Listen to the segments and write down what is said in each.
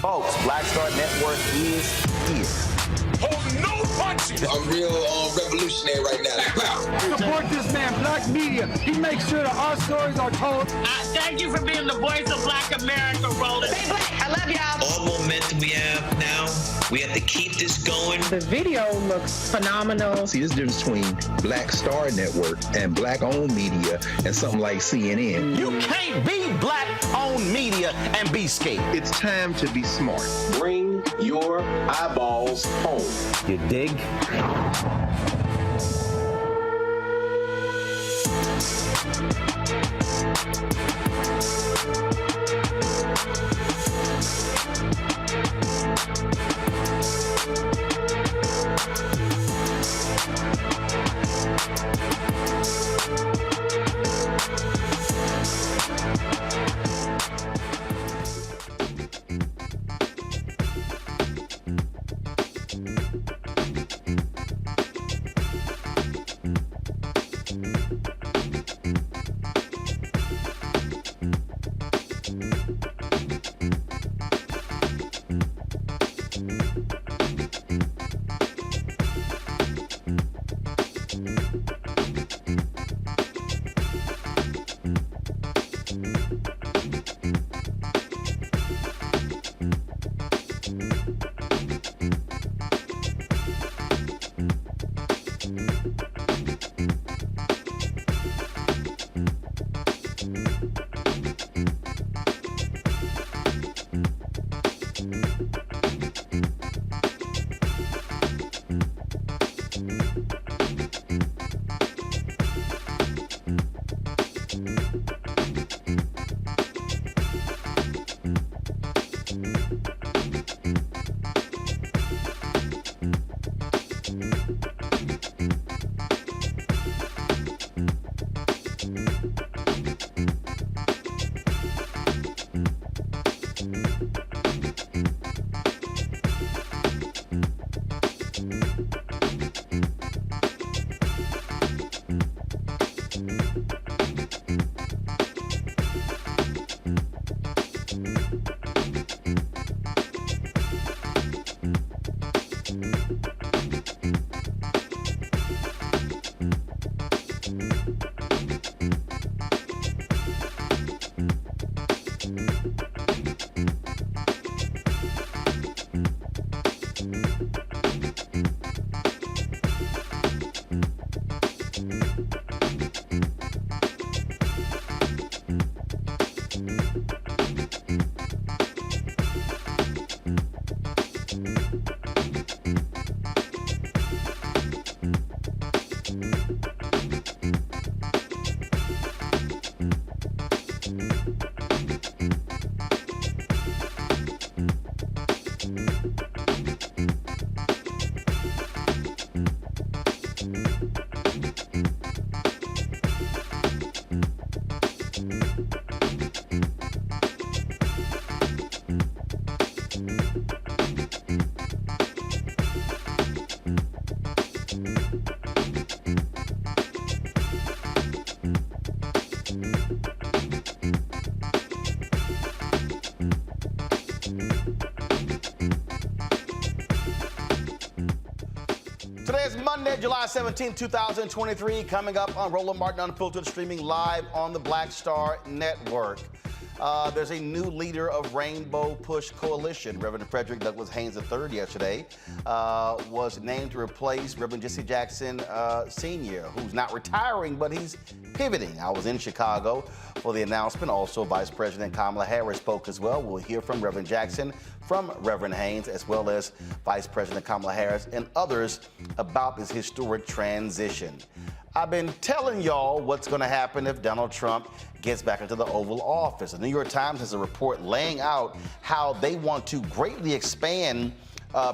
Folks, Black Star Network is. Hold no punch I'm real revolutionary right now. Support this man, Black media. He makes sure that our stories are told. Thank you for being the voice of Black America, Roland. Stay black. I love y'all. All momentum we have now, we have to keep this going. The video looks phenomenal. See, there's a difference between Black Star Network and Black-owned media and something like CNN. You can't be Black-owned media and be scared. It's time to be smart. Bring your eyeballs home. You dig? Today is Monday, July 17, 2023. Coming up on Roland Martin Unfiltered, streaming live on the Black Star Network. There's a new leader of Rainbow Push Coalition. Reverend Frederick Haynes III yesterday was named to replace Reverend Jesse Jackson Sr., who's not retiring, but he's pivoting. I was in Chicago for the announcement. Also, Vice President Kamala Harris spoke as well. We'll hear from Reverend Jackson, from Reverend Haynes, as well as Vice President Kamala Harris and others about this historic transition. I've been telling y'all what's going to happen if Donald Trump gets back into the Oval Office. The New York Times has a report laying out how they want to greatly expand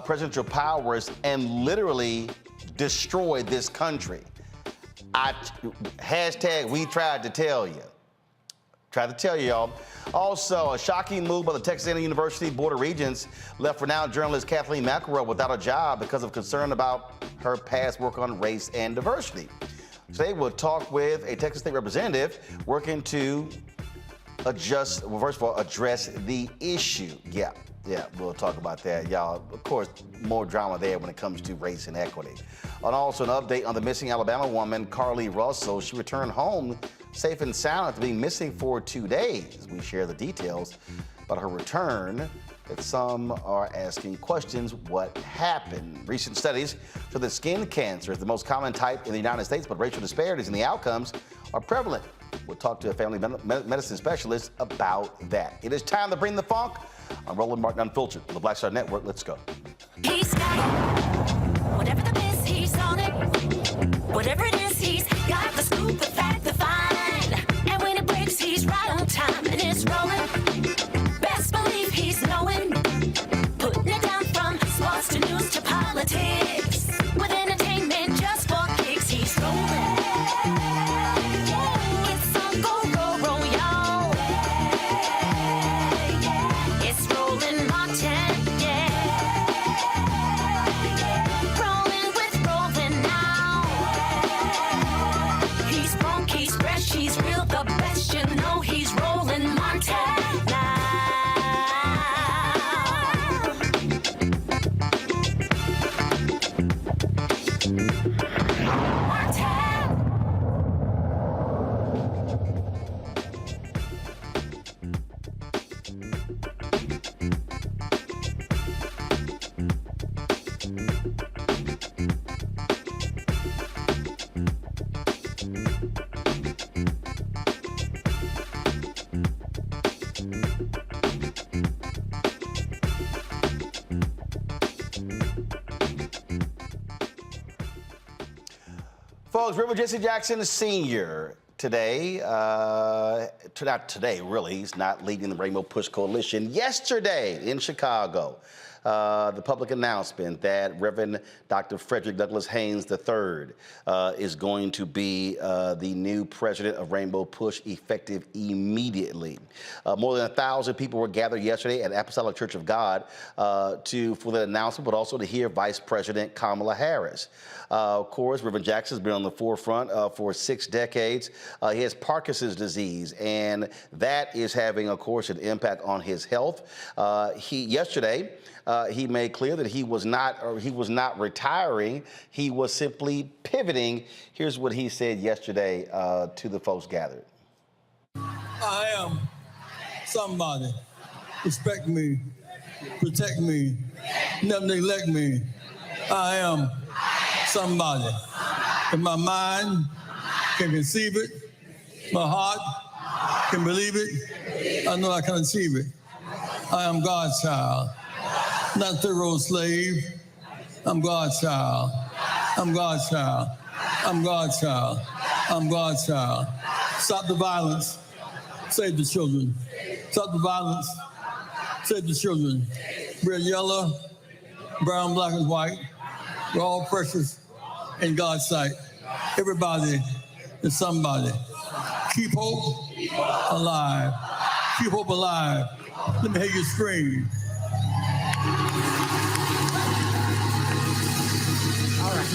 presidential powers and literally destroy this country. Hashtag we tried to tell you. Tried to tell you, y'all. Also, a shocking move by the Texas A&M University Board of Regents left renowned journalist Kathleen McElroy without a job because of concern about her past work on race and diversity. Today, we'll talk with a Texas state representative working to address the issue. Yeah, Yeah, we'll talk about that, y'all. Of course, more drama there when it comes to race and equity. And also an update on the missing Alabama woman, Carly Russell. She returned home safe and sound after being missing for 2 days. We share the details about her return, that some are asking questions, what happened? Recent studies show that skin cancer is the most common type in the United States, but racial disparities in the outcomes are prevalent. We'll talk to a family medicine specialist about that. It is time to bring the funk. I'm Roland Martin Unfiltered on the Black Star Network. Let's go. He's got it. Whatever the best, he's on it. Whatever it is, he's got the scoop, the fact, the fine. And when it breaks, he's right on time and it's rolling. Best believe he's knowing. Putting it down from sports to news to politics. With entertainment just for kicks, he's rolling. It's on go, roll, roll, y'all. It's Roland Martin, yeah. Rolling with Roland now. He's funk, he's fresh, he's real, the best, you know he's Roland Martin now. Folks, Reverend Jesse Jackson Sr. today, not today really, he's not leading the Rainbow Push Coalition. Yesterday in Chicago, the public announcement that Reverend Dr. Frederick Douglass Haynes III is going to be the new president of Rainbow Push effective immediately. More than 1,000 people were gathered yesterday at Apostolic Church of God for the announcement, but also to hear Vice President Kamala Harris. Of course, Reverend Jackson's been on the forefront for 6 decades. He has Parkinson's disease, and that is having, of course, an impact on his health. Yesterday, he made clear that he was not retiring. He was simply pivoting. Here's what he said yesterday to the folks gathered. I am somebody. Respect me, protect me, never neglect me. I am somebody. And my mind can conceive it. My heart can believe it. I know I can achieve it. I am God's child. Not Pharaoh's slave. I'm God's child. I'm God's child. I'm God's child. I'm God's child. Stop the violence. Save the children. Stop the violence. Save the children. We're yellow, brown, black, and white. We're all precious in God's sight. Everybody is somebody. Keep hope alive. Keep hope alive. Let me hear you scream. All right.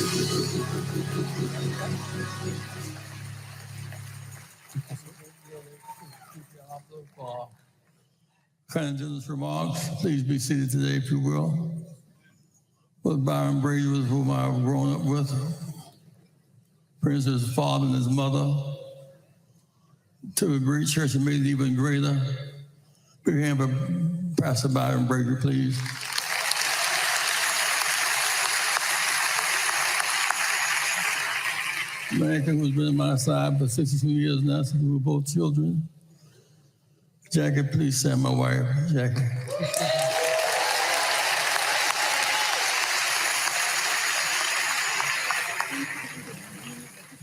Kind of generous remarks. Please be seated today, if you will. With Byron Brady, with whom I've grown up with, friends with his father and his mother, to a great church and made it even greater. Big hand for Pastor Byron Brady, please. Man who's been on my side for 62 years now since we were both children. Jackie, please stand, my wife, Jackie.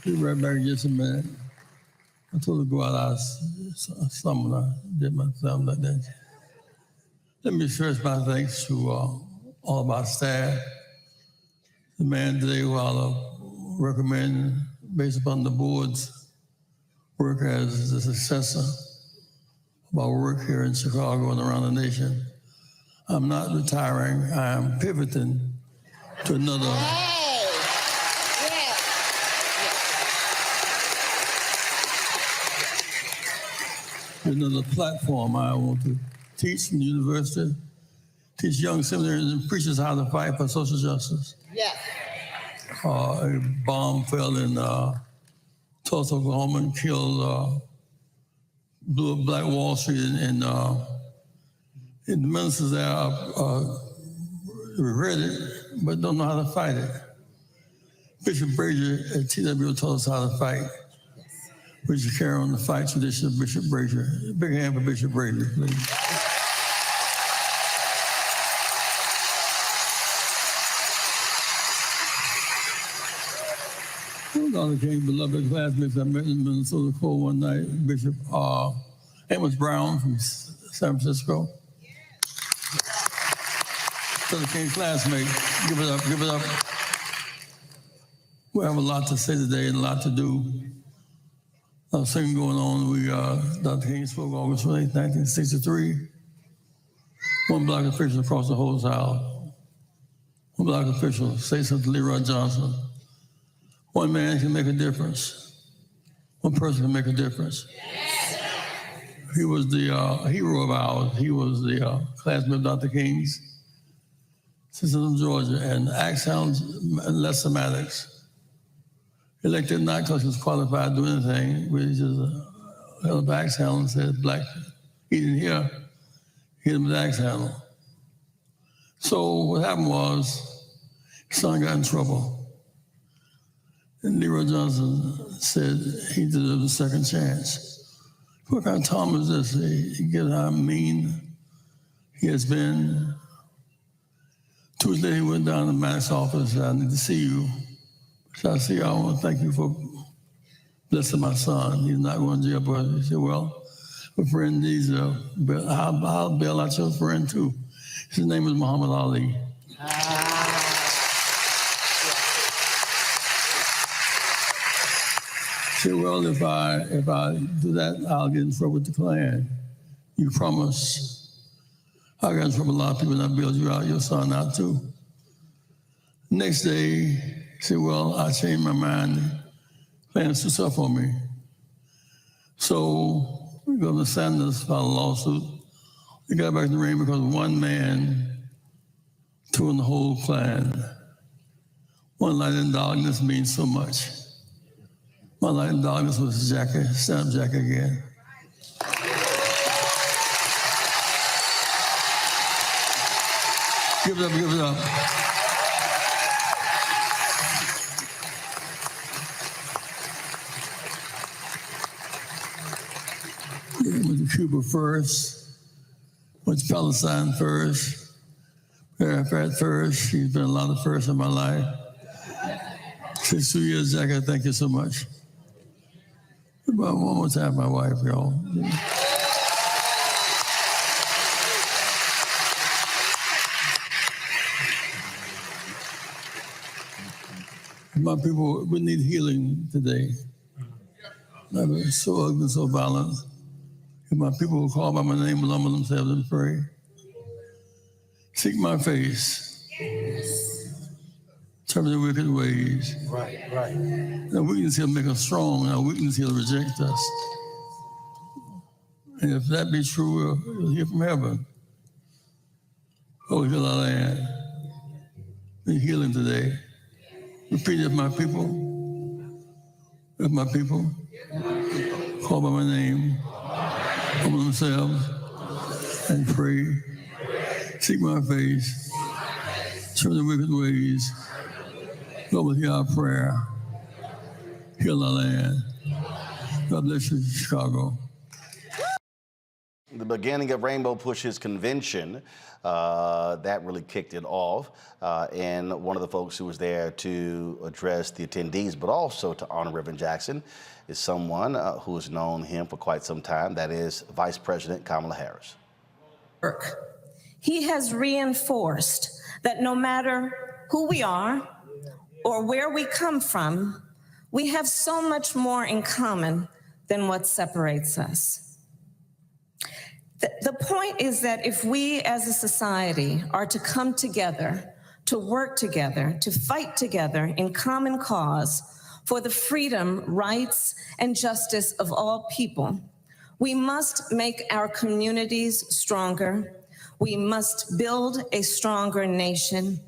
Be right back in just a minute. I told her to go out summer. I did myself like that. Let me express my thanks to all of our staff. The man today who I'll recommend, based upon the board's work as the successor of our work here in Chicago and around the nation. I'm not retiring. I am pivoting to another. Another platform. I want to teach in the university teach young seminaries and preachers how to fight for social justice. Yes. A bomb fell in Tulsa, Oklahoma, and killed, blew up Black Wall Street, and the ministers there regret it, but don't know how to fight it. Bishop Brazier at TW told us how to fight. We should carry on the fight tradition of Bishop Brazier. Big hand for Bishop Brazier, please. Dr. King's beloved classmates I met in Minnesota Cole one night, Bishop Amos Brown from San Francisco. Dr. King's classmate, give it up, give it up. We have a lot to say today and a lot to do. Something going on. Dr. King spoke August 8, 1963. One Black official across the whole South. One Black official say something to Leroy Johnson. One man can make a difference. One person can make a difference. He was the hero of ours. He was the classmate of Dr. King's, citizen of Georgia, and Axon and less semantics. Elected not because he was qualified to do anything. We just held up axe handle and said, black, he didn't hear, hit him with the axe handle. So what happened was, his son got in trouble. And Leroy Johnson said he deserved a second chance. What kind of Tom is this? He gets how mean he has been. Tuesday, he went down to Mac's office. I need to see you. So I said, I want to thank you for blessing my son. He's not going to jail, but he said, well, a friend needs I'll bail out your friend too. His name is Muhammad Ali. He said, well, if I do that, I'll get in trouble with the Klan. You promise. I got in trouble with a lot of people, and I bailed you out, your son out too. Next day, he said, well, I changed my mind. Klan stood up for me. So Governor Sanders filed a lawsuit. He got back in the ring because one man tore the whole Klan. One light in darkness means so much. My light in darkness was Jackie, stand up Jackie again. Give it up, give it up. Went to Cuba first, went to Palestine first, Arafat first. He's been a lot of firsts in my life. 62 years, Jackie, thank you so much. One more time, my wife, y'all. My people, we need healing today. I've been so ugly, so violent. If my people will call by my name, will humble themselves and pray. Seek my face. Turn their wicked ways. Right, right. Our weakness, he'll make us strong. Our weakness, he'll reject us. And if that be true, we'll hear from heaven. Oh, heal our land. Be healing today. Repeat it, my people. If my people call by my name, humble themselves and pray. Seek my face. Turn the wicked ways. Lord, will hear our prayer. Heal our land. God bless you, Chicago. The beginning of Rainbow Push's convention, that really kicked it off. And one of the folks who was there to address the attendees, but also to honor Reverend Jackson, is someone who has known him for quite some time. That is Vice President Kamala Harris. He has reinforced that no matter who we are or where we come from, we have so much more in common than what separates us. The point is that if we as a society are to come together, to work together, to fight together in common cause for the freedom, rights, and justice of all people, we must make our communities stronger. We must build a stronger nation.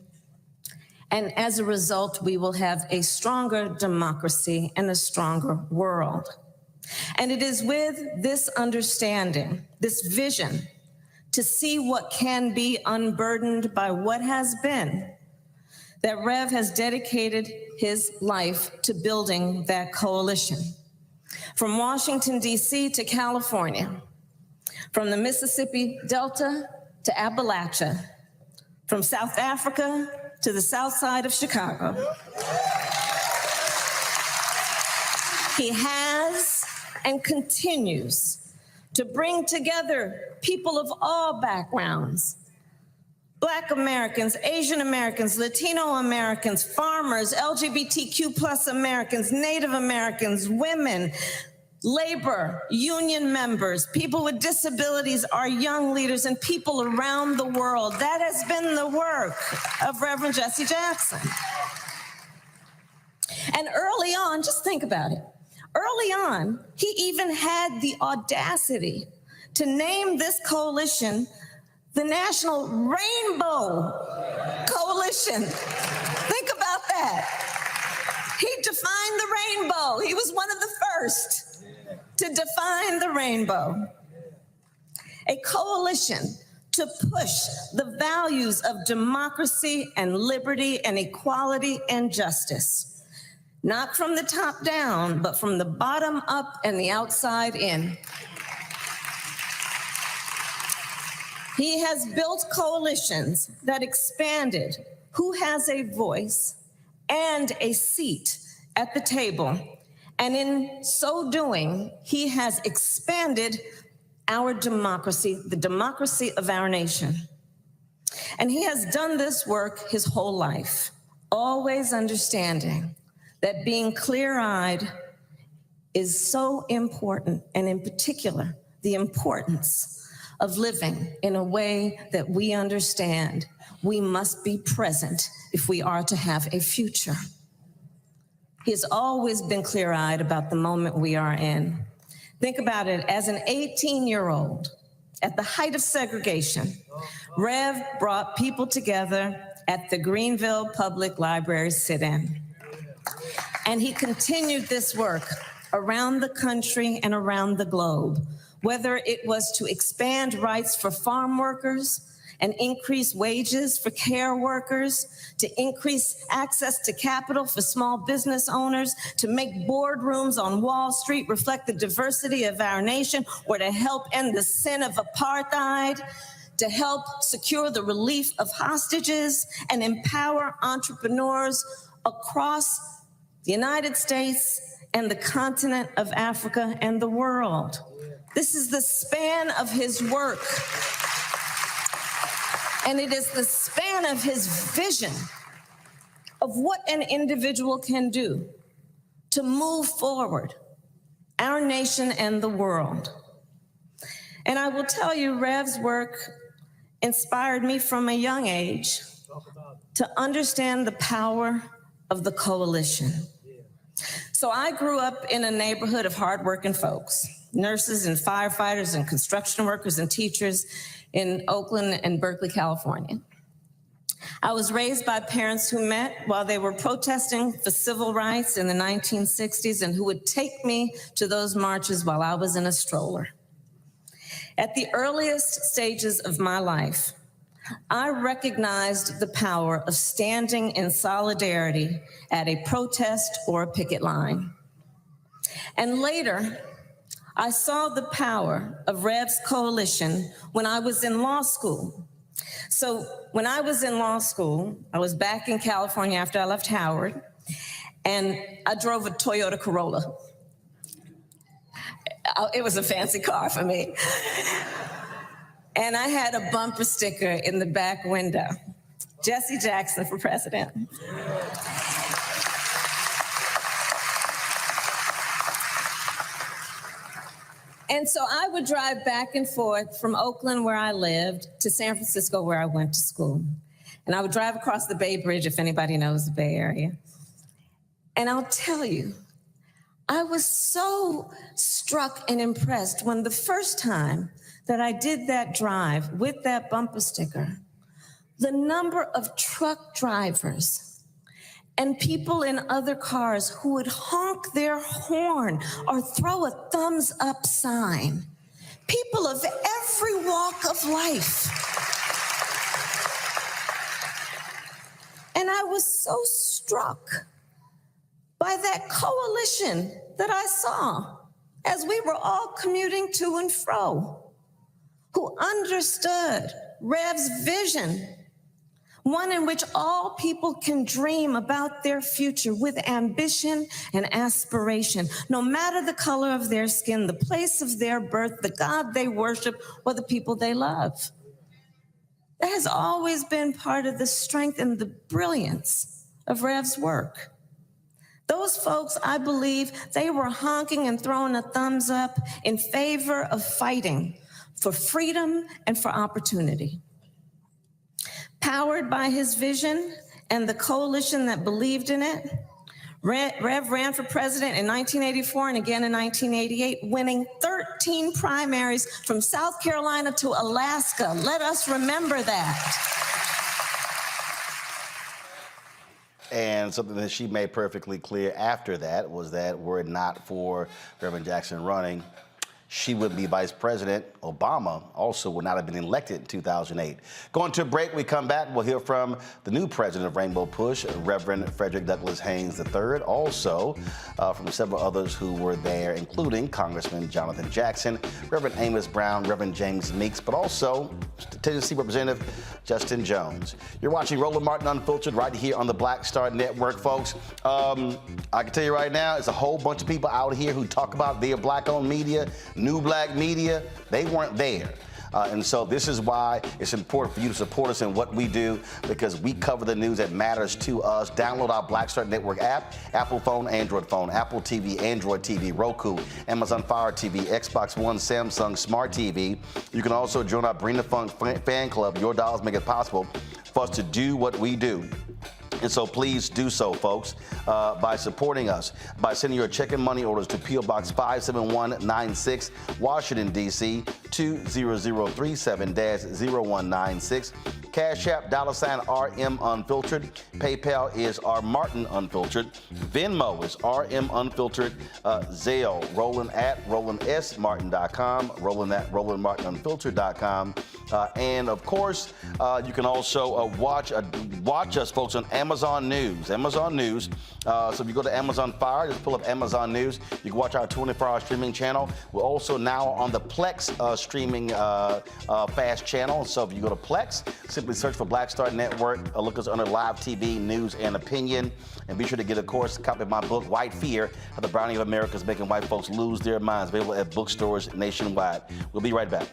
And as a result, we will have a stronger democracy and a stronger world. And it is with this understanding, this vision, to see what can be unburdened by what has been, that Rev has dedicated his life to building that coalition. From Washington, D.C. to California, from the Mississippi Delta to Appalachia, from South Africa to the south side of Chicago. He has and continues to bring together people of all backgrounds, Black Americans, Asian Americans, Latino Americans, farmers, LGBTQ plus Americans, Native Americans, women, labor, union members, people with disabilities, our young leaders, and people around the world. That has been the work of Reverend Jesse Jackson. And early on, just think about it. Early on, he even had the audacity to name this coalition the National Rainbow Coalition. Think about that. He defined the rainbow. He was one of the first to define the rainbow. A coalition to push the values of democracy and liberty and equality and justice, not from the top down, but from the bottom up and the outside in. He has built coalitions that expanded who has a voice and a seat at the table. And in so doing, he has expanded our democracy, the democracy of our nation. And he has done this work his whole life, always understanding that being clear-eyed is so important, and in particular, the importance of living in a way that we understand we must be present if we are to have a future. He has always been clear-eyed about the moment we are in. Think about it, as an 18-year-old, at the height of segregation, Rev brought people together at the Greenville Public Library sit-in. And he continued this work around the country and around the globe, whether it was to expand rights for farm workers and increase wages for care workers, to increase access to capital for small business owners, to make boardrooms on Wall Street reflect the diversity of our nation, or to help end the sin of apartheid, to help secure the relief of hostages and empower entrepreneurs across the United States and the continent of Africa and the world. This is the span of his work. And it is the span of his vision of what an individual can do to move forward our nation and the world. And I will tell you, Rev's work inspired me from a young age to understand the power of the coalition. So I grew up in a neighborhood of hardworking folks, nurses and firefighters and construction workers and teachers in Oakland and Berkeley, California. I was raised by parents who met while they were protesting for civil rights in the 1960s and who would take me to those marches while I was in a stroller. At the earliest stages of my life, I recognized the power of standing in solidarity at a protest or a picket line. And later, I saw the power of Rev's coalition when I was in law school. So when I was in law school, I was back in California after I left Howard, and I drove a Toyota Corolla. It was a fancy car for me. And I had a bumper sticker in the back window, Jesse Jackson for president. And so I would drive back and forth from Oakland, where I lived, to San Francisco, where I went to school. And I would drive across the Bay Bridge, if anybody knows the Bay Area. And I'll tell you, I was so struck and impressed when the first time that I did that drive with that bumper sticker, the number of truck drivers and people in other cars who would honk their horn or throw a thumbs up sign, people of every walk of life. And I was so struck by that coalition that I saw as we were all commuting to and fro, who understood Rev's vision, one in which all people can dream about their future with ambition and aspiration, no matter the color of their skin, the place of their birth, the God they worship, or the people they love. That has always been part of the strength and the brilliance of Rev's work. Those folks, I believe, they were honking and throwing a thumbs up in favor of fighting for freedom and for opportunity. Powered by his vision and the coalition that believed in it, Rev ran for president in 1984 and again in 1988, winning 13 primaries from South Carolina to Alaska. Let us remember that. And something that she made perfectly clear after that was that were it not for Reverend Jackson running, she would be Vice President. Obama also would not have been elected in 2008. Going to a break, we come back, we'll hear from the new president of Rainbow Push, Reverend Frederick Haynes III, also from several others who were there, including Congressman Jonathan Jackson, Reverend Amos Brown, Reverend James Meeks, but also Tennessee Representative Justin Jones. You're watching Roland Martin Unfiltered right here on the Black Star Network, folks. I can tell you right now, it's a whole bunch of people out here who talk about their black-owned media, new black media. They weren't there. And so this is why it's important for you to support us in what we do, because we cover the news that matters to us. Download our Black Star Network app, Apple phone, Android phone, Apple TV, Android TV, Roku, Amazon Fire TV, Xbox One, Samsung Smart TV. You can also join our Bring the Funk fan club. Your dollars make it possible for us to do what we do. And so please do so, folks, by supporting us, by sending your check and money orders to P.O. Box 57196, Washington, D.C., 20037-0196. Cash App, $RM Unfiltered. PayPal is R Martin Unfiltered. Venmo is RM Unfiltered. Zelle, Roland at RolandSMartin.com, Roland at RolandMartinUnfiltered.com. And of course, you can also watch us, folks, on Amazon News. Amazon News. So if you go to Amazon Fire, just pull up Amazon News. You can watch our 24-hour streaming channel. We're also now on the Plex streaming fast channel. So if you go to Plex, simply search for Black Star Network. Look us under Live TV, News, and Opinion. And be sure to get, of course, a copy of my book, White Fear, How the Browning of America is Making White Folks Lose Their Minds, available at bookstores nationwide. We'll be right back.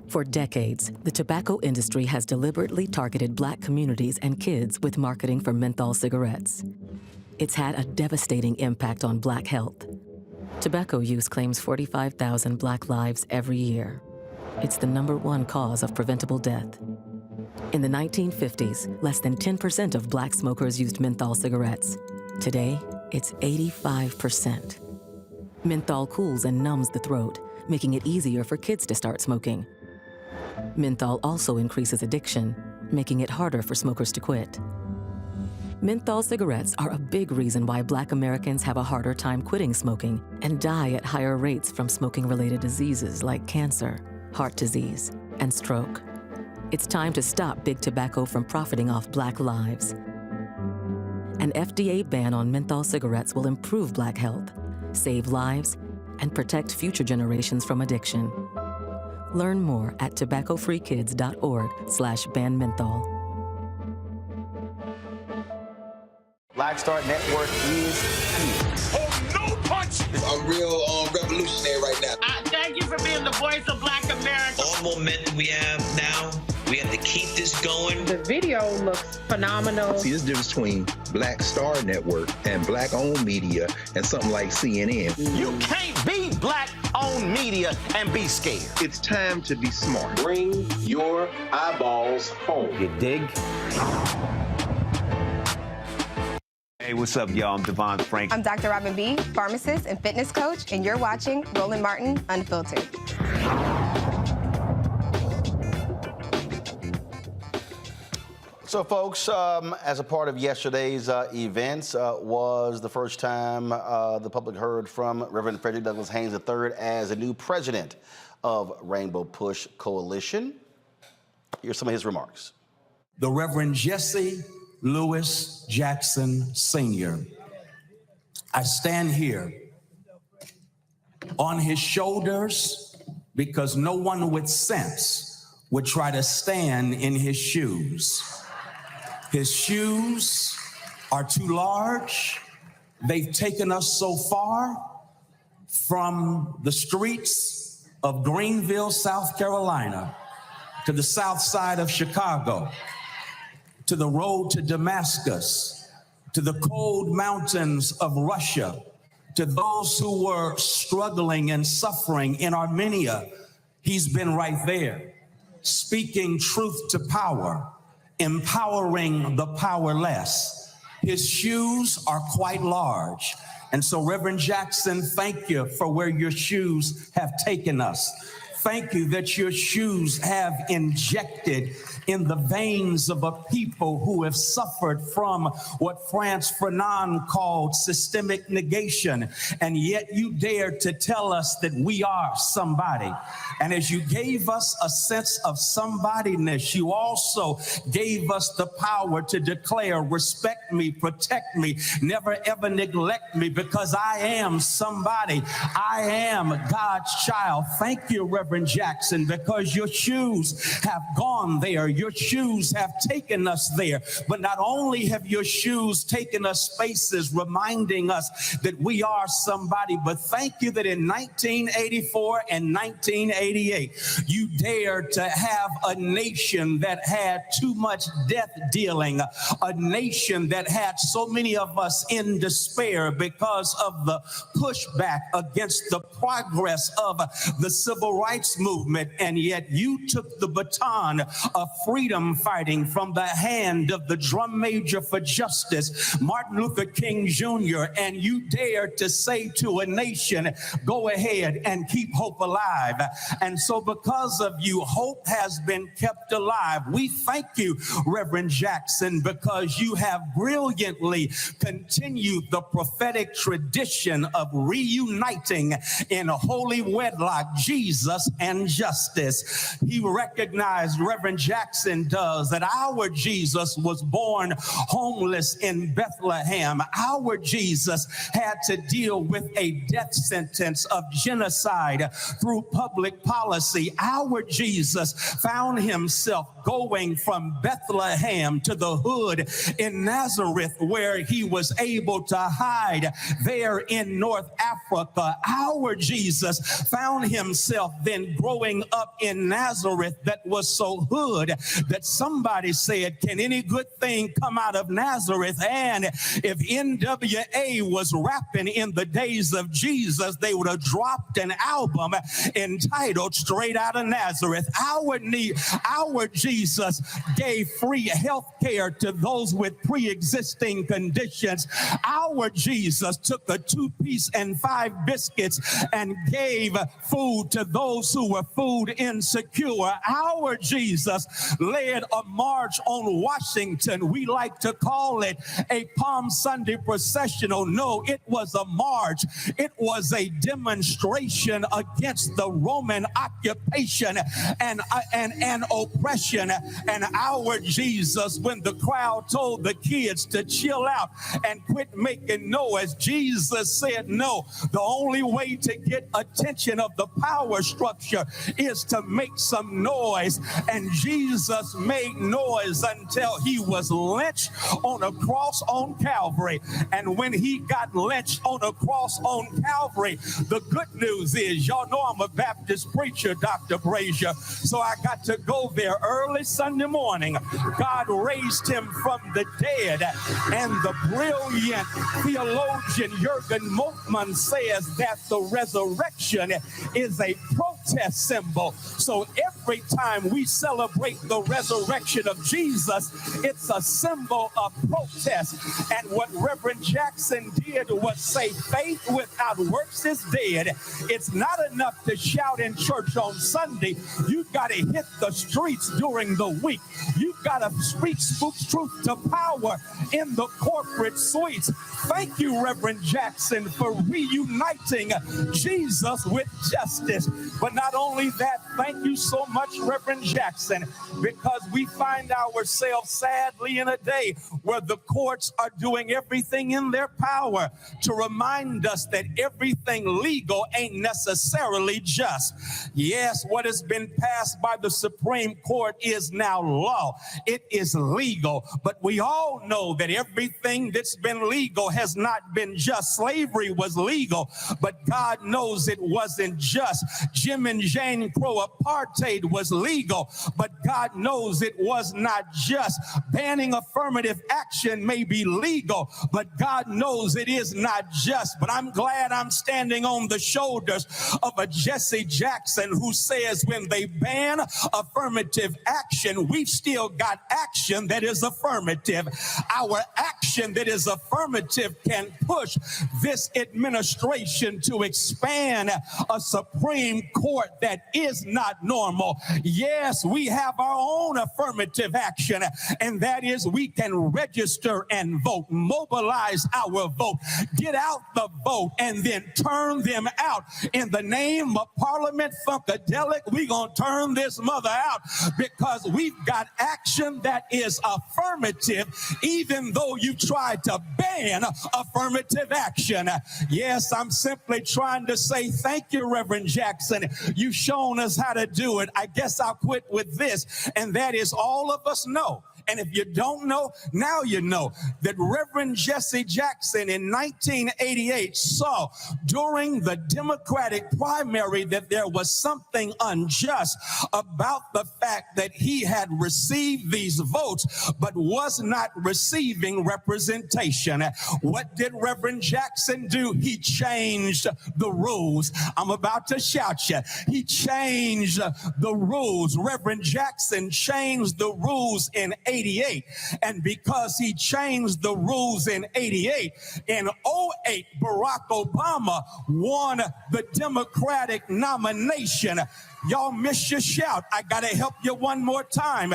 For decades, the tobacco industry has deliberately targeted Black communities and kids with marketing for menthol cigarettes. It's had a devastating impact on Black health. Tobacco use claims 45,000 Black lives every year. It's the #1 cause of preventable death. In the 1950s, less than 10% of Black smokers used menthol cigarettes. Today, it's 85%. Menthol cools and numbs the throat, making it easier for kids to start smoking. Menthol also increases addiction, making it harder for smokers to quit. Menthol cigarettes are a big reason why Black Americans have a harder time quitting smoking and die at higher rates from smoking-related diseases like cancer, heart disease, and stroke. It's time to stop Big Tobacco from profiting off Black lives. An FDA ban on menthol cigarettes will improve Black health, save lives, and protect future generations from addiction. Learn more at tobaccofreekids.org/ban menthol. Black Star Network is here. Oh, no punch! I'm real revolutionary right now. Thank you for being the voice of Black America. All momentum we have now, we have to keep this going. The video looks phenomenal. See, there's a difference between Black Star Network and Black-owned media and something like CNN. You can't be Black-owned media and be scared. It's time to be smart. Bring your eyeballs home. You dig? Hey, what's up, y'all? I'm Devon Frank. I'm Dr. Robin B., pharmacist and fitness coach, and you're watching Roland Martin Unfiltered. So, folks, as a part of yesterday's events was the first time the public heard from Reverend Frederick Douglass Haynes III as the new president of Rainbow Push Coalition. Here's some of his remarks. The Reverend Jesse Lewis Jackson Sr. I stand here on his shoulders because no one with sense would try to stand in his shoes. His shoes are too large. They've taken us so far from the streets of Greenville, South Carolina, to the south side of Chicago, to the road to Damascus, to the cold mountains of Russia, to those who were struggling and suffering in Armenia. He's been right there, speaking truth to power, empowering the powerless. His shoes are quite large. And so, Reverend Jackson, thank you for where your shoes have taken us. Thank you that your shoes have injected in the veins of a people who have suffered from what Frantz Fanon called systemic negation. And yet you dare to tell us that we are somebody. And as you gave us a sense of somebodyness, you also gave us the power to declare, respect me, protect me, never ever neglect me, because I am somebody. I am God's child. Thank you, Reverend Jackson, because your shoes have gone there. Your shoes have taken us there. But not only have your shoes taken us spaces reminding us that we are somebody, but thank you that in 1984 and 1988, you dared to have a nation that had too much death dealing, a nation that had so many of us in despair because of the pushback against the progress of the civil rights movement. And yet you took the baton of freedom fighting from the hand of the drum major for justice, Martin Luther King Jr., and you dared to say to a nation, go ahead and keep hope alive. And so because of you, hope has been kept alive. We thank you, Reverend Jackson, because you have brilliantly continued the prophetic tradition of reuniting in holy wedlock Jesus and justice. He recognized, Reverend Jackson does, that our Jesus was born homeless in Bethlehem. Our Jesus had to deal with a death sentence of genocide through public policy. Our Jesus found himself going from Bethlehem to the hood in Nazareth, where he was able to hide there in North Africa. Our Jesus found himself then growing up in Nazareth that was so hood that somebody said, can any good thing come out of Nazareth? And if NWA was rapping in the days of Jesus, they would have dropped an album entitled Straight Out of Nazareth. Our Jesus gave free health care to those with pre-existing conditions. Our Jesus took a 2-piece and 5 biscuits and gave food to those who were food insecure. Our Jesus led a march on Washington. We like to call it a Palm Sunday processional. No, it was a march. It was a demonstration against the Roman occupation and oppression. And our Jesus, when the crowd told the kids to chill out and quit making noise, Jesus said, no, the only way to get attention of the power structure is to make some noise. And Jesus made noise until he was lynched on a cross on Calvary. And when he got lynched on a cross on Calvary, the good news is, y'all know I'm a Baptist preacher, Dr. Brazier, so I got to go there early Sunday morning. God raised him from the dead, and the brilliant theologian Jürgen Moltmann says that the resurrection is a protest symbol. So every time we celebrate the resurrection of Jesus, it's a symbol of protest. And what Reverend Jackson did was say, faith without works is dead. It's not enough to shout in church on Sunday. You've got to hit the streets during the week. You've got to speak truth to power in the corporate suites. Thank you, Reverend Jackson, for reuniting Jesus with justice. But not only that, thank you so much, Reverend Jackson, because we find ourselves sadly in a day where the courts are doing everything in their power to remind us that everything legal ain't necessarily just. Yes, what has been passed by the Supreme Court is now law. It is legal, but we all know that everything that's been legal has not been just. Slavery was legal, but God knows it wasn't just. Jim and Jane Crow apartheid was legal, but God knows it was not just. Banning affirmative action may be legal, but God knows it is not just. But I'm glad I'm standing on the shoulders of a Jesse Jackson who says when they ban affirmative action, we've still got action that is affirmative. Our action that is affirmative can push this administration to expand a Supreme Court that is not normal. Yes, we have our own affirmative action, and that is we can register and vote, mobilize our vote, get out the vote, and then turn them out. In the name of Parliament Funkadelic, we're going to turn this mother out because we've got action that is affirmative, even though you tried to ban affirmative action. Yes, I'm simply trying to say thank you, Reverend Jackson. You've shown us how to do it. I guess I'll quit with this, and that is all of us know. And if you don't know, now you know that Reverend Jesse Jackson in 1988 saw during the Democratic primary that there was something unjust about the fact that he had received these votes but was not receiving representation. What did Reverend Jackson do? He changed the rules. I'm about to shout you. He changed the rules. Reverend Jackson changed the rules in 88. And because he changed the rules in 88, in 08, Barack Obama won the Democratic nomination. Y'all missed your shout. I got to help you one more time.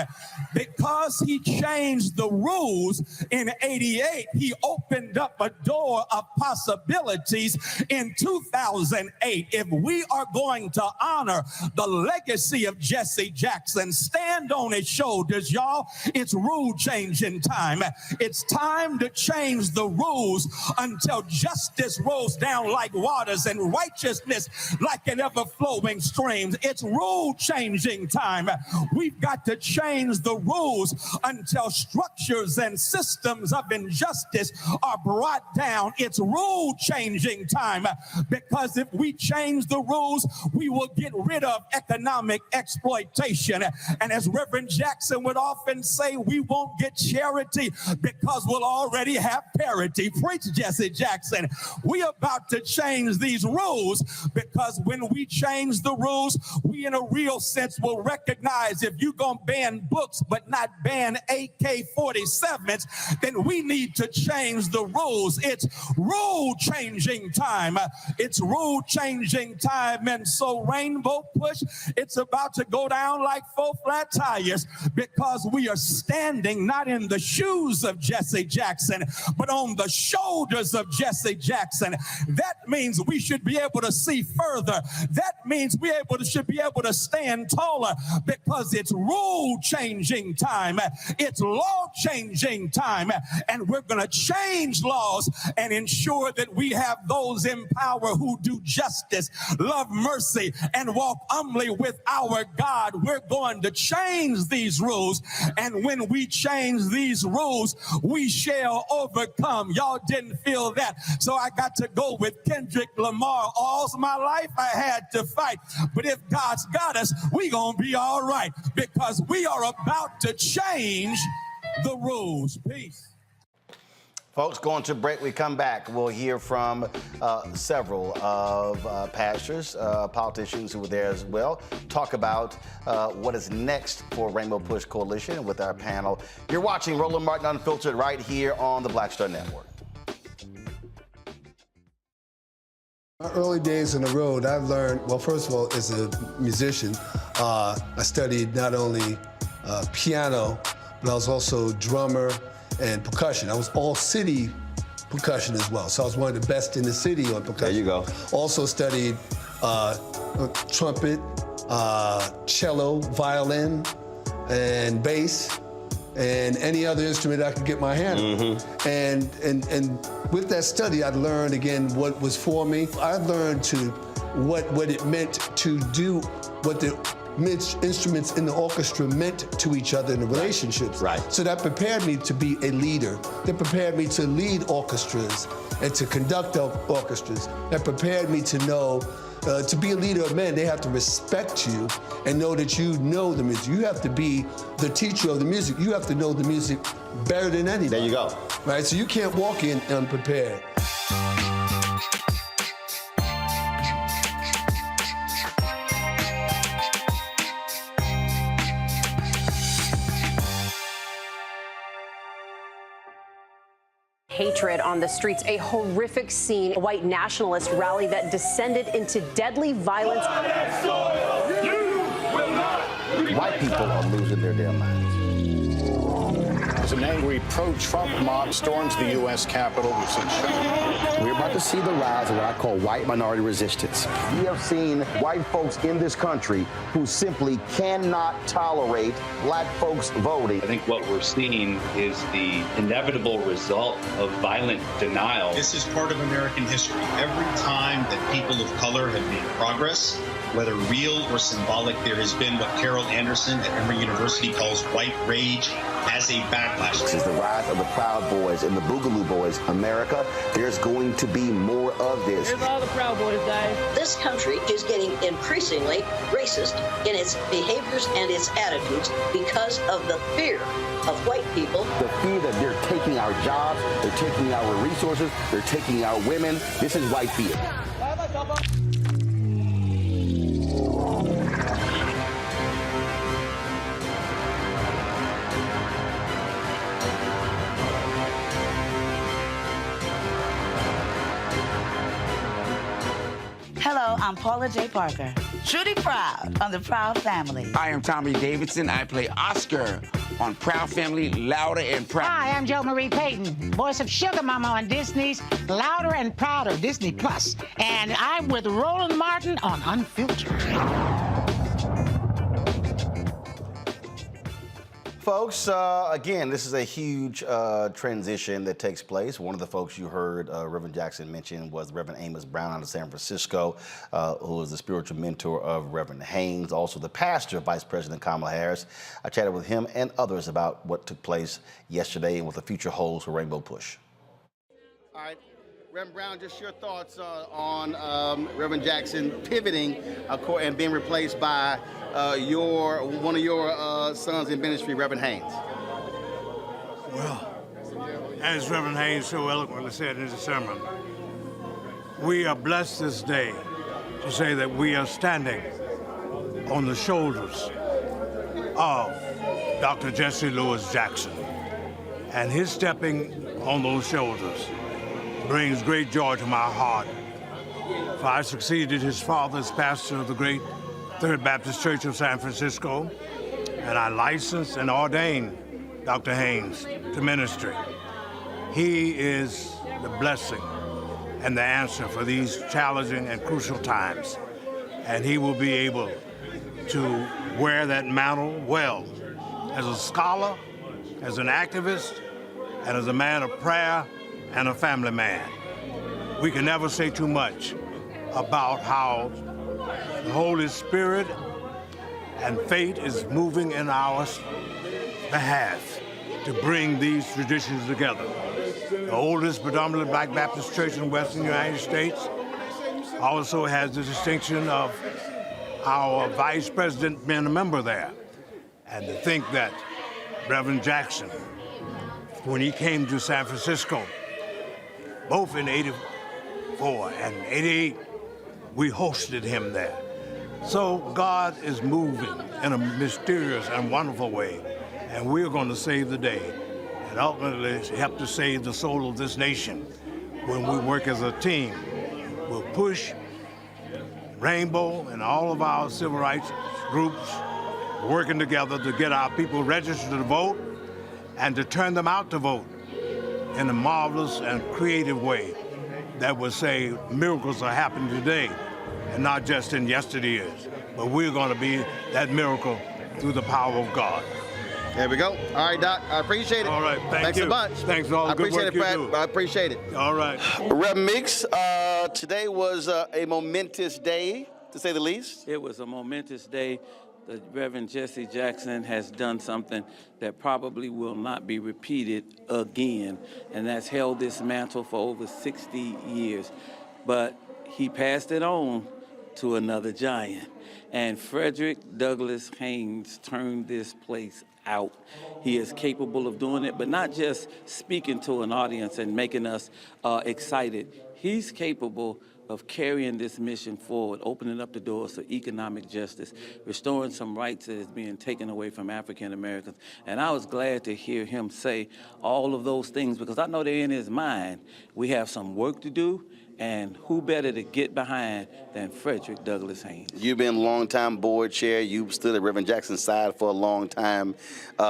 Because he changed the rules in 88, he opened up a door of possibilities in 2008. If we are going to honor the legacy of Jesse Jackson, stand on his shoulders, y'all. It's rule changing time. It's time to change the rules until justice rolls down like waters and righteousness like an ever-flowing stream. It's rule-changing time. We've got to change the rules until structures and systems of injustice are brought down. It's rule-changing time, because if we change the rules, we will get rid of economic exploitation. And as Reverend Jackson would often say, we won't get charity because we'll already have parity. Preach, Jesse Jackson. We're about to change these rules, because when we change the rules, we in a real sense will recognize if you're going to ban books but not ban AK-47s, then we need to change the rules. It's rule-changing time. It's rule-changing time. And so Rainbow Push, it's about to go down like 4 flat tires, because we are standing not in the shoes of Jesse Jackson, but on the shoulders of Jesse Jackson. That means we should be able to see further. That means we should be able to stand taller, because it's rule-changing time. It's law-changing time. And we're going to change laws and ensure that we have those in power who do justice, love mercy, and walk humbly with our God. We're going to change these rules. And when we change these rules, we shall overcome. Y'all didn't feel that. So I got to go with Kendrick Lamar. All my life I had to fight. But if God's got us, we gonna be all right, because we are about to change the rules. Peace. Folks, going to break. We come back. We'll hear from several of pastors, politicians who were there as well. Talk about what is next for Rainbow Push Coalition with our panel. You're watching Roland Martin Unfiltered right here on the Black Star Network. My early days on the road, I learned, well, first of all, as a musician, I studied not only piano, but I was also drummer and percussion. I was all city percussion as well. So I was one of the best in the city on percussion. There you go. Also studied trumpet, cello, violin, and bass, and any other instrument I could get my hand on. And with that study, I learned again what was for me. I learned what it meant to do what the instruments in the orchestra meant to each other in the relationships. Right. So that prepared me to be a leader. That prepared me to lead orchestras and to conduct orchestras. That prepared me to know, to be a leader of men, they have to respect you and know that you know the music. You have to be the teacher of the music. You have to know the music better than anybody. There you go. Right, so you can't walk in unprepared. Hatred on the streets, a horrific scene, a white nationalist rally that descended into deadly violence. White people are losing their damn minds. As an angry pro-Trump mob storms the U.S. Capitol, we're about to see the rise of what I call white minority resistance. We have seen white folks in this country who simply cannot tolerate black folks voting. I think what we're seeing is the inevitable result of violent denial. This is part of American history. Every time that people of color have made progress, whether real or symbolic, there has been what Carol Anderson at Emory University calls white rage as a backlash. This is the rise of the Proud Boys and the Boogaloo Boys. America, there's going to be more of this. Here's all the Proud Boys, guys. This country is getting increasingly racist in its behaviors and its attitudes because of the fear of white people. The fear that they're taking our jobs, they're taking our resources, they're taking our women. This is white fear. Hello, I'm Paula J. Parker. Truly proud on the Proud Family. I am Tommy Davidson. I play Oscar on Proud Family, Louder and Proud. Hi, I'm Jo Marie Payton, voice of Sugar Mama on Disney's Louder and Prouder, Disney Plus. And I'm with Roland Martin on Unfiltered. Folks, again, this is a huge transition that takes place. One of the folks you heard Reverend Jackson mention was Reverend Amos Brown out of San Francisco, who is the spiritual mentor of Reverend Haynes, also the pastor of Vice President Kamala Harris. I chatted with him and others about what took place yesterday and what the future holds for Rainbow Push. All right. Reverend Brown, just your thoughts on Reverend Jackson pivoting and being replaced by one of your sons in ministry, Reverend Haynes. Well, as Reverend Haynes so eloquently said in his sermon, we are blessed this day to say that we are standing on the shoulders of Dr. Jesse Louis Jackson. And his stepping on those shoulders brings great joy to my heart. For I succeeded his father as pastor of the great Third Baptist Church of San Francisco, and I licensed and ordained Dr. Haynes to ministry. He is the blessing and the answer for these challenging and crucial times, and he will be able to wear that mantle well as a scholar, as an activist, and as a man of prayer and a family man. We can never say too much about how the Holy Spirit and fate is moving in our behalf to bring these traditions together. The oldest predominantly Black Baptist church in the Western United States also has the distinction of our Vice President being a member there. And to think that Reverend Jackson, when he came to San Francisco, both in 84 and 88, we hosted him there. So God is moving in a mysterious and wonderful way, and we're going to save the day and ultimately help to save the soul of this nation. When we work as a team, we'll push Rainbow and all of our civil rights groups working together to get our people registered to vote and to turn them out to vote in a marvelous and creative way that will say miracles are happening today and not just in yesteryears. But we're going to be that miracle through the power of God. There we go. All right, Doc. I appreciate it. All right. Thanks you. a bunch. Thanks for all the good work you do. I appreciate it. All right. Rev Meeks, today was a momentous day, to say the least. It was a momentous day. The Reverend Jesse Jackson has done something that probably will not be repeated again, and that's held this mantle for over 60 years. But he passed it on to another giant. And Frederick Douglass Haynes turned this place out. He is capable of doing it, but not just speaking to an audience and making us excited. He's capable of carrying this mission forward, opening up the doors to economic justice, restoring some rights that is being taken away from African Americans. And I was glad to hear him say all of those things, because I know they're in his mind. We have some work to do, and who better to get behind than Frederick Douglass Haynes? You've been longtime board chair. You've stood at Reverend Jackson's side for a long time. He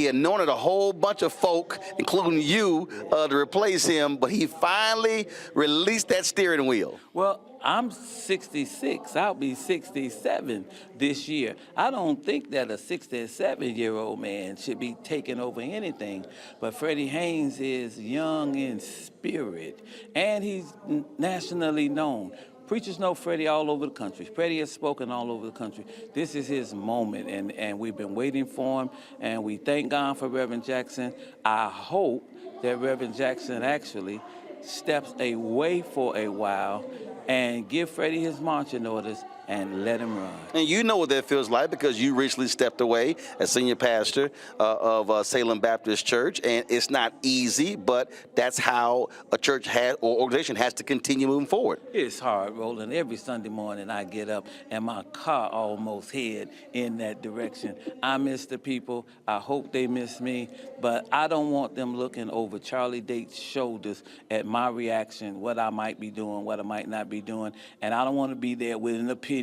anointed a whole bunch of folk, including you, to replace him, but he finally released that steering wheel. Well, I'm 66. I'll be 67 this year. I don't think that a 67-year-old man should be taking over anything. But Freddie Haynes is young in spirit, and he's nationally known. Preachers know Freddie all over the country. Freddie has spoken all over the country. This is his moment, and we've been waiting for him, and we thank God for Reverend Jackson. I hope that Reverend Jackson actually steps away for a while and give Freddie his marching orders and let him run. And you know what that feels like, because you recently stepped away as senior pastor of Salem Baptist Church, and it's not easy, but that's how a church or organization has to continue moving forward. It's hard, Roland. Every Sunday morning I get up and my car almost head in that direction. I miss the people. I hope they miss me, but I don't want them looking over Charlie Date's shoulders at my reaction, what I might be doing, what I might not be doing, and I don't want to be there with an opinion,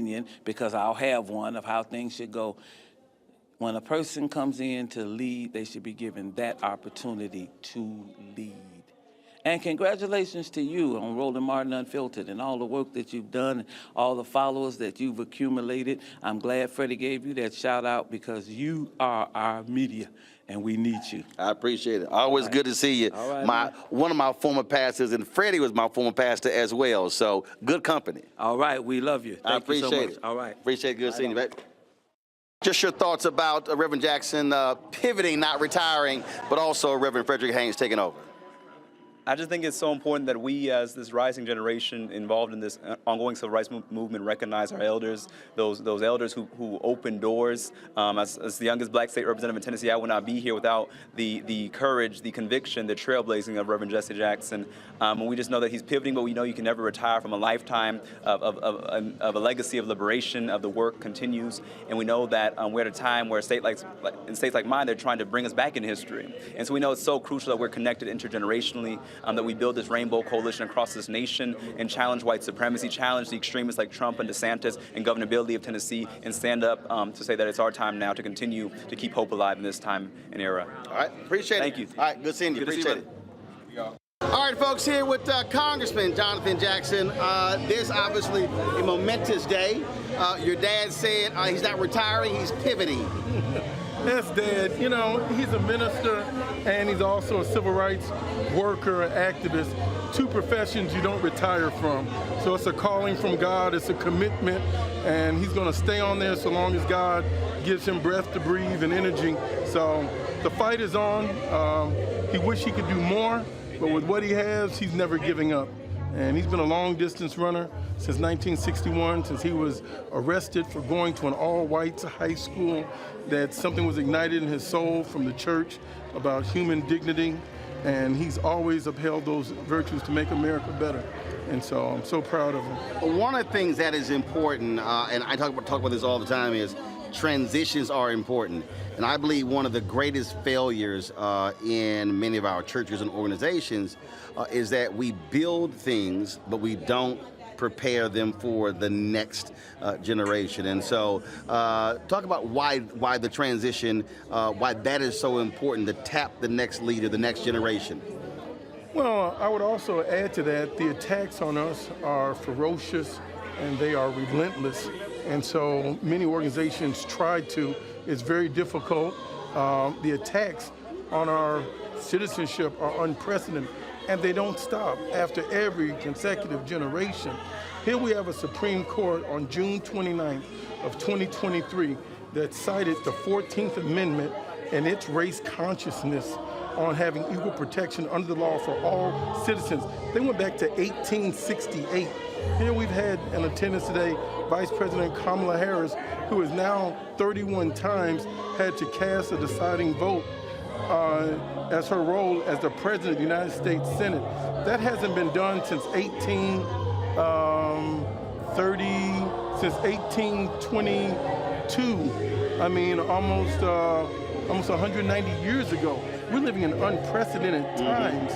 because I'll have one of how things should go. When a person comes in to lead, they should be given that opportunity to lead. And congratulations to you on Roland Martin Unfiltered and all the work that you've done, and all the followers that you've accumulated. I'm glad Freddie gave you that shout out, because you are our media, and we need you. I appreciate it. Always good to see you. All right, one of my former pastors, and Freddie was my former pastor as well, so good company. All right, we love you. I appreciate you so much. it. All right. Appreciate it. Good seeing you, babe. Just your thoughts about Reverend Jackson pivoting, not retiring, but also Reverend Frederick Haynes taking over. I just think it's so important that we, as this rising generation involved in this ongoing civil rights movement, recognize our elders, those elders who opened doors. As the youngest black state representative in Tennessee, I would not be here without the courage, the conviction, the trailblazing of Reverend Jesse Jackson. And we just know that he's pivoting, but we know you can never retire from a lifetime of a legacy of liberation, of the work continues. And we know that we're at a time where in states like mine, they're trying to bring us back in history. And so we know it's so crucial that we're connected intergenerationally, that we build this rainbow coalition across this nation and challenge white supremacy, challenge the extremists like Trump and DeSantis and governability of Tennessee, and stand up to say that it's our time now to continue to keep hope alive in this time and era. All right, appreciate it. Thank you. All right, good seeing you. Good to see Appreciate it. All right, folks, here with Congressman Jonathan Jackson. This obviously a momentous day. Your dad said he's not retiring, he's pivoting. Yes, Dad. You know, he's a minister and he's also a civil rights worker, activist. Two professions you don't retire from. So it's a calling from God, it's a commitment, and he's going to stay on there so long as God gives him breath to breathe and energy. So the fight is on. He wished he could do more, but with what he has, he's never giving up. And he's been a long-distance runner since 1961, since he was arrested for going to an all-whites high school, that something was ignited in his soul from the church about human dignity. and he's always upheld those virtues to make America better. And so I'm so proud of him. One of the things that is important, and I talk about this all the time, is transitions are important. And I believe one of the greatest failures in many of our churches and organizations is that we build things, but we don't prepare them for the next generation. And so talk about why the transition, why that is so important to tap the next leader, the next generation. Well, I would also add to that, the attacks on us are ferocious and they are relentless. And so many organizations try to. It's very difficult. The attacks on our citizenship are unprecedented, and they don't stop after every consecutive generation. Here we have a Supreme Court on June 29th of 2023 that cited the 14th Amendment and its race consciousness on having equal protection under the law for all citizens. They went back to 1868. Here we've had in attendance today Vice President Kamala Harris, who has now 31 times had to cast a deciding vote as her role as the President of the United States Senate. That hasn't been done since 1822. I mean, almost 190 years ago. We're living in unprecedented times.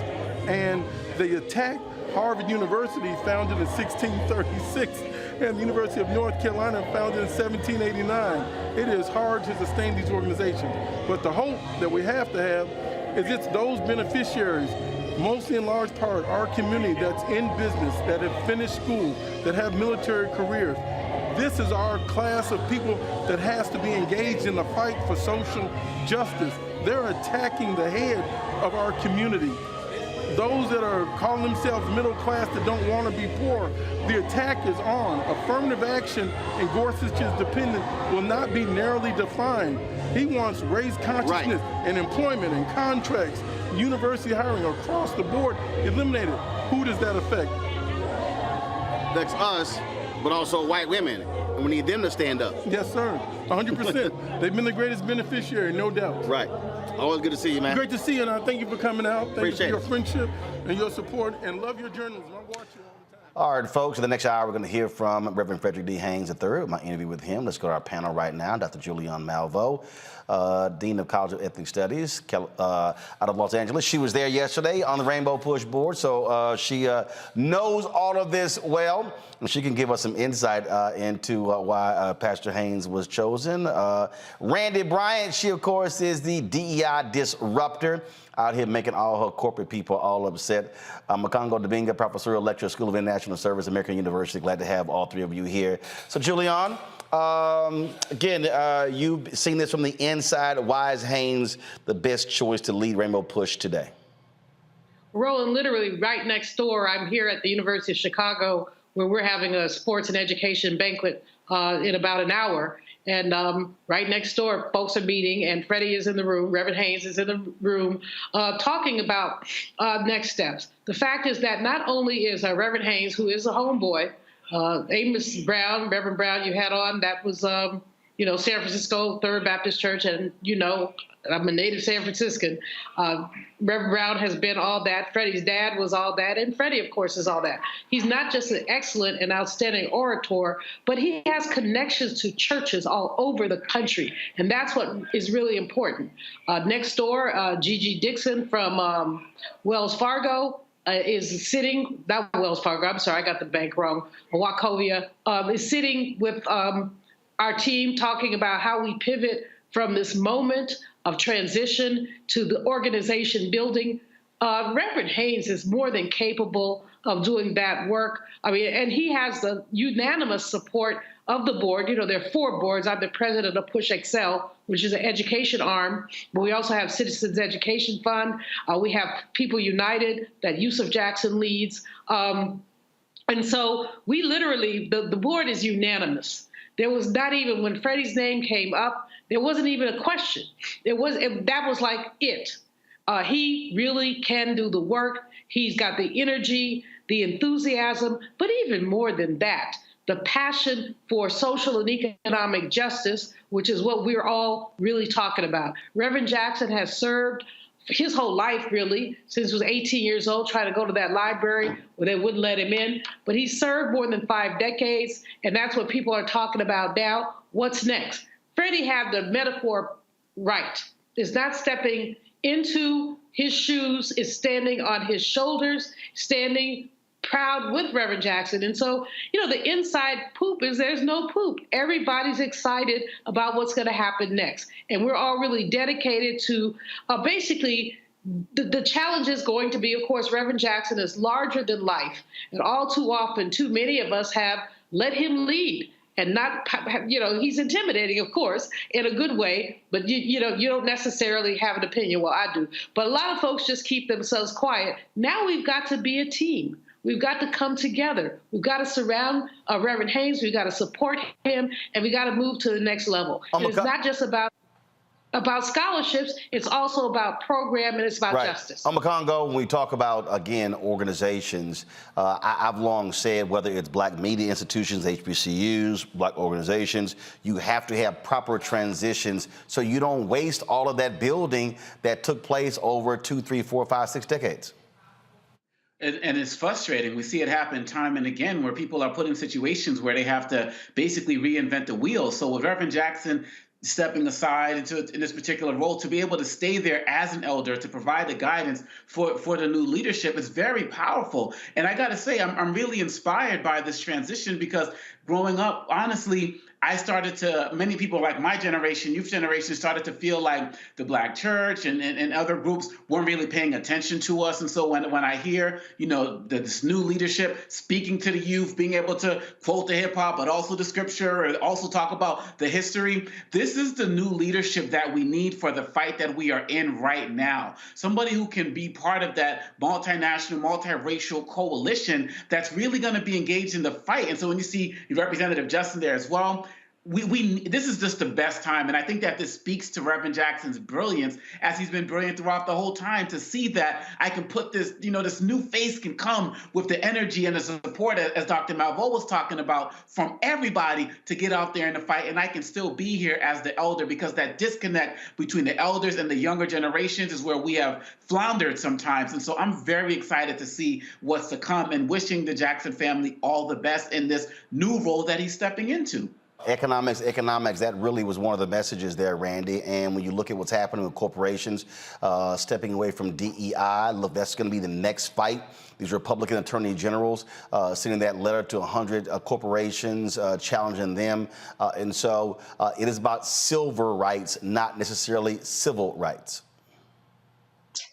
And they attacked Harvard University, founded in 1636, and the University of North Carolina, founded in 1789. It is hard to sustain these organizations. But the hope that we have to have is it's those beneficiaries, mostly in large part our community that's in business, that have finished school, that have military careers. This is our class of people that has to be engaged in the fight for social justice. They're attacking the head of our community. Those that are calling themselves middle class that don't want to be poor, the attack is on. Affirmative action in Gorsuch's dependent will not be narrowly defined. He wants race consciousness and employment and contracts, university hiring across the board eliminated. Who does that affect? That's us, but also white women. And we need them to stand up. Yes, sir. 100%. They've been the greatest beneficiary, no doubt. Right. Always good to see you, man. Great to see you, and I thank you for coming out. Thank Appreciate you for your friendship and your support, and love your journalism. I watch you. All right, folks, in the next hour, we're going to hear from Reverend Frederick Haynes III, my interview with him. Let's go to our panel right now. Dr. Julianne Malveaux, Dean of College of Ethnic Studies out of Los Angeles. She was there yesterday on the Rainbow Push board, so she knows all of this well, and she can give us some insight into why Pastor Haynes was chosen. Randy Bryant, she, of course, is the DEI disruptor, out here making all her corporate people all upset. Makongo Dabinga, professorial lecturer, School of International Service, American University. Glad to have all three of you here. So, Julianne, again, you've seen this from the inside. Why is Haynes the best choice to lead Rainbow Push today? Roland, literally right next door, I'm here at the University of Chicago, where we're having a sports and education banquet in about an hour. And right next door, folks are meeting, and Freddie is in the room, Reverend Haynes is in the room, talking about next steps. The fact is that not only is Reverend Haynes, who is a homeboy, Amos Brown, Reverend Brown you had on, that was, San Francisco Third Baptist Church, and I'm a native San Franciscan. Reverend Brown has been all that. Freddie's dad was all that. And Freddie, of course, is all that. He's not just an excellent and outstanding orator, but he has connections to churches all over the country. And that's what is really important. Next door, Gigi Dixon from Wells Fargo is sitting, not Wells Fargo, I'm sorry, I got the bank wrong, Wachovia, is sitting with our team talking about how we pivot from this moment of transition to the organization building. Reverend Haynes is more than capable of doing that work. I mean, and he has the unanimous support of the board. There are 4 boards. I'm the president of Push Excel, which is an education arm, but we also have Citizens Education Fund. We have People United that Yusuf Jackson leads. And so we literally, the board is unanimous. There was not even, when Freddie's name came up, there wasn't even a question. That was like it. He really can do the work. He's got the energy, the enthusiasm, but even more than that, the passion for social and economic justice, which is what we're all really talking about. Reverend Jackson has served his whole life, really, since he was 18 years old, trying to go to that library where they wouldn't let him in. But he served more than 5 decades, and that's what people are talking about now. What's next? Freddie had the metaphor right. Is not stepping into his shoes, is standing on his shoulders, standing proud with Reverend Jackson. And so, the inside poop is there's no poop. Everybody's excited about what's going to happen next. And we're all really dedicated to basically the challenge is going to be, of course, Reverend Jackson is larger than life. And all too often, too many of us have let him lead. And not, he's intimidating, of course, in a good way, but you don't necessarily have an opinion. Well, I do. But a lot of folks just keep themselves quiet. Now we've got to be a team. We've got to come together. We've got to surround Reverend Haynes. We've got to support him, and we got to move to the next level. And it's not just about scholarships, it's also about program, and it's about justice. Congo, when we talk about, again, organizations, I've long said whether it's black media institutions, HBCUs, black organizations, you have to have proper transitions so you don't waste all of that building that took place over 2, 3, 4, 5, 6 decades. And it's frustrating. We see it happen time and again where people are put in situations where they have to basically reinvent the wheel. So with Reverend Jackson stepping aside in this particular role, to be able to stay there as an elder, to provide the guidance for the new leadership is very powerful. And I got to say, I'm really inspired by this transition because growing up, honestly, many people like my generation, youth generation, started to feel like the Black church and other groups weren't really paying attention to us. And so when I hear, this new leadership speaking to the youth, being able to quote the hip hop, but also the scripture, and also talk about the history, this is the new leadership that we need for the fight that we are in right now. Somebody who can be part of that multinational, multiracial coalition that's really going to be engaged in the fight. And so when you see Representative Justin there as well, this is just the best time, and I think that this speaks to Reverend Jackson's brilliance, as he's been brilliant throughout the whole time, to see that I can put this, this new face can come with the energy and the support, as Dr. Malveaux was talking about, from everybody to get out there in the fight, and I can still be here as the elder, because that disconnect between the elders and the younger generations is where we have floundered sometimes. And so I'm very excited to see what's to come, and wishing the Jackson family all the best in this new role that he's stepping into. Economics, that really was one of the messages there, Randy. And when you look at what's happening with corporations stepping away from DEI, look, that's going to be the next fight. These Republican attorney generals sending that letter to 100 corporations, challenging them. And so it is about civil rights, not necessarily civil rights.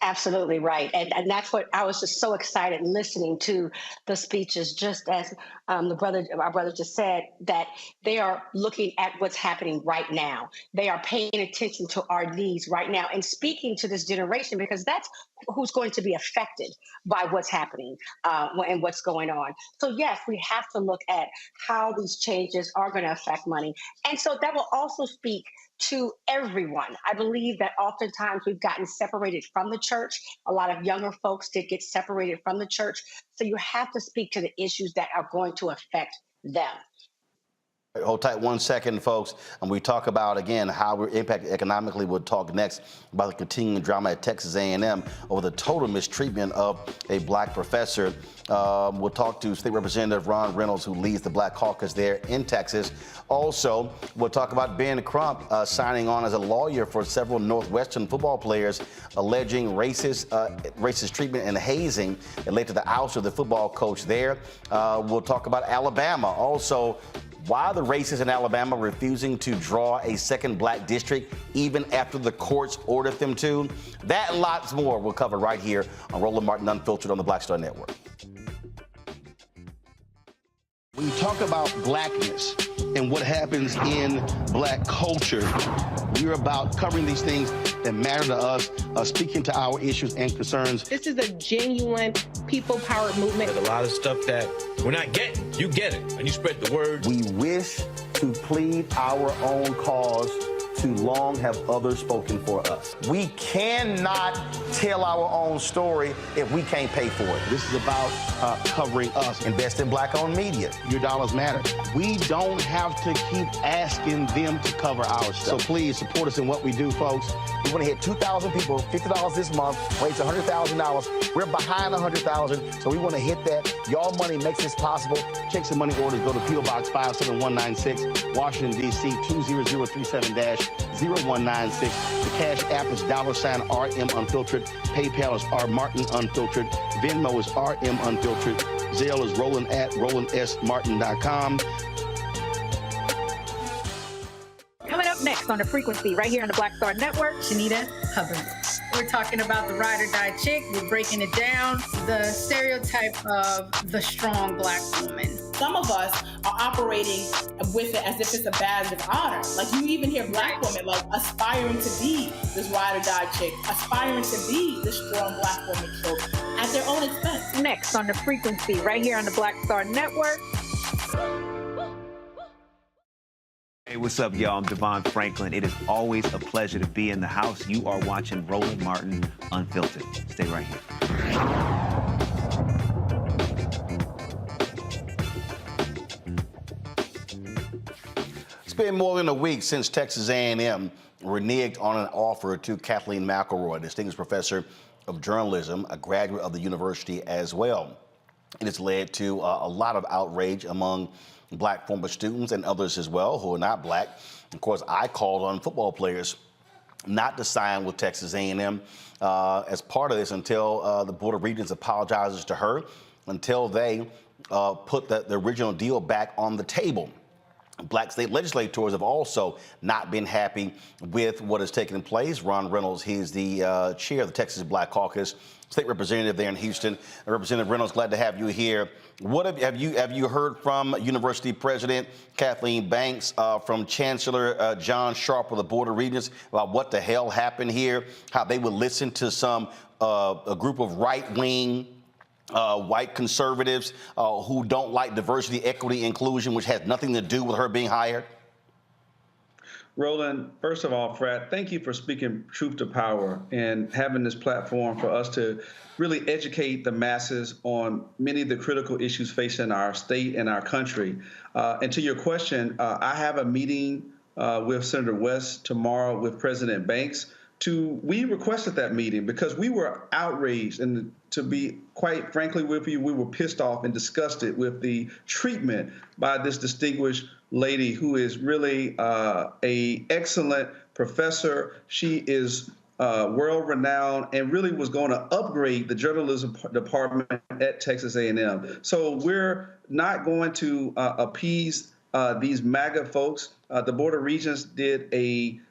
Absolutely right. And that's what I was just so excited listening to the speeches, just as our brother just said, that they are looking at what's happening right now. They are paying attention to our needs right now and speaking to this generation, because that's who's going to be affected by what's happening and what's going on. So yes, we have to look at how these changes are going to affect money. And so that will also speak to everyone. I believe that oftentimes we've gotten separated from the church. A lot of younger folks did get separated from the church. So you have to speak to the issues that are going to affect them. Hold tight 1 second, folks. And we talk about, again, how we're impacted economically. We'll talk next about the continuing drama at Texas A&M over the total mistreatment of a black professor. We'll talk to State Representative Ron Reynolds, who leads the Black Caucus there in Texas. Also, we'll talk about Ben Crump signing on as a lawyer for several Northwestern football players, alleging racist treatment and hazing that led to the ouster of the football coach there. We'll talk about Alabama. Also, why the racists in Alabama refusing to draw a second black district even after the courts ordered them to. That and lots more we'll cover right here on Roland Martin Unfiltered on the Black Star Network. When you talk about blackness and what happens in black culture, we're about covering these things that matter to us, speaking to our issues and concerns. This is a genuine people-powered movement. There's a lot of stuff that we're not getting. You get it, and you spread the word. We wish to plead our own cause too long have others spoken for us. We cannot tell our own story if we can't pay for it. This is about covering us. Invest in black-owned media. Your dollars matter. We don't have to keep asking them to cover our stuff. So please support us in what we do, folks. We want to hit 2,000 people, $50 this month, raise $100,000. We're behind $100,000, so we want to hit that. Y'all money makes this possible. Check some money orders. Go to P.O. Box 57196, Washington, D.C. 20037-0196. The Cash App is $RM Unfiltered. PayPal is R Martin Unfiltered. Venmo is RM Unfiltered. Zelle is Roland at RolandSMartin.com. Coming up next on The Frequency, right here on the Black Star Network, Shanita Hubbard. We're talking about the ride or die chick. We're breaking it down. The stereotype of the strong black woman. Some of us are operating with it as if it's a badge of honor. Like you even hear black women like aspiring to be this ride or die chick, aspiring to be this strong black woman trope at their own expense. Next on The Frequency, right here on the Black Star Network. Hey, what's up, y'all? I'm Devon Franklin. It is always a pleasure to be in the house. You are watching Roland Martin Unfiltered. Stay right here. It's been more than a week since Texas A&M reneged on an offer to Kathleen McElroy, distinguished professor of journalism, a graduate of the university as well. It has led to a lot of outrage among black former students and others as well who are not black. Of course, I called on football players not to sign with Texas A&M as part of this until the Board of Regents apologizes to her, until they put the original deal back on the table. Black state legislators have also not been happy with what has taken place. Ron Reynolds, he's the chair of the Texas Black Caucus, state representative there in Houston. Representative Reynolds, glad to have you here. What have you heard from University President Kathleen Banks, from Chancellor John Sharp of the Board of Regents about what the hell happened here? How they would listen to a group of right-wing white conservatives who don't like diversity, equity, inclusion, which has nothing to do with her being hired? Roland, first of all, Fred, thank you for speaking truth to power and having this platform for us to really educate the masses on many of the critical issues facing our state and our country. And to your question, I have a meeting with Senator West tomorrow with President Banks. We requested that meeting because we were outraged, and to be quite frankly with you, we were pissed off and disgusted with the treatment by this distinguished lady who is really a excellent professor. She is world-renowned and really was going to upgrade the journalism department at Texas A&M. So we're not going to appease these MAGA folks. The Board of Regents did a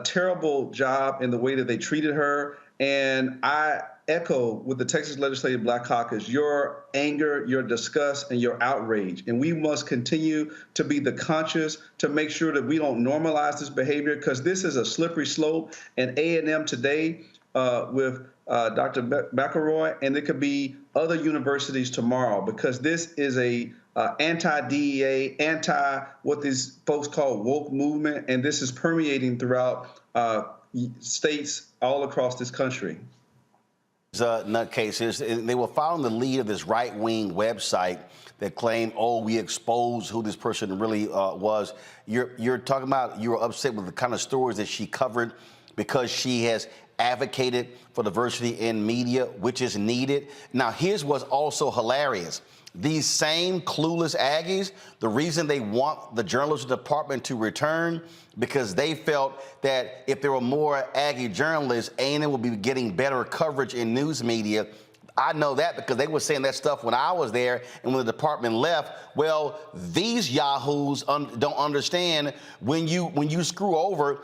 terrible job in the way that they treated her. And I echo with the Texas Legislative Black Caucus your anger, your disgust, and your outrage. And we must continue to be the conscious to make sure that we don't normalize this behavior, because this is a slippery slope. And A&M today with Dr. McElroy, and it could be other universities tomorrow, because this is a anti-DEA, what these folks call woke movement, and this is permeating throughout states all across this country. Nutcases, they were following the lead of this right-wing website that claimed, oh, we exposed who this person really was. You're talking about you were upset with the kind of stories that she covered because she has advocated for diversity in media, which is needed. Now, here's what's also hilarious. These same clueless Aggies, the reason they want the journalism department to return, because they felt that if there were more Aggie journalists, A&M would be getting better coverage in news media. I know that because they were saying that stuff when I was there, and when the department left. Well, these yahoos don't understand when you screw over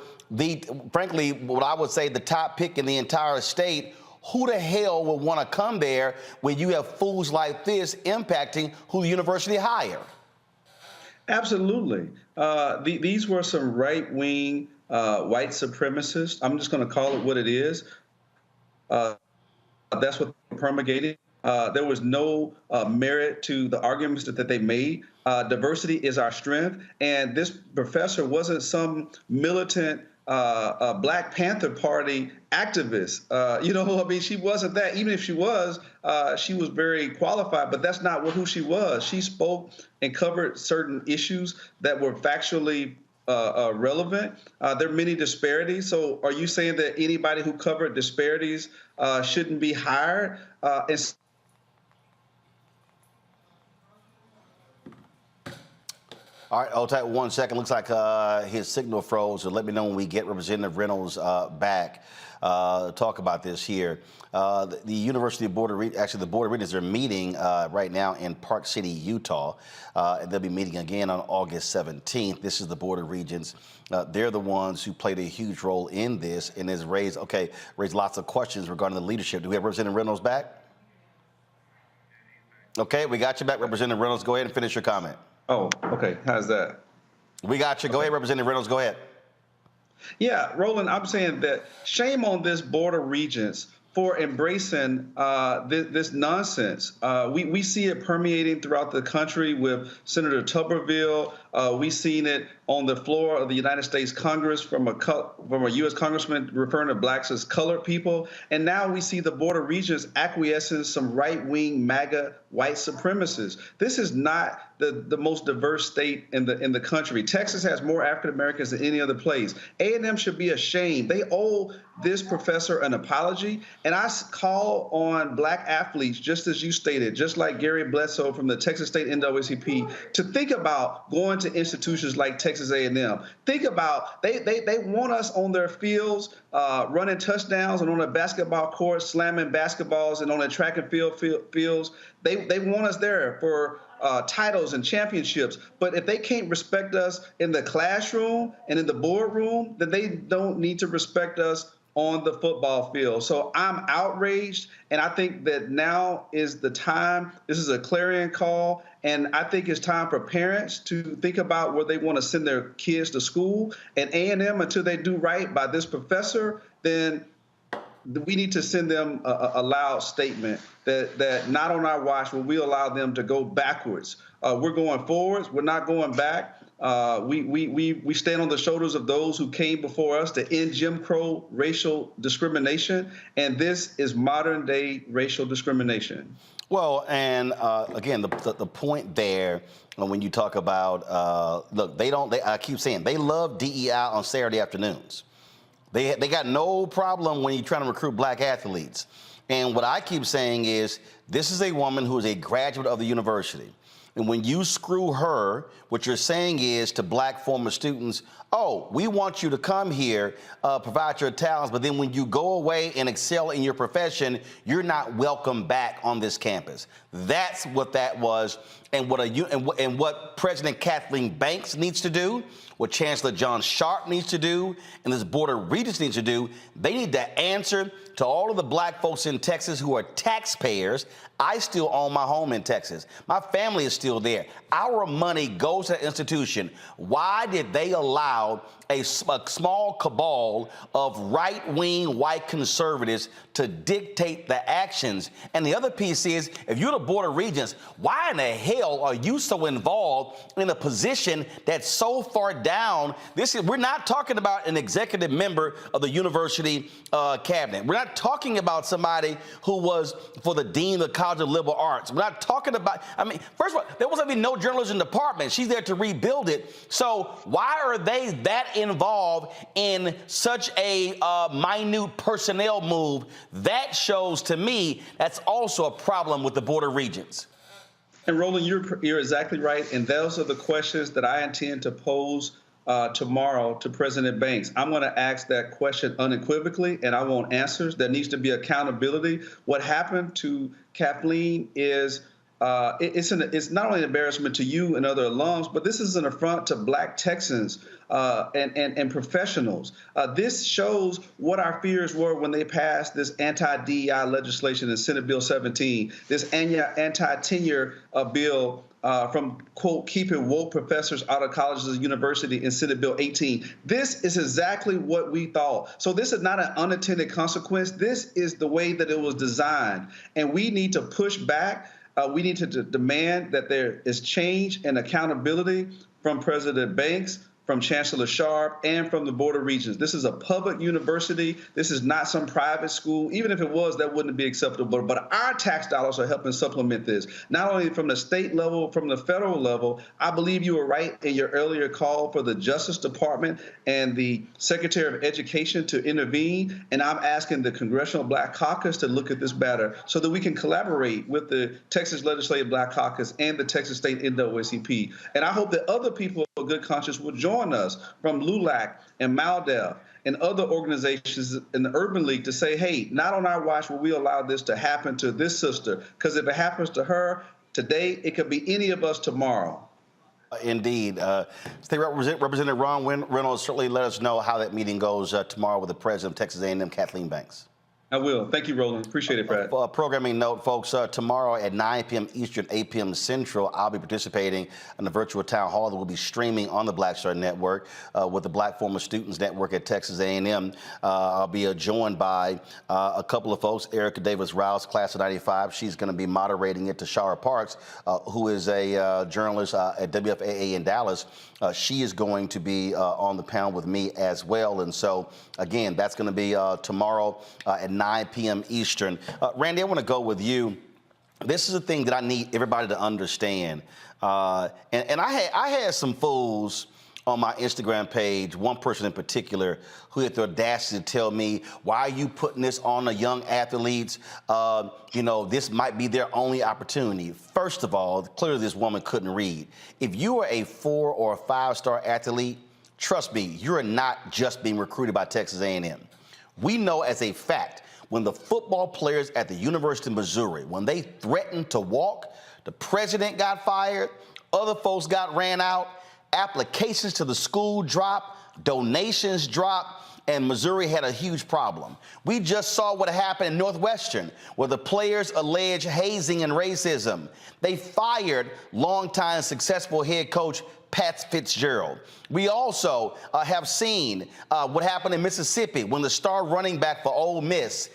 frankly, what I would say the top pick in the entire state. Who the hell would want to come there when you have fools like this impacting who the university hire? Absolutely. These were some right-wing white supremacists. I'm just going to call it what it is. That's what they promulgated. There was no merit to the arguments that they made. Diversity is our strength. And this professor wasn't some militant Black Panther Party activist. You know, I mean, she wasn't that. Even if she was very qualified, but that's not who she was. She spoke and covered certain issues that were factually relevant. There are many disparities. So are you saying that anybody who covered disparities shouldn't be hired? All right, hold tight 1 second. Looks like his signal froze, so let me know when we get Representative Reynolds back. Talk about this here. The University of Board of the Board of Regents are meeting right now in Park City, Utah. And they'll be meeting again on August 17th. This is the Board of Regents. They're the ones who played a huge role in this and has raised lots of questions regarding the leadership. Do we have Representative Reynolds back? Okay, we got you back, Representative Reynolds. Go ahead and finish your comment. Oh, okay. How's that? We got you. Go ahead, Representative Reynolds. Go ahead. Yeah, Roland, I'm saying that shame on this Board of Regents for embracing this nonsense. We see it permeating throughout the country with Senator Tuberville. We've seen it on the floor of the United States Congress from a U.S. congressman referring to blacks as colored people. And now we see the Board of Regents acquiescing some right-wing MAGA white supremacists. This is not the most diverse state in the country. Texas has more African Americans than any other place. A&M should be ashamed. They owe this professor an apology. And I call on black athletes, just as you stated, just like Gary Bledsoe from the Texas State NAACP, to think about going to institutions like Texas A&M. Think about, they want us on their fields, running touchdowns, and on a basketball court, slamming basketballs, and on a track and field fields. They want us there for titles and championships. But if they can't respect us in the classroom and in the boardroom, then they don't need to respect us on the football field. So I'm outraged, and I think that now is the time. This is a clarion call, and I think it's time for parents to think about where they want to send their kids to school. And A&M, until they do right by this professor, then we need to send them a loud statement that not on our watch will we allow them to go backwards. We're going forwards. We're not going back. We stand on the shoulders of those who came before us to end Jim Crow racial discrimination, and this is modern day racial discrimination. Well, and again, the point there, when you talk about, look, I keep saying they love DEI on Saturday afternoons. They got no problem when you're trying to recruit black athletes. And what I keep saying is, this is a woman who is a graduate of the university. And when you screw her, what you're saying is to black former students, oh, we want you to come here, provide your talents, but then when you go away and excel in your profession, you're not welcome back on this campus. That's what that was, and what President Kathleen Banks needs to do, what Chancellor John Sharp needs to do, and this Board of Regents needs to do. They need to answer to all of the black folks in Texas who are taxpayers. I still own my home in Texas. My family is still there. Our money goes to the institution. Why did they allow a small cabal of right-wing white conservatives to dictate the actions? And the other piece is, if you're the Board of Regents, why in the hell are you so involved in a position that's so far down? We're not talking about an executive member of the university cabinet. We're not talking about somebody who was for the dean of the College of Liberal Arts. We're not talking about, first of all, there wasn't even no journalism department. She's there to rebuild it. So why are they that involved in such a minute personnel move? That shows to me that's also a problem with the Board of Regents. And Roland, you're exactly right. And those are the questions that I intend to pose tomorrow to President Banks. I'm going to ask that question unequivocally, and I want answers. There needs to be accountability. What happened to Kathleen is it's not only an embarrassment to you and other alums, but this is an affront to black Texans and professionals. This shows what our fears were when they passed this anti-DEI legislation in Senate Bill 17, this anti-tenure bill from, quote, keeping woke professors out of colleges and universities in Senate Bill 18. This is exactly what we thought. So this is not an unintended consequence. This is the way that it was designed. And we need to push back. We need to demand that there is change and accountability from President Banks, from Chancellor Sharp, and from the Board of Regents. This is a public university. This is not some private school. Even if it was, that wouldn't be acceptable. But our tax dollars are helping supplement this, not only from the state level, from the federal level. I believe you were right in your earlier call for the Justice Department and the Secretary of Education to intervene. And I'm asking the Congressional Black Caucus to look at this matter so that we can collaborate with the Texas Legislative Black Caucus and the Texas State NAACP. And I hope that other people of good conscience will join us from LULAC and MALDEF and other organizations in the Urban League to say, hey, not on our watch will we allow this to happen to this sister, because if it happens to her today, it could be any of us tomorrow. Indeed. State Representative Ron Reynolds, certainly let us know how that meeting goes tomorrow with the president of Texas A&M, Kathleen Banks. I will. Thank you, Roland. Appreciate it, Brad. Programming note, folks, tomorrow at 9 p.m. Eastern, 8 p.m. Central, I'll be participating in the virtual town hall that will be streaming on the Black Star Network with the Black Former Students Network at Texas A&M. I'll be joined by a couple of folks, Erica Davis-Rouse, class of 95. She's going to be moderating it. Tashara Parks, who is a journalist at WFAA in Dallas. She is going to be on the panel with me as well. And so, again, that's going to be tomorrow at 9 p.m. Eastern. Randy, I want to go with you. This is a thing that I need everybody to understand. And I had some fools on my Instagram page, one person in particular, who had the audacity to tell me, why are you putting this on the young athletes? You know, this might be their only opportunity. First of all, clearly this woman couldn't read. If you are a 4- or 5-star athlete, trust me, you're not just being recruited by Texas A&M. We know as a fact, when the football players at the University of Missouri, when they threatened to walk, the president got fired, other folks got ran out, applications to the school dropped, donations dropped, and Missouri had a huge problem. We just saw what happened in Northwestern, where the players alleged hazing and racism. They fired longtime successful head coach Pat Fitzgerald. We also have seen what happened in Mississippi when the star running back for Ole Miss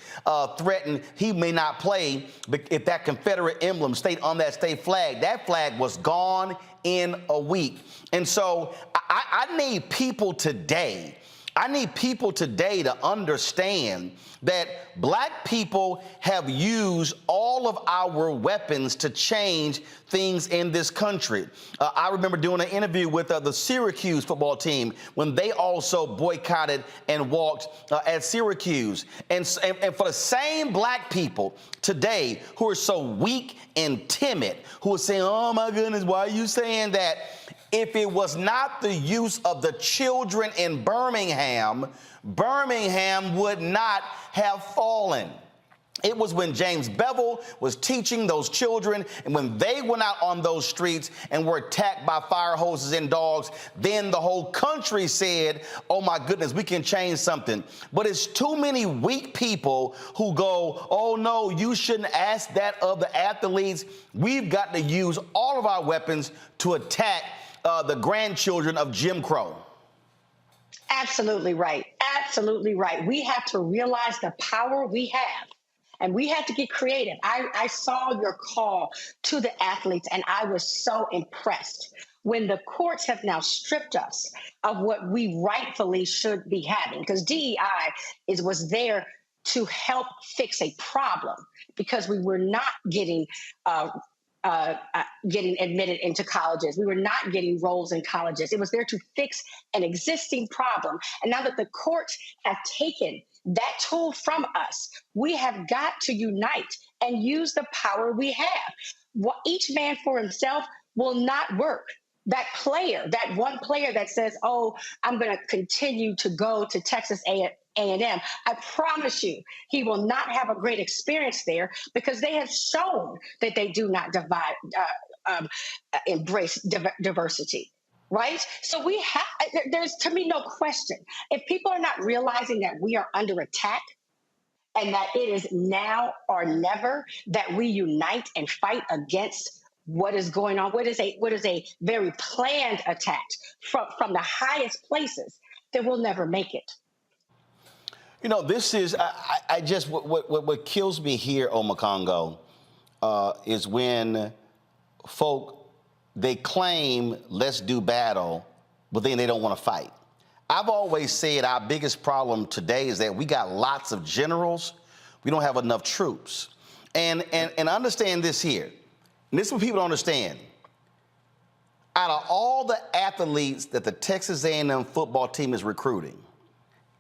threatened he may not play if that Confederate emblem stayed on that state flag. That flag was gone in a week. And so I need people today. I need people today to understand that black people have used all of our weapons to change things in this country. I remember doing an interview with the Syracuse football team when they also boycotted and walked at Syracuse. And for the same black people today who are so weak and timid, who are saying, oh my goodness, why are you saying that? If it was not the use of the children in Birmingham, Birmingham would not have fallen. It was when James Bevel was teaching those children, and when they went out on those streets and were attacked by fire hoses and dogs, then the whole country said, oh my goodness, we can change something. But it's too many weak people who go, oh no, you shouldn't ask that of the athletes. We've got to use all of our weapons to attack the grandchildren of Jim Crow. Absolutely right. Absolutely right. We have to realize the power we have, and we have to get creative. I saw your call to the athletes, and I was so impressed when the courts have now stripped us of what we rightfully should be having, because DEI was there to help fix a problem, because we were not getting admitted into colleges. We were not getting roles in colleges. It was there to fix an existing problem. And now that the courts have taken that tool from us, we have got to unite and use the power we have. Each man for himself will not work. That player, that one player that says, oh, I'm going to continue to go to Texas A&M, I promise you, he will not have a great experience there, because they have shown that they do not embrace diversity, right? So there's, to me, no question. If people are not realizing that we are under attack and that it is now or never that we unite and fight against what is going on, what is a very planned attack from the highest places, then we'll never make it. You know, this is, I just, what kills me here, Omakongo, is when folk, they claim, let's do battle, but then they don't want to fight. I've always said our biggest problem today is that we got lots of generals. We don't have enough troops. And understand this here. And this is what people don't understand. Out of all the athletes that the Texas A&M football team is recruiting,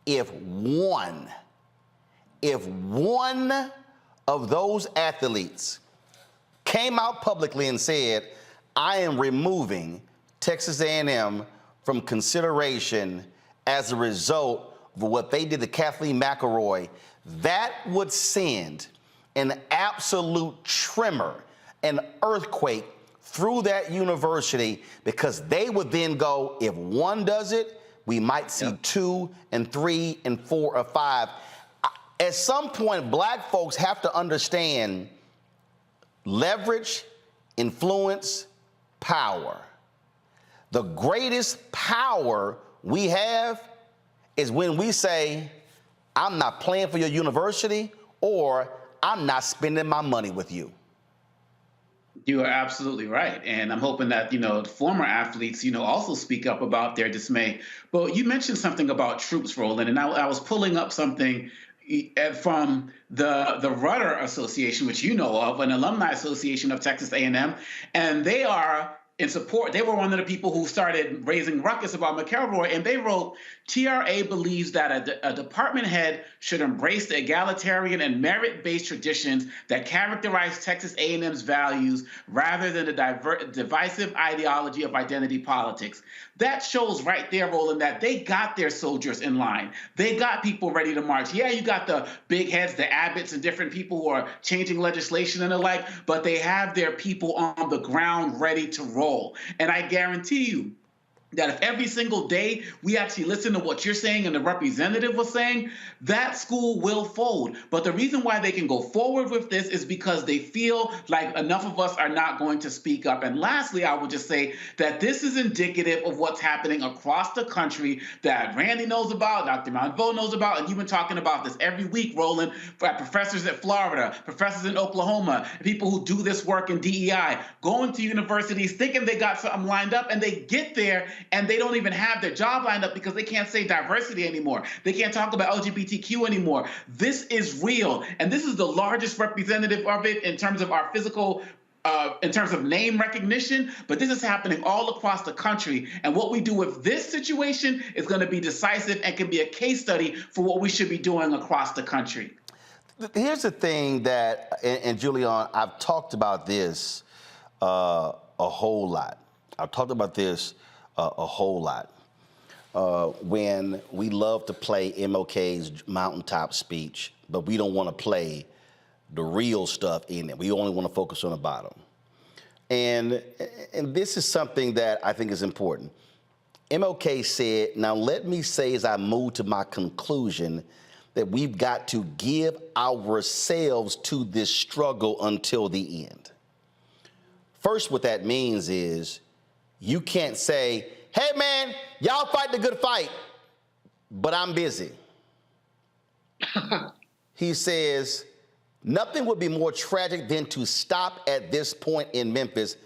if one of those athletes came out publicly and said, I am removing Texas A&M from consideration as a result of what they did to Kathleen McElroy, that would send an absolute tremor, an earthquake through that university, because they would then go, if one does it, we might see 2 and 3 and 4 or 5. At some point, black folks have to understand leverage, influence, power. The greatest power we have is when we say, I'm not playing for your university, or I'm not spending my money with you. You are absolutely right. And I'm hoping that, former athletes, also speak up about their dismay. But you mentioned something about troops, Roland, and I was pulling up something from the Rudder Association, which you know of, an alumni association of Texas A&M, and they are in support. They were one of the people who started raising ruckus about McElroy, and they wrote, TRA believes that a department head should embrace the egalitarian and merit-based traditions that characterize Texas A&M's values rather than the divisive ideology of identity politics. That shows right there, Roland, that they got their soldiers in line. They got people ready to march. Yeah, you got the big heads, the Abbotts, and different people who are changing legislation and the like, but they have their people on the ground ready to roll. And I guarantee you, that if every single day we actually listen to what you're saying and the representative was saying, that school will fold. But the reason why they can go forward with this is because they feel like enough of us are not going to speak up. And lastly, I would just say that this is indicative of what's happening across the country that Randy knows about, Dr. Monvo knows about, and you've been talking about this every week, Roland, for professors at Florida, professors in Oklahoma, people who do this work in DEI, going to universities thinking they got something lined up, and they get there and they don't even have their job lined up because they can't say diversity anymore. They can't talk about LGBTQ anymore. This is real. And this is the largest representative of it in terms of our physical, in terms of name recognition. But this is happening all across the country. And what we do with this situation is going to be decisive and can be a case study for what we should be doing across the country. Here's the thing that, and Julian, I've talked about this a whole lot. I've talked about this a whole lot. When we love to play MLK's mountaintop speech, but we don't want to play the real stuff in it. We only want to focus on the bottom. And this is something that I think is important. MLK said, now let me say as I move to my conclusion that we've got to give ourselves to this struggle until the end. First, what that means is you can't say, hey man, y'all fight the good fight, but I'm busy. He says, nothing would be more tragic than to stop at this point in Memphis.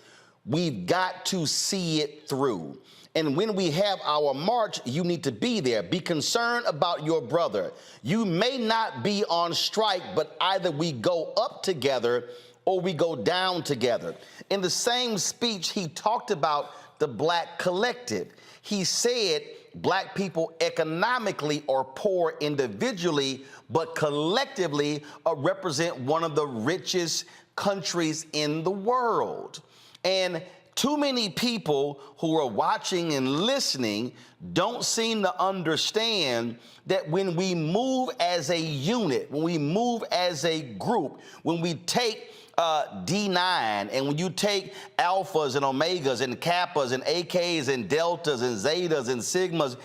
We've got to see it through. And when we have our march, you need to be there. Be concerned about your brother. You may not be on strike, but either we go up together or we go down together. In the same speech, he talked about the Black collective. He said Black people economically are poor individually, but collectively represent one of the richest countries in the world. And too many people who are watching and listening don't seem to understand that when we move as a unit, when we move as a group, when we take D9, and when you take alphas and omegas and kappas and AKs and deltas and zetas and sigmas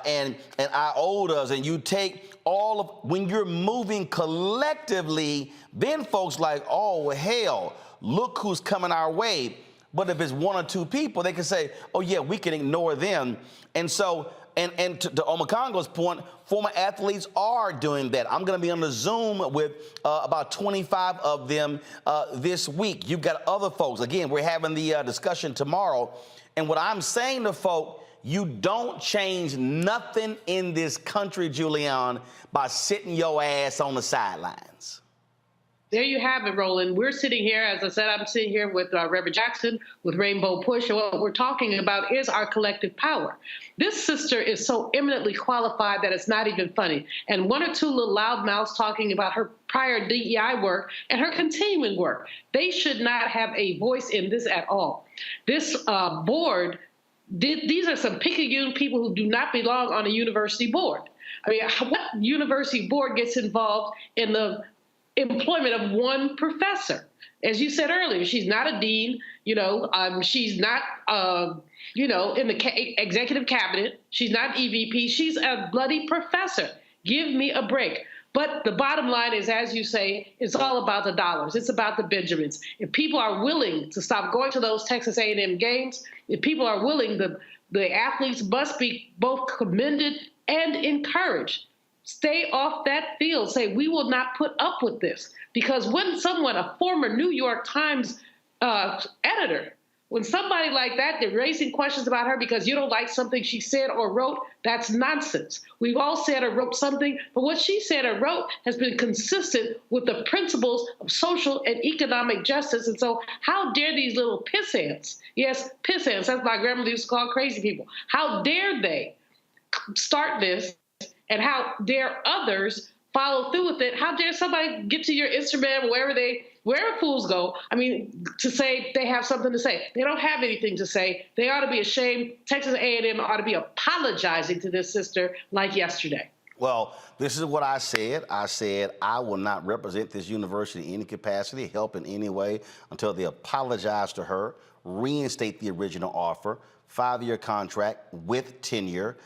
and iotas, and you take all of, when you're moving collectively, then folks like, oh, hell, look who's coming our way. But if it's one or two people, they can say, oh, yeah, we can ignore them. And so, and to Omakongo's point, former athletes are doing that. I'm going to be on the Zoom with about 25 of them this week. You've got other folks. Again, we're having the discussion tomorrow. And what I'm saying to folk, You don't change nothing in this country, Julian, by sitting your ass on the sidelines. There you have it, Roland. We're sitting here, as I said, I'm sitting here with Reverend Jackson, with Rainbow Push, and what we're talking about is our collective power. This sister is so eminently qualified that it's not even funny. And one or two little loudmouths talking about her prior DEI work and her continuing work. They should not have a voice in this at all. This board, these are some picayune people who do not belong on a university board. I mean, what university board gets involved in the employment of one professor? As you said earlier, she's not a dean, she's not, in the executive cabinet. She's not EVP. She's a bloody professor. Give me a break. But the bottom line is, as you say, it's all about the dollars. It's about the Benjamins. If people are willing to stop going to those Texas A&M games, if people are willing, the athletes must be both commended and encouraged. Stay off that field. Say, we will not put up with this. Because when someone, a former New York Times editor, when somebody like that, they're raising questions about her because you don't like something she said or wrote, that's nonsense. We've all said or wrote something, but what she said or wrote has been consistent with the principles of social and economic justice. And so how dare these little piss-ants, yes, piss-ants, that's my grandmother used to call crazy people, how dare they start this, and how dare others follow through with it? How dare somebody get to your Instagram, wherever fools go, to say they have something to say. They don't have anything to say. They ought to be ashamed. Texas A&M ought to be apologizing to this sister like yesterday. Well, this is what I said. I said I will not represent this university in any capacity, help in any way, until they apologize to her, reinstate the original offer, 5-year contract with tenure,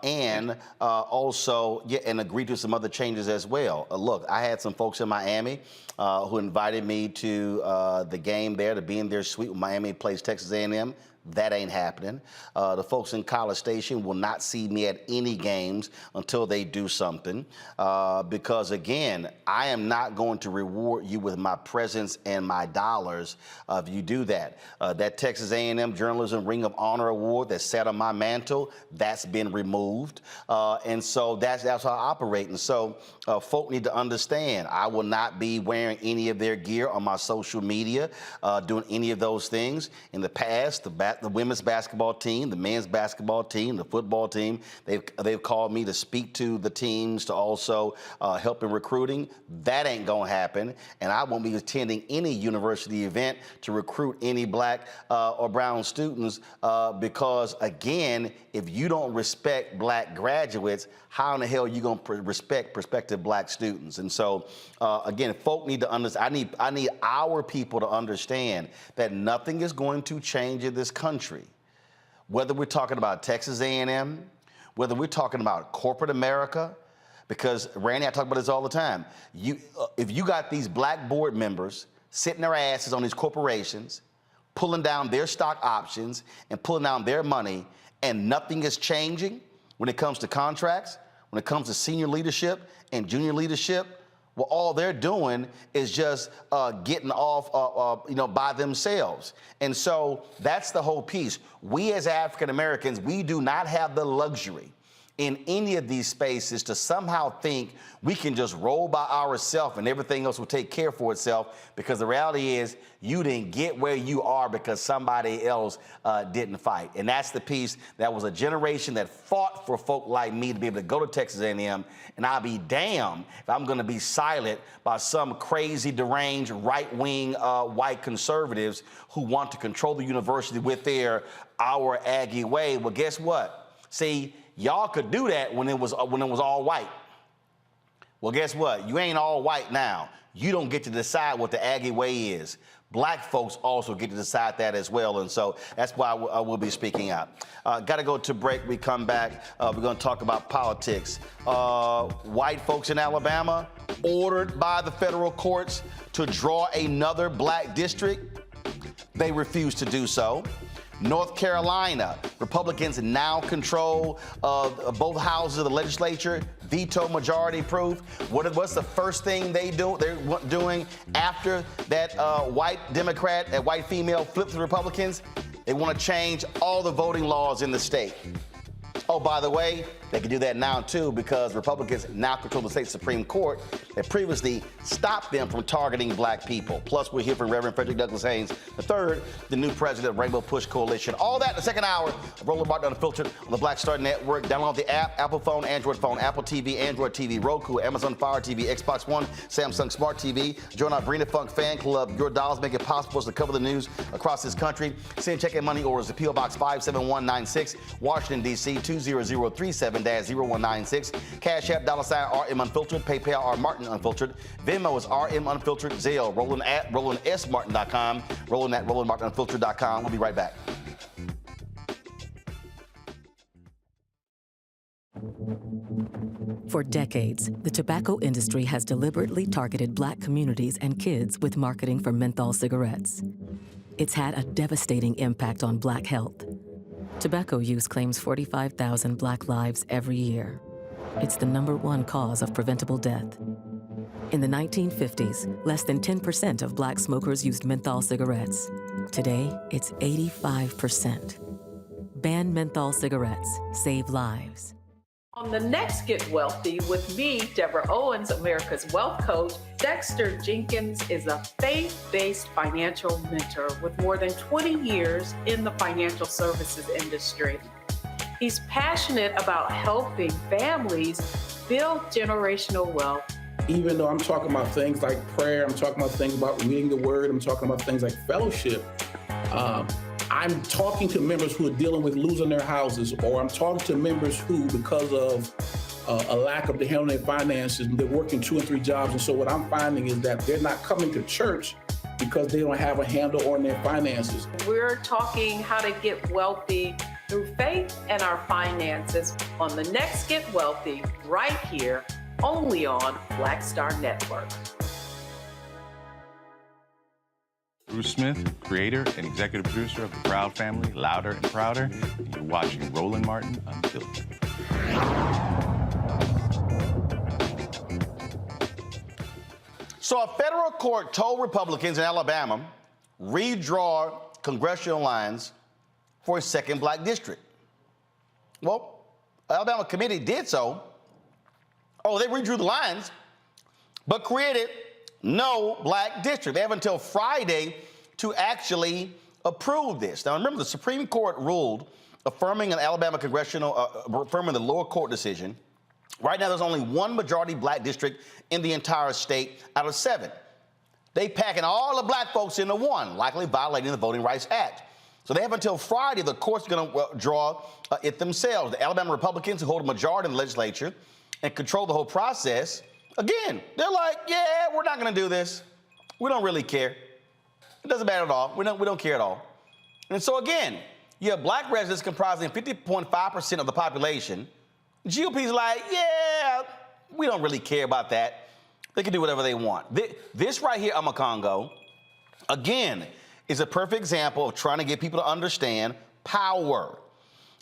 and also and agree to some other changes as well. Look, I had some folks in Miami who invited me to the game there, to be in their suite when Miami plays Texas A&M. That ain't happening. The folks in College Station will not see me at any games until they do something. Because again, I am not going to reward you with my presence and my dollars if you do that. That Texas A&M Journalism Ring of Honor Award that sat on my mantle, that's been removed. And so that's how I operate. And so folk need to understand, I will not be wearing any of their gear on my social media, doing any of those things. In the past, the women's basketball team, the men's basketball team, the football team, they've called me to speak to the teams, to also help in recruiting. That ain't gonna happen, and I won't be attending any university event to recruit any black or brown students because, again, if you don't respect black graduates, how in the hell are you gonna respect prospective black students? And so, again, folk need to understand, I need our people to understand that nothing is going to change in this country, whether we're talking about Texas A&M, whether we're talking about corporate America, because Randy, I talk about this all the time. If you got these black board members sitting their asses on these corporations, pulling down their stock options and pulling down their money, and nothing is changing when it comes to contracts, when it comes to senior leadership and junior leadership, well, all they're doing is just getting off, by themselves. And so that's the whole piece. We as African Americans, we do not have the luxury in any of these spaces to somehow think we can just roll by ourselves and everything else will take care for itself, because the reality is you didn't get where you are because somebody else didn't fight. And that's the piece. That was a generation that fought for folk like me to be able to go to Texas A&M, and I'll be damned if I'm gonna be silent by some crazy, deranged, right-wing white conservatives who want to control the university with their our Aggie way. Well, guess what? See, y'all could do that when it was all white. Well, guess what? You ain't all white now. You don't get to decide what the Aggie way is. Black folks also get to decide that as well, and so that's why I will be speaking out. Got to go to break. We come back. We're going to talk about politics. White folks in Alabama ordered by the federal courts to draw another black district. They refuse to do so. North Carolina, Republicans now control both houses of the legislature, veto majority proof. What's the first thing they're doing after that white Democrat, that white female flipped the Republicans? They want to change all the voting laws in the state. Oh, by the way, they can do that now, too, because Republicans now control the state Supreme Court that previously stopped them from targeting black people. Plus, we'll hear from Reverend Frederick Haynes III, the new president of Rainbow Push Coalition. All that in the second hour of Roland Martin Unfiltered on the Black Star Network. Download the app, Apple phone, Apple TV, Android TV, Roku, Amazon Fire TV, Xbox One, Samsung Smart TV. Join our Brina Funk fan club. Your dollars make it possible for us to cover the news across this country. Send check and money orders to P.O. Box 57196, Washington, D.C. 20037-0196. Cash App, $RM Unfiltered. PayPal, R Martin Unfiltered. Venmo is RM Unfiltered. Zelle, Roland at RolandSMartin.com. Roland at RolandMartinUnfiltered.com. We'll be right back. For decades, the tobacco industry has deliberately targeted black communities and kids with marketing for menthol cigarettes. It's had a devastating impact on black health. Tobacco use claims 45,000 black lives every year. It's the #1 cause of preventable death. In the 1950s, less than 10% of black smokers used menthol cigarettes. Today, it's 85%. Ban menthol cigarettes. Save lives. On the next Get Wealthy with me, Deborah Owens, America's Wealth Coach, Dexter Jenkins is a faith-based financial mentor with more than 20 years in the financial services industry. He's passionate about helping families build generational wealth. Even though I'm talking about things like prayer, I'm talking about things about reading the word, I'm talking about things like fellowship, I'm talking to members who are dealing with losing their houses, or I'm talking to members who, because of a lack of the handling their finances, they're working 2 and 3 jobs. And so what I'm finding is that they're not coming to church because they don't have a handle on their finances. We're talking how to get wealthy through faith and our finances on the next Get Wealthy, right here, only on Black Star Network. Bruce Smith, creator and executive producer of The Proud Family, Louder and Prouder, and you're watching Roland Martin Unfiltered. So a federal court told Republicans in Alabama redraw congressional lines for a second black district. Well, Alabama committee did so. Oh, they redrew the lines, but created no black district. They have until Friday to actually approve this. Now, remember, the Supreme Court ruled affirming an Alabama affirming the lower court decision. Right now, there's only 1 majority black district in the entire state out of 7. They packing all the black folks into one, likely violating the Voting Rights Act. So they have until Friday. The court's going to draw it themselves. The Alabama Republicans, who hold a majority in the legislature and control the whole process, again, they're like, yeah, we're not going to do this. We don't really care. It doesn't matter at all. We don't care at all. And so, again, you have black residents comprising 50.5% of the population. GOP's like, yeah, we don't really care about that. They can do whatever they want. This right here, Amakongo, again, is a perfect example of trying to get people to understand power.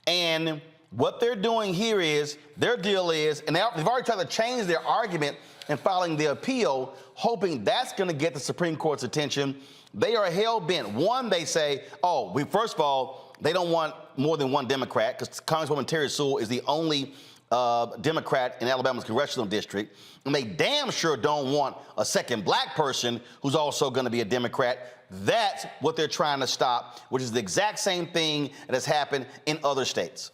And what they're doing here is, their deal is, and they've already tried to change their argument and filing the appeal, hoping that's going to get the Supreme Court's attention. They are hell-bent. One, they say, first of all, they don't want more than 1 Democrat, because Congresswoman Terry Sewell is the only Democrat in Alabama's congressional district. And they damn sure don't want a second black person who's also going to be a Democrat. That's what they're trying to stop, which is the exact same thing that has happened in other states.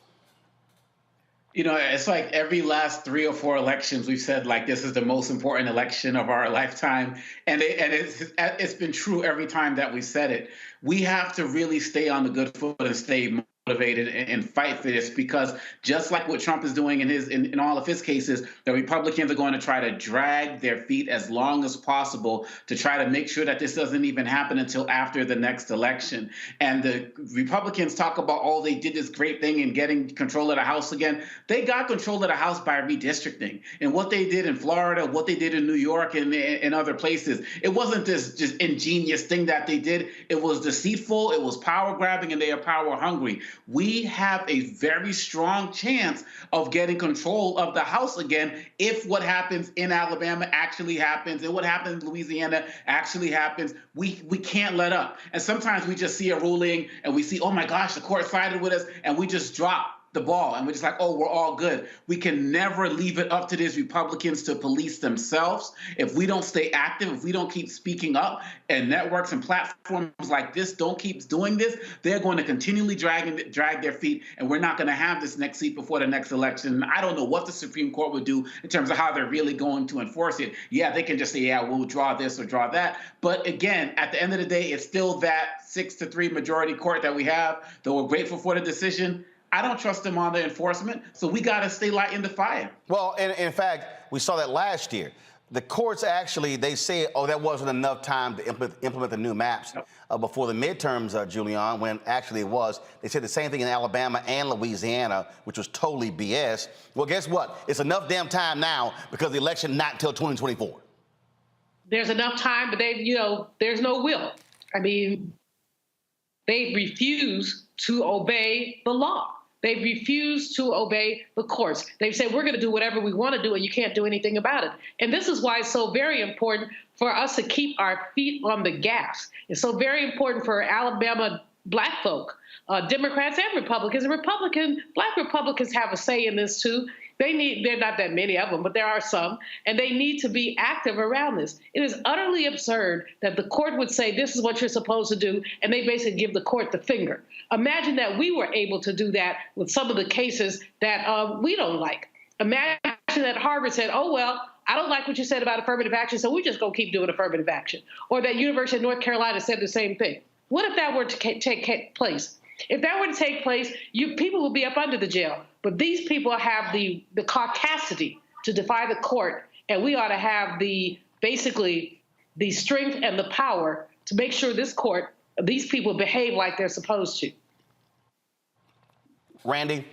You know, it's like every last 3 or 4 elections, we've said, like, this is the most important election of our lifetime. And it's been true every time that we said it. We have to really stay on the good foot and stay motivated and fight for this, because just like what Trump is doing in all of his cases, the Republicans are going to try to drag their feet as long as possible to try to make sure that this doesn't even happen until after the next election. And the Republicans talk about, they did this great thing in getting control of the House again. They got control of the House by redistricting. And what they did in Florida, what they did in New York and other places, it wasn't this just ingenious thing that they did. It was deceitful, it was power grabbing, and they are power hungry. we have a very strong chance of getting control of the House again if what happens in Alabama actually happens and what happens in Louisiana actually happens. We can't let up. And sometimes we just see a ruling and we see, oh my gosh, the court sided with us, and we just drop the ball and we're just like, oh, we're all good. We can never leave it up to these Republicans to police themselves. If we don't stay active, if we don't keep speaking up, and networks and platforms like this don't keep doing this, they're going to continually drag their feet, and we're not going to have this next seat before the next election. I don't know what the Supreme Court would do in terms of how they're really going to enforce it. Yeah, they can just say, yeah, we'll draw this or draw that. But again, at the end of the day, it's still that 6-3 majority court that we have, though we're grateful for the decision. I don't trust them on the enforcement, so we got to stay lighting the fire. Well, in fact, we saw that last year. The courts actually, they say, oh, that wasn't enough time to implement the new maps before the midterms, Julian, when actually it was. They said the same thing in Alabama and Louisiana, which was totally BS. Well, guess what? It's enough damn time now because the election not until 2024. There's enough time, but there's no will. I mean, they refuse to obey the law. They refuse to obey the courts. They say, we're going to do whatever we want to do, and you can't do anything about it. And this is why it's so very important for us to keep our feet on the gas. It's so very important for Alabama Black folk, Democrats and Republicans. And Black Republicans have a say in this, too. There are not that many of them, but there are some, and they need to be active around this. It is utterly absurd that the court would say, this is what you're supposed to do, and they basically give the court the finger. Imagine that we were able to do that with some of the cases that we don't like. Imagine that Harvard said, oh, well, I don't like what you said about affirmative action, so we're just going to keep doing affirmative action. Or that University of North Carolina said the same thing. What if that were to take place? If that were to take place, people would be up under the jail. But these people have the caucasity to defy the court, and we ought to have basically the strength and the power to make sure these people behave like they're supposed to. Randy,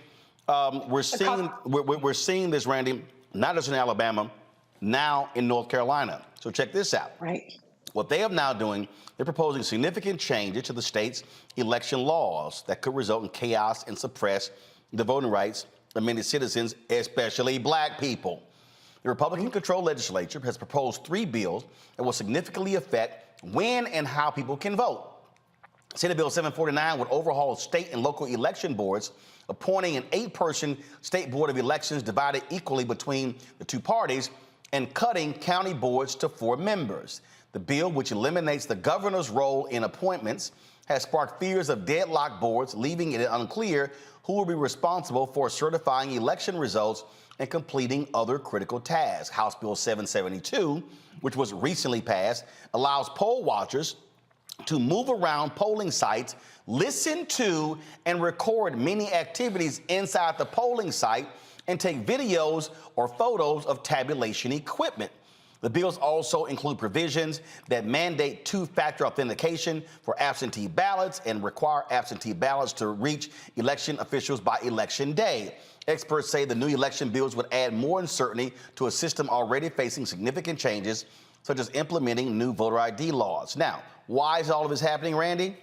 we're seeing this, Randy, not just in Alabama, now in North Carolina. So check this out. Right. What they are now doing, they're proposing significant changes to the state's election laws that could result in chaos and suppress the voting rights of many citizens, especially Black people. The Republican-controlled legislature has proposed 3 bills that will significantly affect when and how people can vote. Senate Bill 749 would overhaul state and local election boards, appointing an 8-person state board of elections divided equally between the 2 parties, and cutting county boards to 4 members. The bill, which eliminates the governor's role in appointments, has sparked fears of deadlocked boards, leaving it unclear who will be responsible for certifying election results and completing other critical tasks. House Bill 772, which was recently passed, allows poll watchers to move around polling sites, listen to and record many activities inside the polling site, and take videos or photos of tabulation equipment. The bills also include provisions that mandate 2-factor authentication for absentee ballots and require absentee ballots to reach election officials by election day. Experts say the new election bills would add more uncertainty to a system already facing significant changes, such as implementing new voter ID laws. Now, why is all of this happening, Randy?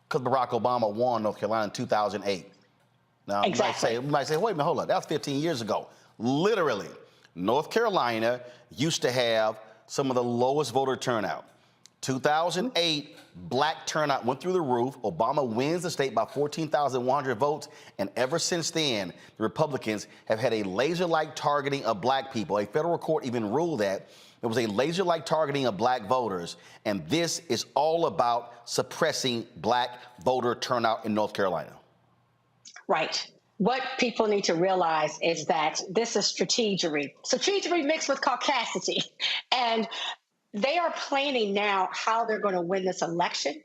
Because Barack Obama won North Carolina in 2008. Now, exactly. you might say, wait a minute, hold on, that was 15 years ago. Literally, North Carolina used to have some of the lowest voter turnout. 2008, Black turnout went through the roof. Obama wins the state by 14,100 votes. And ever since then, the Republicans have had a laser-like targeting of Black people. A federal court even ruled that it was a laser-like targeting of Black voters. And this is all about suppressing Black voter turnout in North Carolina. Right. What people need to realize is that this is strategery. Strategery mixed with caucasity. And they are planning now how they're going to win this election.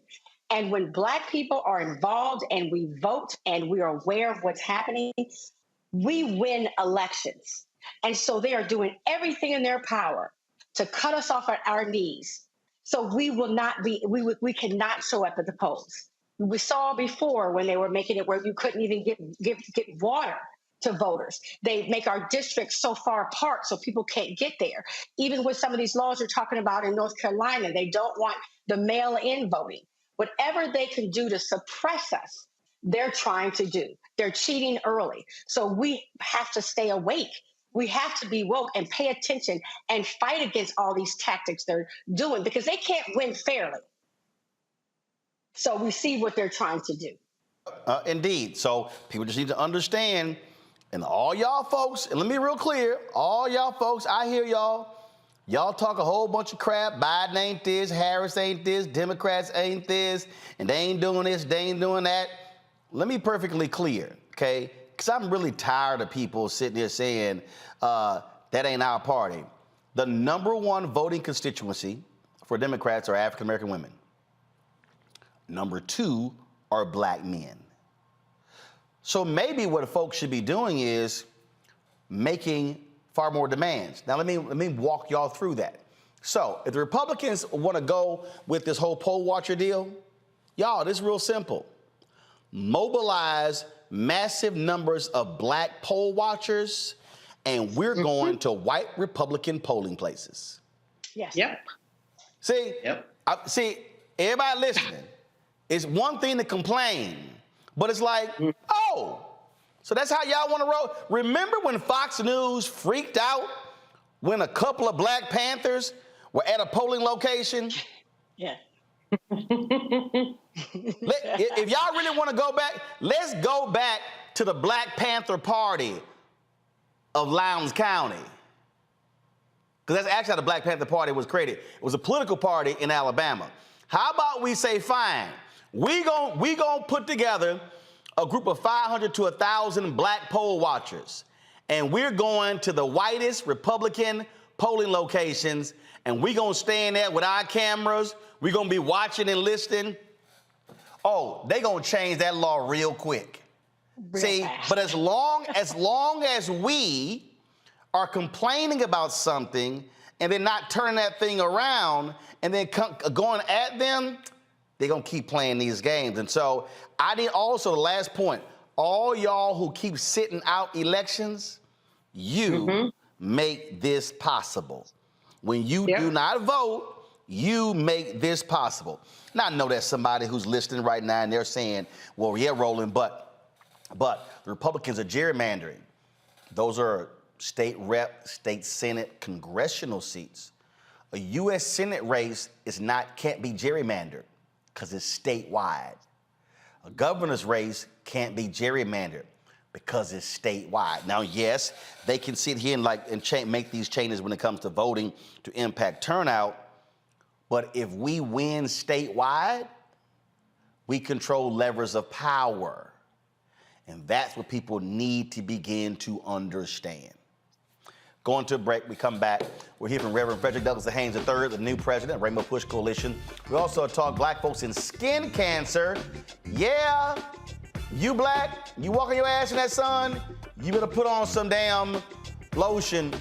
And when Black people are involved and we vote and we are aware of what's happening, we win elections. And so they are doing everything in their power to cut us off at our knees. So we cannot show up at the polls. We saw before when they were making it where you couldn't even get water to voters. They make our districts so far apart so people can't get there. Even with some of these laws you're talking about in North Carolina, they don't want the mail-in voting. Whatever they can do to suppress us, they're trying to do. They're cheating early. So we have to stay awake. We have to be woke and pay attention and fight against all these tactics they're doing because they can't win fairly. So we see what they're trying to do. Indeed. So people just need to understand, and all y'all folks, and let me be real clear, all y'all folks, I hear y'all. Y'all talk a whole bunch of crap. Biden ain't this, Harris ain't this, Democrats ain't this, and they ain't doing this, they ain't doing that. Let me be perfectly clear, okay? Because I'm really tired of people sitting there saying that ain't our party. The #1 voting constituency for Democrats are African American women. #2 are black men. So maybe what folks should be doing is making far more demands. Now let me walk y'all through that. So if the Republicans want to go with this whole poll watcher deal, y'all, this is real simple. Mobilize massive numbers of black poll watchers, and we're going to white Republican polling places. Yes. Yep. See? Yep. See, everybody listening, it's one thing to complain, but it's like, oh, so that's how y'all want to roll? Remember when Fox News freaked out when a couple of Black Panthers were at a polling location? Yeah. If y'all really want to go back, let's go back to the Black Panther Party of Lowndes County. Because that's actually how the Black Panther Party was created. It was a political party in Alabama. How about we say, fine, we gon' put together a group of 500 to 1,000 black poll watchers, and we're going to the whitest Republican polling locations, and we're going to stand there with our cameras. We're going to be watching and listening. Oh, they're going to change that law real quick. See, but as long as we are complaining about something and then not turning that thing around and then going at them, they're going to keep playing these games. And so I need also, the last point, all y'all who keep sitting out elections, you make this possible. When you do not vote, you make this possible. Now, I know there's somebody who's listening right now and they're saying, well, yeah, Roland, but the Republicans are gerrymandering. Those are state rep, state Senate, congressional seats. A U.S. Senate race can't be gerrymandered because it's statewide. A governor's race can't be gerrymandered because it's statewide. Now, yes, they can sit here and make these changes when it comes to voting to impact turnout, but if we win statewide, we control levers of power. And that's what people need to begin to understand. Going to a break, we come back. We're here from Reverend Frederick Haynes III, the new president of Rainbow Push Coalition. We also talk black folks in skin cancer. Yeah, you black, you walking your ass in that sun, you better put on some damn lotion,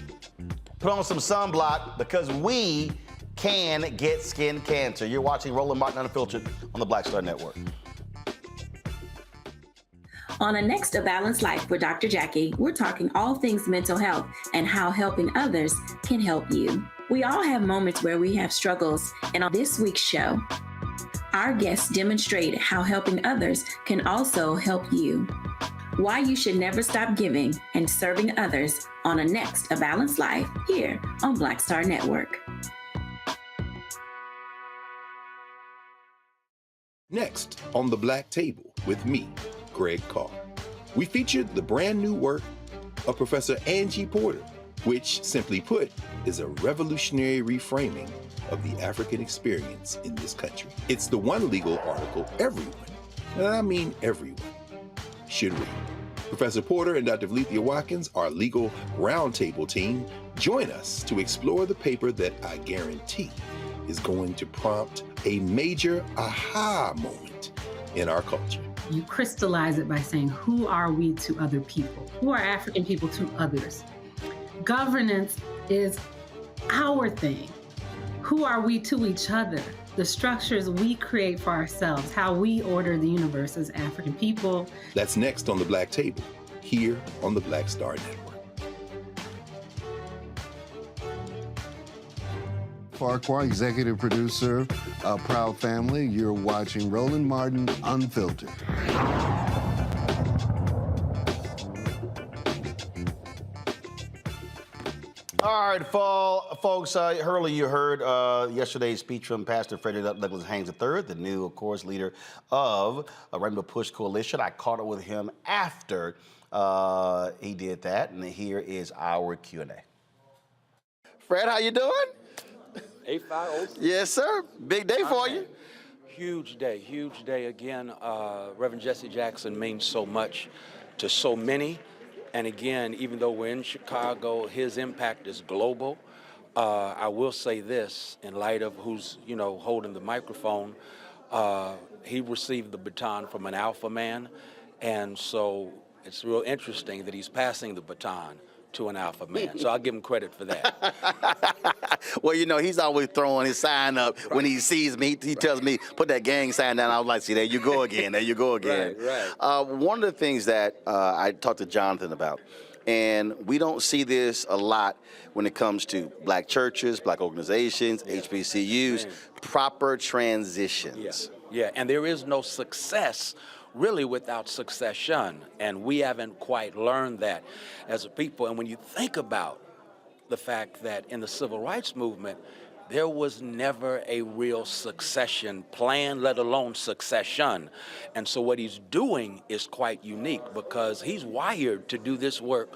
put on some sunblock, because we can get skin cancer. You're watching Roland Martin Unfiltered on the Black Star Network. On a next A Balanced Life with Dr. Jackie, we're talking all things mental health and how helping others can help you. We all have moments where we have struggles, and on this week's show, our guests demonstrate how helping others can also help you. Why you should never stop giving and serving others on a next A Balanced Life here on Black Star Network. Next on the Black Table with me, Greg Carr. We featured the brand new work of Professor Angie Porter, which, simply put, is a revolutionary reframing of the African experience in this country. It's the one legal article everyone, and I mean everyone, should read. Professor Porter and Dr. Valeethia Watkins, our legal roundtable team, join us to explore the paper that I guarantee is going to prompt a major aha moment in our culture. You crystallize it by saying, who are we to other people? Who are African people to others? Governance is our thing. Who are we to each other? The structures we create for ourselves, how we order the universe as African people. That's next on the Black Table, here on the Black Star Network. Farquhar, executive producer of Proud Family. You're watching Roland Martin Unfiltered. All right, folks, earlier you heard yesterday's speech from Pastor Frederick Haynes III, the new, of course, leader of Rainbow Push Coalition. I caught up with him after he did that, and here is our Q&A. Fred, how you doing? A5. Yes, sir. Big day for you. Huge day again. Reverend Jesse Jackson means so much to so many. And again, even though we're in Chicago, his impact is global. I will say this, in light of who's, holding the microphone, he received the baton from an alpha man. And so it's real interesting that he's passing the baton to an alpha man. So I'll give him credit for that. Well, he's always throwing his sign up when he sees me. He tells me, put that gang sign down. I was like, see, there you go again. There you go again. Right. One of the things that I talked to Jonathan about, and we don't see this a lot when it comes to black churches, black organizations, HBCUs, proper transitions. Yeah, and there is no success really without succession, and we haven't quite learned that as a people. And when you think about the fact that in the civil rights movement, there was never a real succession plan, let alone succession. And so what he's doing is quite unique because he's wired to do this work,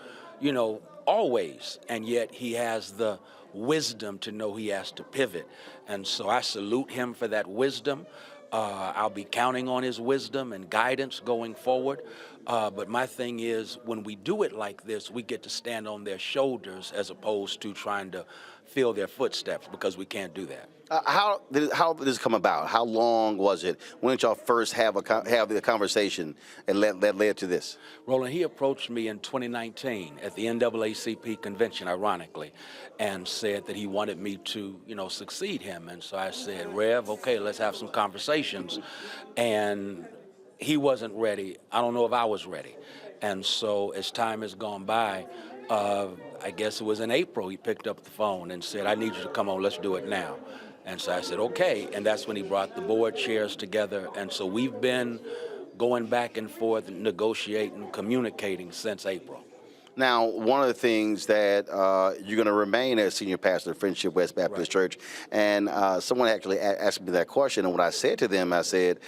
always, and yet he has the wisdom to know he has to pivot. And so I salute him for that wisdom. I'll be counting on his wisdom and guidance going forward. But my thing is, when we do it like this, we get to stand on their shoulders as opposed to trying to fill their footsteps, because we can't do that. How did this come about? How long was it? When did y'all first have the conversation and that led to this? Roland, he approached me in 2019 at the NAACP convention, ironically, and said that he wanted me to, succeed him. And so I said, Rev, okay, let's have some conversations. And he wasn't ready. I don't know if I was ready. And so as time has gone by, I guess it was in April, he picked up the phone and said, I need you to come on, let's do it now. And so I said, okay. And that's when he brought the board chairs together. And so we've been going back and forth, negotiating, communicating since April. Now, one of the things that you're going to remain as senior pastor of Friendship West Baptist Church, and someone actually asked me that question, and what I said to them, I said,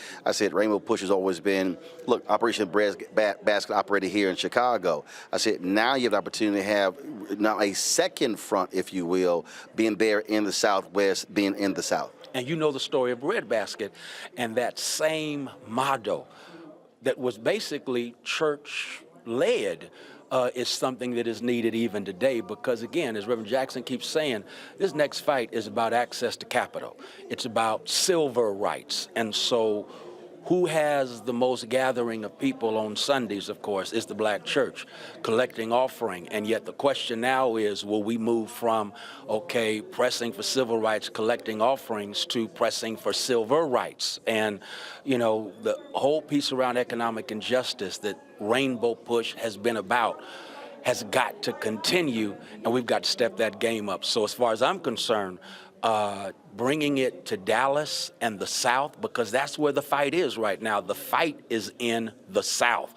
Rainbow Push has always been, look, Operation Basket operated here in Chicago. I said, now you have the opportunity to have now a second front, if you will, being there in the Southwest, being in the South. And you know the story of Breadbasket, and that same motto that was basically church-led is something that is needed even today, because again, as Reverend Jackson keeps saying, this next fight is about access to capital. It's about civil rights. And so who has the most gathering of people on Sundays, of course, is the black church, collecting offering. And yet the question now is, will we move from, okay, pressing for civil rights, collecting offerings, to pressing for civil rights? And, the whole piece around economic injustice that Rainbow Push has been about has got to continue, and we've got to step that game up. So as far as I'm concerned, bringing it to Dallas and the South, because that's where the fight is right now. The fight is in the South.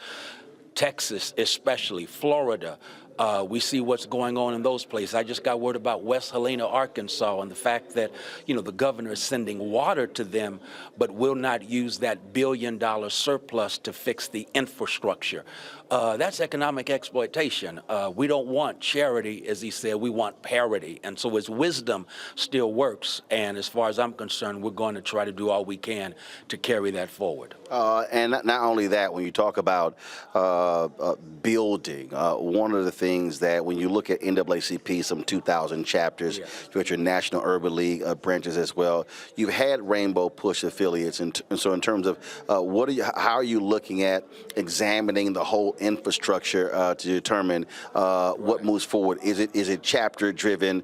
Texas especially, Florida. We see what's going on in those places. I just got word about West Helena, Arkansas, and the fact that, the governor is sending water to them, but will not use that $1 billion surplus to fix the infrastructure. That's economic exploitation. We don't want charity, as he said, we want parity. And so his wisdom still works. And as far as I'm concerned, we're going to try to do all we can to carry that forward. And not only that, when you talk about building, one of the things that when you look at NAACP, some 2,000 chapters, you got your National Urban League branches as well. You've had Rainbow Push affiliates, and so in terms of how are you looking at examining the whole infrastructure to determine what moves forward? Is it chapter driven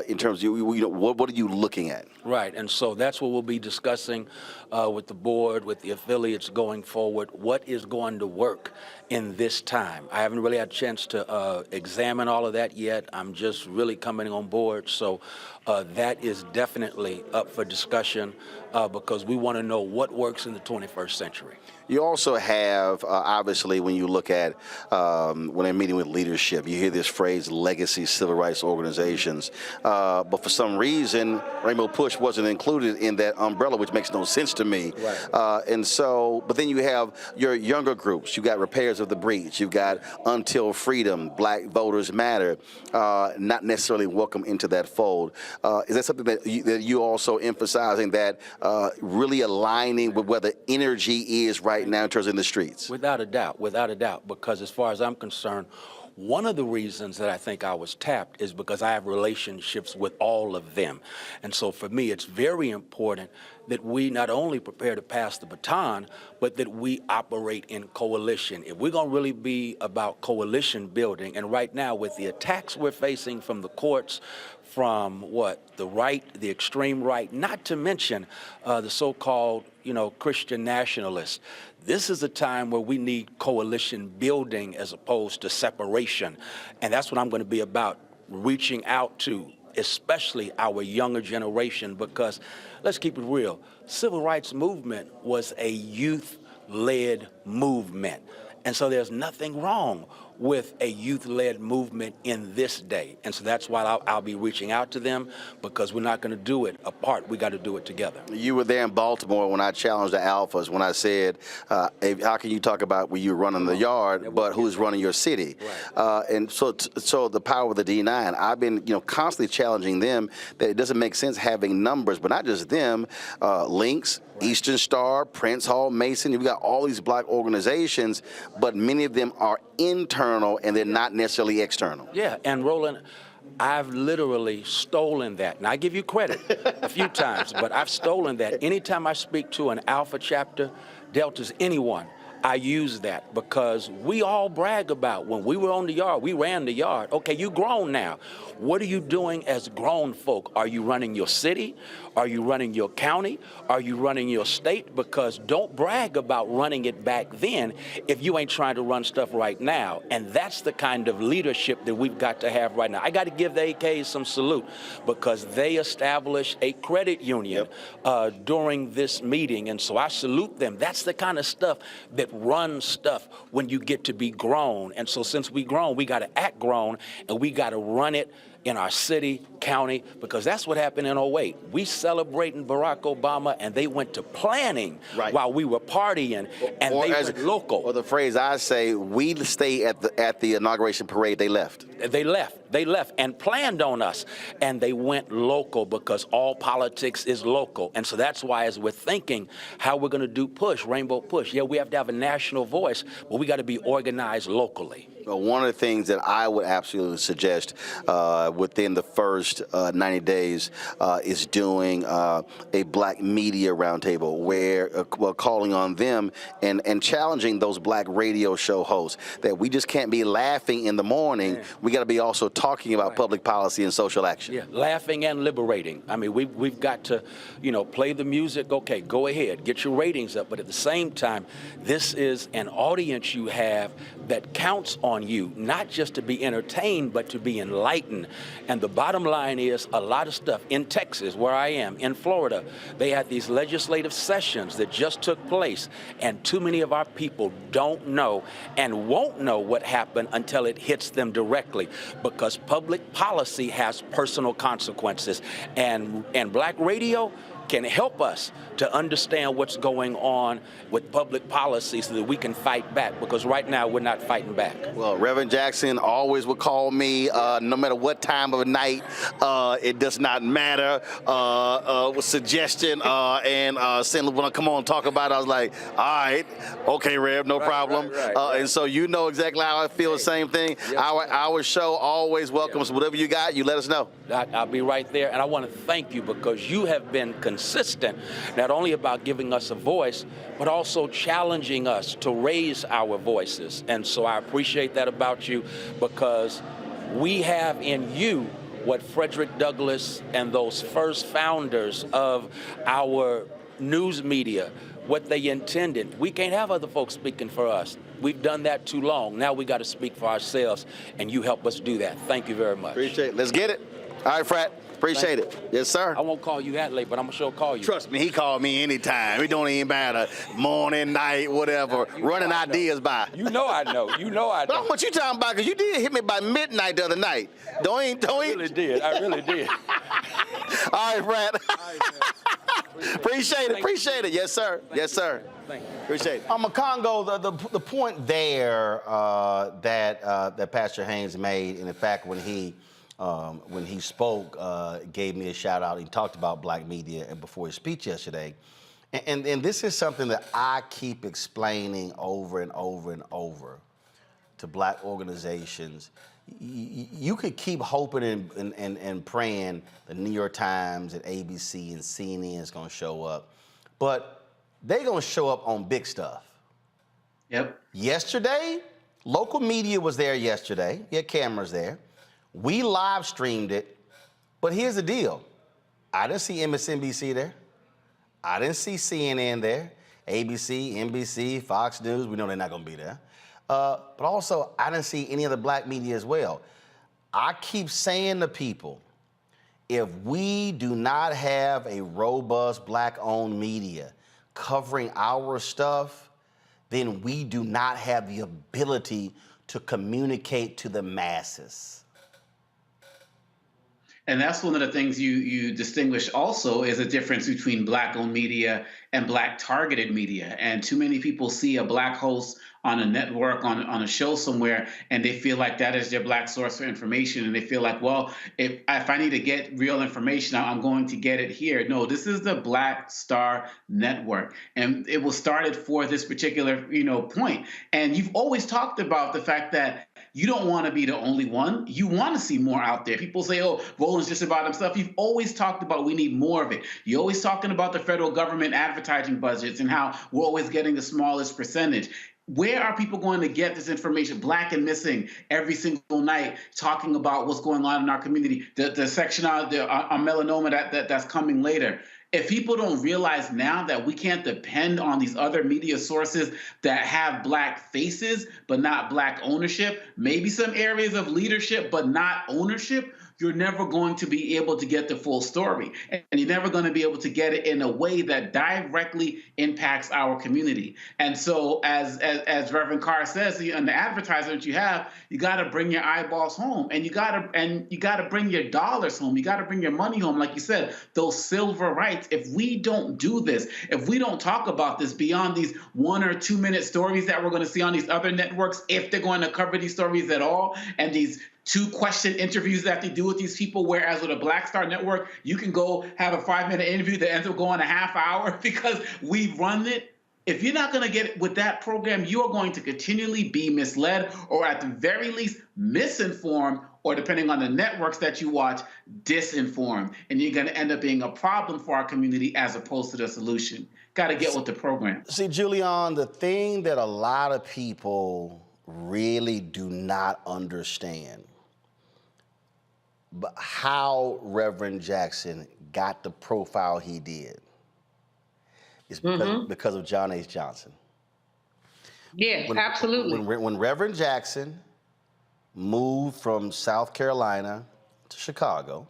in terms of what are you looking at? Right, and so that's what we'll be discussing with the board, with the affiliates going forward. What is going to work in this time? I haven't really had a chance to examine all of that yet. I'm just really coming on board. So that is definitely up for discussion because we want to know what works in the 21st century. You also have, obviously, when you look at when I'm meeting with leadership, you hear this phrase, legacy civil rights organizations. But for some reason, Rainbow Push wasn't included in that umbrella, which makes no sense to me. Right. And so, but then you have your younger groups. You got Repairs of the Breach. You've got Until Freedom, Black Voters Matter, not necessarily welcome into that fold. Is that something that you also emphasizing, that really aligning with where the energy is right now in terms of in the streets? Without a doubt, because as far as I'm concerned, one of the reasons that I think I was tapped is because I have relationships with all of them. And so for me, it's very important that we not only prepare to pass the baton, but that we operate in coalition. If we're going to really be about coalition building, and right now with the attacks we're facing from the courts, from the right, the extreme right, not to mention the so-called, Christian nationalists. This is a time where we need coalition building as opposed to separation. And that's what I'm going to be about, reaching out to especially our younger generation, because let's keep it real. Civil rights movement was a youth-led movement. And so there's nothing wrong with a youth-led movement in this day. And so that's why I'll be reaching out to them, because we're not going to do it apart. We got to do it together. You were there in Baltimore when I challenged the alphas, when I said, how can you talk about when you're running the yard, but who's running your city? Right. And so the power of the D9, I've been constantly challenging them that it doesn't make sense having numbers, but not just them, Links, Eastern Star, Prince Hall, Mason. You've got all these black organizations, but many of them are internal and they're not necessarily external. Yeah, and Roland, I've literally stolen that. And I give you credit a few times, but I've stolen that. Anytime I speak to an Alpha chapter, Deltas, anyone, I use that, because we all brag about when we were on the yard, we ran the yard. Okay, you grown now. What are you doing as grown folk? Are you running your city? Are you running your county? Are you running your state? Because don't brag about running it back then if you ain't trying to run stuff right now. And that's the kind of leadership that we've got to have right now. I got to give the AKs some salute, because they established a credit union during this meeting. And so I salute them. That's the kind of stuff that runs stuff when you get to be grown. And so since we grown, we got to act grown, and we got to run it in our city, county, because that's what happened in 2008. We celebrating Barack Obama, and they went to planning while we were partying, and they went local. Or the phrase I say, we stay at the inauguration parade, they left. They left and planned on us, and they went local, because all politics is local. And so that's why, as we're thinking how we're going to do push, Rainbow Push, we have to have a national voice, but we got to be organized locally. Well, one of the things that I would absolutely suggest within the first 90 days is doing a black media roundtable, where calling on them and challenging those black radio show hosts that we just can't be laughing in the morning. We got to be also talking about public policy and social action. Yeah, laughing and liberating. I mean, we've got to, play the music. Okay, go ahead, get your ratings up. But at the same time, this is an audience you have that counts on you, not just to be entertained, but to be enlightened. And the bottom line is, a lot of stuff in Texas, where I am, in Florida, they had these legislative sessions that just took place, and too many of our people don't know and won't know what happened until it hits them directly, because public policy has personal consequences, and black radio can help us to understand what's going on with public policy so that we can fight back, because right now we're not fighting back. Well, Reverend Jackson always would call me no matter what time of night. It does not matter. With suggestion and saying, when I come on and talk about it, I was like, all right, okay, Rev, no problem. And so you know exactly how I feel, the same thing. Yes, our show always welcomes whatever you got, you let us know. I'll be right there, and I want to thank you, because you have been consistent, not only about giving us a voice, but also challenging us to raise our voices. And so I appreciate that about you, because we have in you what Frederick Douglass and those first founders of our news media, what they intended. We can't have other folks speaking for us. We've done that too long. Now we got to speak for ourselves, and you help us do that. Thank you very much. Appreciate it. Let's get it. All right, Frat. Appreciate it. Yes, sir. I won't call you that late, but I'm sure call you. Trust me, he called me anytime. It don't even matter. Morning, night, whatever. Running ideas by. You know I know. You know I know. What you talking about? Because you did hit me by midnight the other night. Don't I really did. I really did. All right, Brad. Appreciate it. Yes, sir. Yes, sir. Thank you. Appreciate it. Makongo, the point there that Pastor Haynes made, and in fact, when he spoke, gave me a shout out. He talked about black media before his speech yesterday. And this is something that I keep explaining over and over and over to black organizations. You could keep hoping and praying the New York Times and ABC and CNN is going to show up, but they're going to show up on big stuff. Yep. Yesterday, local media was there yesterday. You had cameras there. We live streamed it, but here's the deal. I didn't see MSNBC there. I didn't see CNN there. ABC, NBC, Fox News, we know they're not going to be there. But also, I didn't see any of the black media as well. I keep saying to people, if we do not have a robust black-owned media covering our stuff, then we do not have the ability to communicate to the masses. And that's one of the things you distinguish also is a difference between black-owned media and black-targeted media. And too many people see a black host on a network, on a show somewhere, and they feel like that is their black source for information. And they feel like, well, if I need to get real information, I'm going to get it here. No, this is the Black Star Network. And it was started for this particular, point. And you've always talked about the fact that you don't want to be the only one. You want to see more out there. People say, oh, Roland's just about himself. You've always talked about we need more of it. You're always talking about the federal government advertising budgets and how we're always getting the smallest percentage. Where are people going to get this information? Black and Missing every single night, talking about what's going on in our community. The section on melanoma that's coming later. If people don't realize now that we can't depend on these other media sources that have black faces but not black ownership, maybe some areas of leadership but not ownership, you're never going to be able to get the full story. And you're never going to be able to get it in a way that directly impacts our community. And so as Reverend Carr says, on the advertisement you have, you got to bring your eyeballs home, and you got to bring your dollars home. You got to bring your money home. Like you said, those silver rights. If we don't do this, if we don't talk about this beyond these 1 or 2 minute stories that we're going to see on these other networks, if they're going to cover these stories at all, and these 2-question interviews that they do with these people, whereas with a Black Star Network, you can go have a 5-minute interview that ends up going a half hour because we run it. If you're not going to get it with that program, you are going to continually be misled, or at the very least misinformed, or depending on the networks that you watch, disinformed. And you're going to end up being a problem for our community as opposed to the solution. Got to get with the program. See, Julian, the thing that a lot of people really do not understand, but how Reverend Jackson got the profile he did is because of John H. Johnson. Yeah, absolutely. When Reverend Jackson moved from South Carolina to Chicago,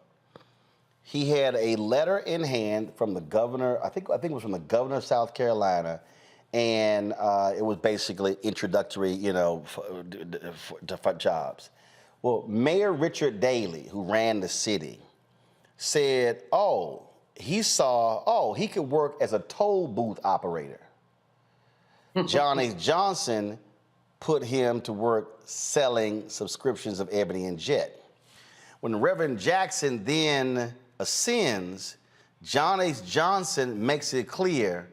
he had a letter in hand from the governor, I think it was from the governor of South Carolina, and it was basically introductory, for jobs. Well, Mayor Richard Daley, who ran the city, said, he could work as a toll booth operator. John H. Johnson put him to work selling subscriptions of Ebony and Jet. When Reverend Jackson then ascends, John H. Johnson makes it clear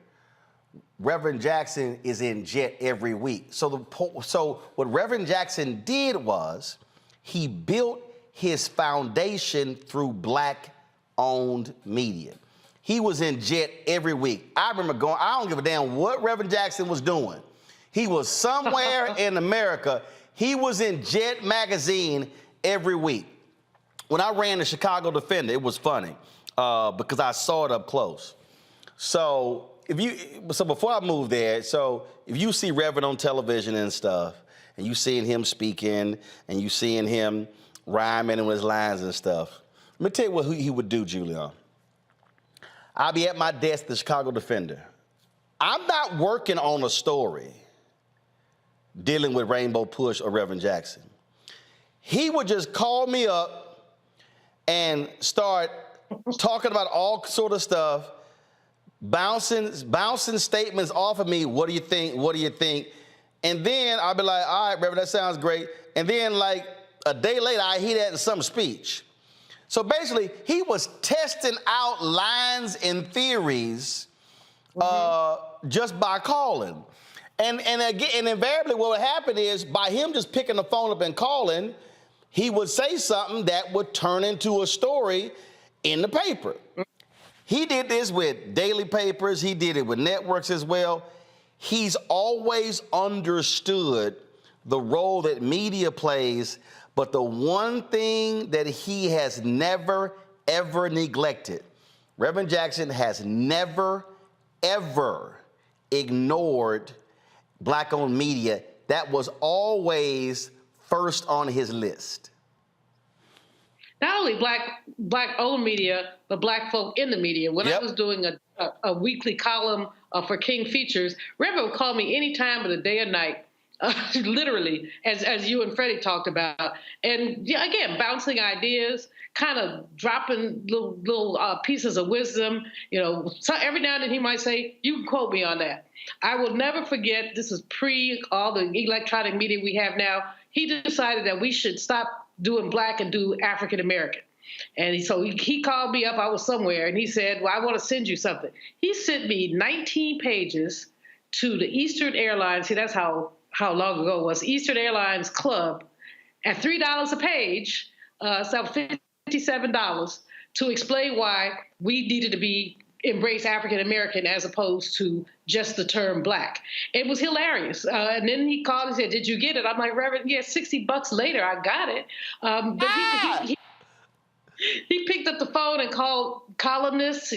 Reverend Jackson is in Jet every week. So what Reverend Jackson did was he built his foundation through black-owned media. He was in Jet every week. I remember going, I don't give a damn what Reverend Jackson was doing. He was somewhere in America. He was in Jet magazine every week. When I ran the Chicago Defender, it was funny because I saw it up close. So before I moved there, if you see Reverend on television and stuff, and you seeing him speaking, and you seeing him rhyming with his lines and stuff, Let me tell you what he would do, Julian. I'll be at my desk, the Chicago Defender. I'm not working on a story dealing with Rainbow Push or Reverend Jackson. He would just call me up and start talking about all sort of stuff, bouncing statements off of me. What do you think? What do you think? And then I'll be like, all right, Reverend, that sounds great. And then like a day later, I hear that in some speech. So basically, he was testing out lines and theories just by calling. And invariably what would happen is by him just picking the phone up and calling, he would say something that would turn into a story in the paper. He did this with daily papers. He did it with networks as well. He's always understood the role that media plays, but the one thing that he has never, ever neglected, Reverend Jackson has never, ever ignored Black-owned media. That was always first on his list. Not only Black-owned media, but Black folk in the media. When I was doing a weekly column for King Features, Reverend would call me any time of the day or night, literally, as you and Freddie talked about. And yeah, again, bouncing ideas, kind of dropping little pieces of wisdom. So every now and then he might say, you can quote me on that. I will never forget, this is pre all the electronic media we have now, he decided that we should stop doing Black and do African American. And so he called me up, I was somewhere, and he said, well, I want to send you something. He sent me 19 pages to the Eastern Airlines, see, that's how long ago it was, Eastern Airlines Club, at $3 a page, so $57, to explain why we needed to embrace African American as opposed to just the term Black. It was hilarious. And then he called and said, did you get it? I'm like, Reverend, yeah, $60 later, I got it. But he picked up the phone and called columnists,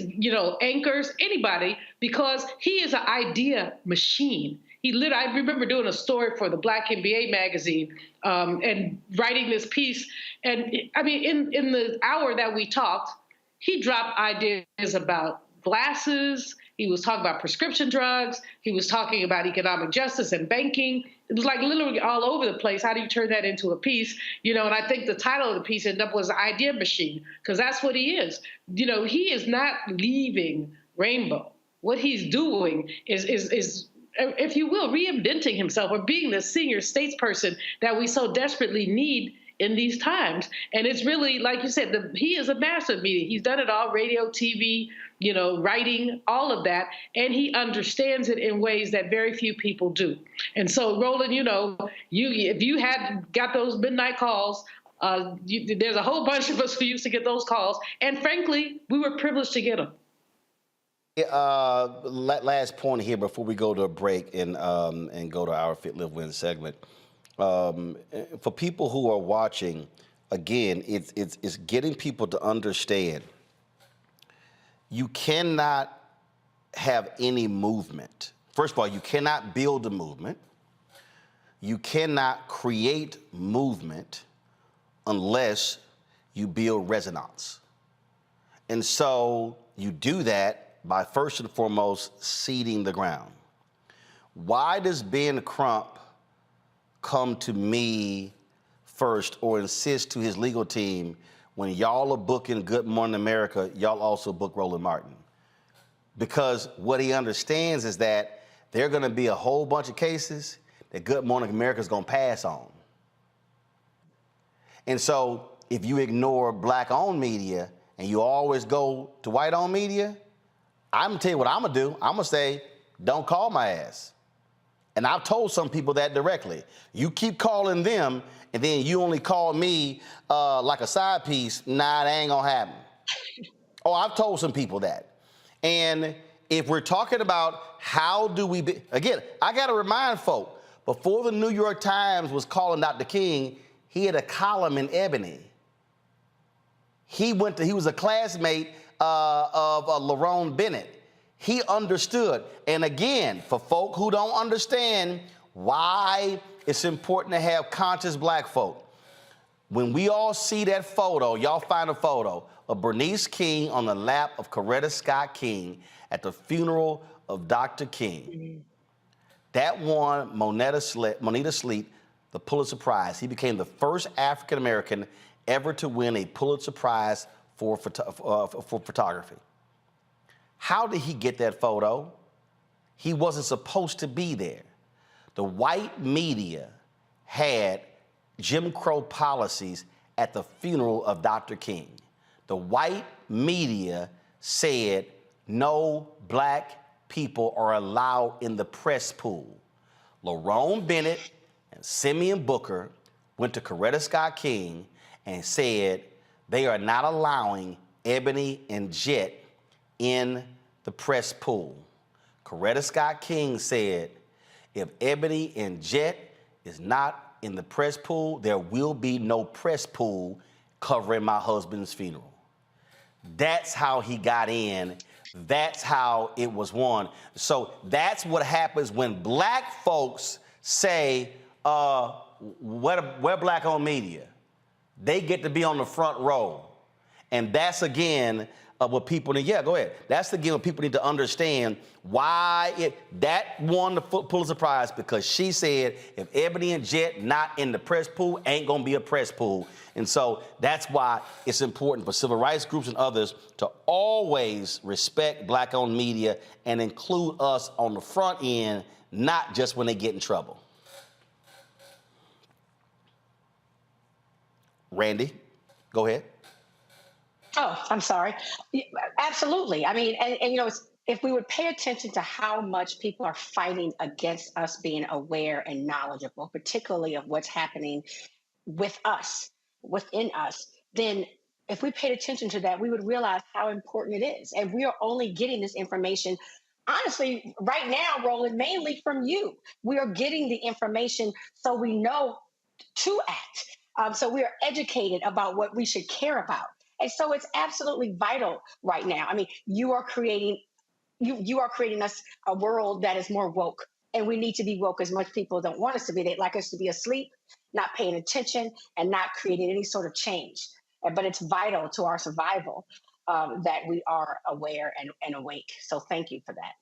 anchors, anybody, because he is an idea machine. I remember doing a story for the Black MBA magazine and writing this piece. And I mean, in the hour that we talked, he dropped ideas about glasses. He was talking about prescription drugs. He was talking about economic justice and banking. It was like literally all over the place. How do you turn that into a piece? And I think the title of the piece ended up was Idea Machine, because that's what he is. He is not leaving Rainbow. What he's doing is, if you will, reinventing himself or being the senior statesperson that we so desperately need in these times. And it's really, like you said, he is a master of media. He's done it all, radio, TV, writing, all of that. And he understands it in ways that very few people do. And so, Roland, if you had got those midnight calls, there's a whole bunch of us who used to get those calls. And frankly, we were privileged to get them. Last point here before we go to a break and go to our Fit, Live, Win segment. For people who are watching, again, it's getting people to understand you cannot have any movement. First of all, you cannot build a movement. You cannot create movement unless you build resonance. And so you do that by first and foremost seeding the ground. Why does Ben Crump come to me first or insist to his legal team when y'all are booking Good Morning America, y'all also book Roland Martin? Because what he understands is that there are going to be a whole bunch of cases that Good Morning America is going to pass on. And so if you ignore Black-owned media and you always go to white-owned media, I'm going to tell you what I'm going to do. I'm going to say, don't call my ass. And I've told some people that directly. You keep calling them, and then you only call me like a side piece. Nah, that ain't gonna happen. Oh, I've told some people that. And if we're talking about how do we again, I gotta remind folk, before the New York Times was calling Dr. King, he had a column in Ebony. He was a classmate of Lerone Bennett. He understood. And again, for folk who don't understand why it's important to have conscious Black folk, when we all see that photo, y'all find a photo of Bernice King on the lap of Coretta Scott King at the funeral of Dr. King. That won Moneta Sleet the Pulitzer Prize. He became the first African American ever to win a Pulitzer Prize for photography. How did he get that photo? He wasn't supposed to be there. The white media had Jim Crow policies at the funeral of Dr. King. The white media said no black people are allowed in the press pool. Lerone Bennett and Simeon Booker went to Coretta Scott King and said they are not allowing Ebony and Jet in the press pool. Coretta Scott King said, if Ebony and Jet is not in the press pool, there will be no press pool covering my husband's funeral. That's how he got in. That's how it was won. So that's what happens when black folks say, we're black-owned media. They get to be on the front row. And that's, again, what people need. Yeah, go ahead. That's, again, what people need to understand why that won the Pulitzer Prize, because she said, if Ebony and Jet not in the press pool, ain't going to be a press pool. And so that's why it's important for civil rights groups and others to always respect black-owned media and include us on the front end, not just when they get in trouble. Randy, go ahead. Oh, I'm sorry. Absolutely. I mean, and you know, if we would pay attention to how much people are fighting against us being aware and knowledgeable, particularly of what's happening with us, within us, then if we paid attention to that, we would realize how important it is. And we are only getting this information, honestly, right now, Roland, mainly from you. We are getting the information so we know to act. So we are educated about what we should care about. And so it's absolutely vital right now. I mean, you are creating us a world that is more woke, and we need to be woke as much people don't want us to be. They'd like us to be asleep, not paying attention, and not creating any sort of change. But it's vital to our survival that we are aware and awake. So thank you for that.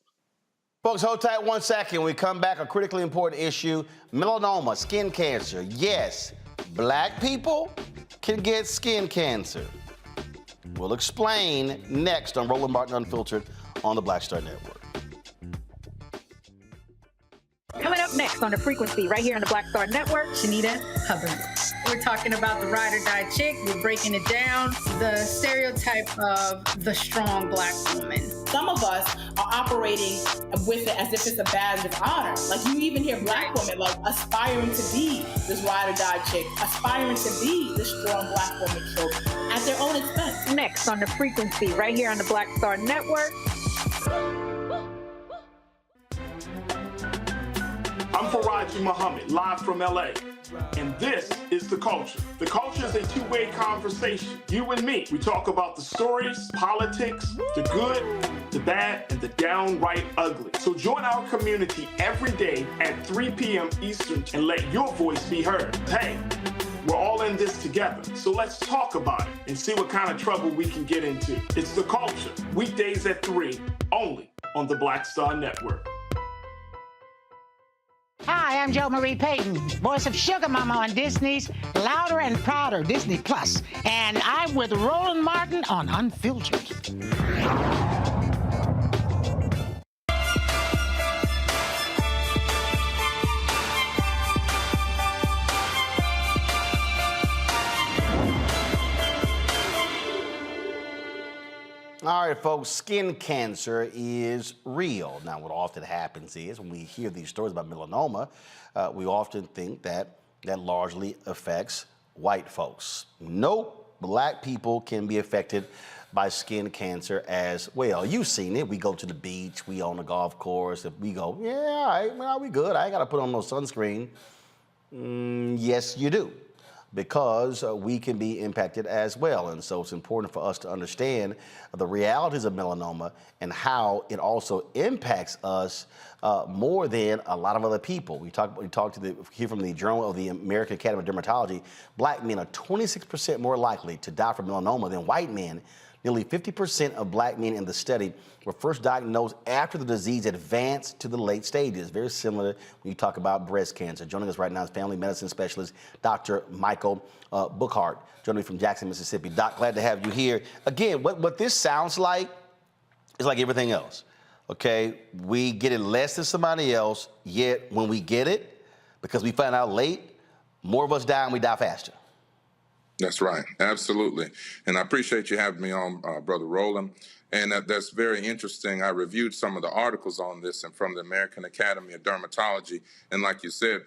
Folks, hold tight 1 second. When we come back, a critically important issue, melanoma, skin cancer. Yes, black people can get skin cancer. We'll explain next on Roland Martin Unfiltered on the Black Star Network. Coming up next on The Frequency, right here on the Black Star Network, Shanita Hubbard. We're talking about the ride or die chick. We're breaking it down. The stereotype of the strong black woman. Some of us are operating with it as if it's a badge of honor. Like, you even hear black women like aspiring to be this ride or die chick, aspiring to be this strong black woman trope at their own expense. Next on The Frequency, right here on the Black Star Network. I'm Faraji Muhammad, live from LA. And this is The Culture. The Culture is a two-way conversation. You and me. We talk about the stories, politics, the good, the bad, and the downright ugly. So join our community every day at 3 p.m. Eastern and let your voice be heard. Hey, we're all in this together. So let's talk about it and see what kind of trouble we can get into. It's The Culture. Weekdays at 3, only on the Black Star Network. Hi, I'm Jo Marie Payton, voice of Sugar Mama on Disney's Louder and Prouder Disney Plus, and I'm with Roland Martin on Unfiltered. All right, folks, skin cancer is real. Now, what often happens is when we hear these stories about melanoma, we often think that largely affects white folks. Nope, black people can be affected by skin cancer as well. You've seen it. We go to the beach, we on the golf course, if we go, yeah, all right, well, we good. I ain't got to put on no sunscreen. Yes, you do. because we can be impacted as well. And so it's important for us to understand the realities of melanoma and how it also impacts us more than a lot of other people. We talked here from the Journal of the American Academy of Dermatology. Black men are 26% more likely to die from melanoma than white men. Nearly 50% of black men in the study were first diagnosed after the disease advanced to the late stages. Very similar when you talk about breast cancer. Joining us right now is family medicine specialist, Dr. Michael Bookhart, joining me from Jackson, Mississippi. Doc, glad to have you here. Again, what this sounds like is like everything else, okay? We get it less than somebody else, yet when we get it, because we find out late, more of us die and we die faster. That's right. Absolutely. And I appreciate you having me on, Brother Roland. And that's very interesting. I reviewed some of the articles on this and from the American Academy of Dermatology. And like you said,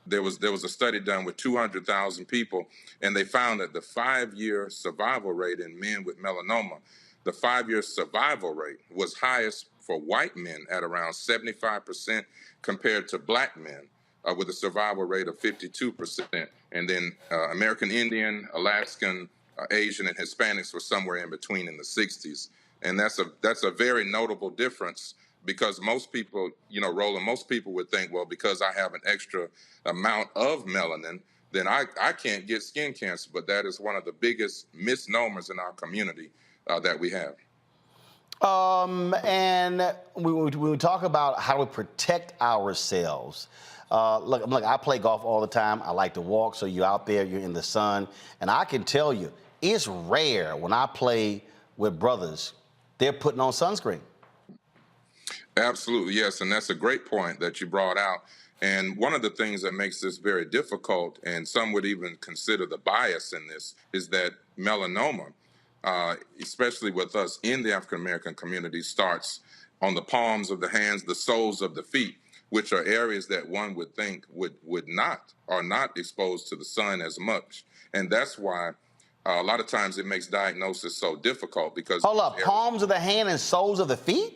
there was a study done with 200,000 people, and they found that the 5-year survival rate in men with melanoma, the 5-year survival rate was highest for white men at around 75% compared to black men, with a survival rate of 52%. And then American Indian, Alaskan, Asian, and Hispanics were somewhere in between in the 60s. And that's a very notable difference, because most people, Roland, most people would think, well, because I have an extra amount of melanin, then I can't get skin cancer. But that is one of the biggest misnomers in our community that we have. And we talk about how to protect ourselves. Look, I play golf all the time. I like to walk, so you're out there, you're in the sun. And I can tell you, it's rare when I play with brothers, they're putting on sunscreen. Absolutely, yes. And that's a great point that you brought out. And one of the things that makes this very difficult, and some would even consider the bias in this, is that melanoma, especially with us in the African-American community, starts on the palms of the hands, the soles of the feet, which are areas that one would think are not exposed to the sun as much. And that's why a lot of times it makes diagnosis so difficult, because— Hold up, palms of the hand and soles of the feet?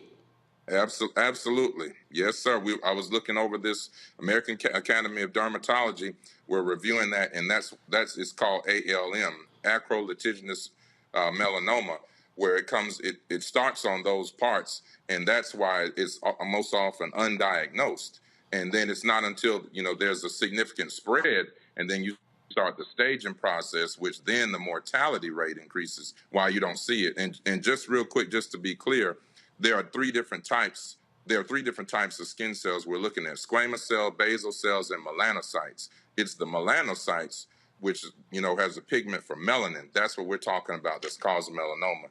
Absolutely. Yes, sir. I was looking over this American Academy of Dermatology. We're reviewing that, and it's called ALM, acrolitiginous melanoma, where it starts on those parts, and that's why it's most often undiagnosed. And then it's not until there's a significant spread, and then you start the staging process, which then the mortality rate increases while you don't see it. And just real quick, just to be clear, there are three different types. There are 3 different types of skin cells we're looking at: squamous cell, basal cells, and melanocytes. It's the melanocytes, which has a pigment for melanin. That's what we're talking about. That's causing melanoma.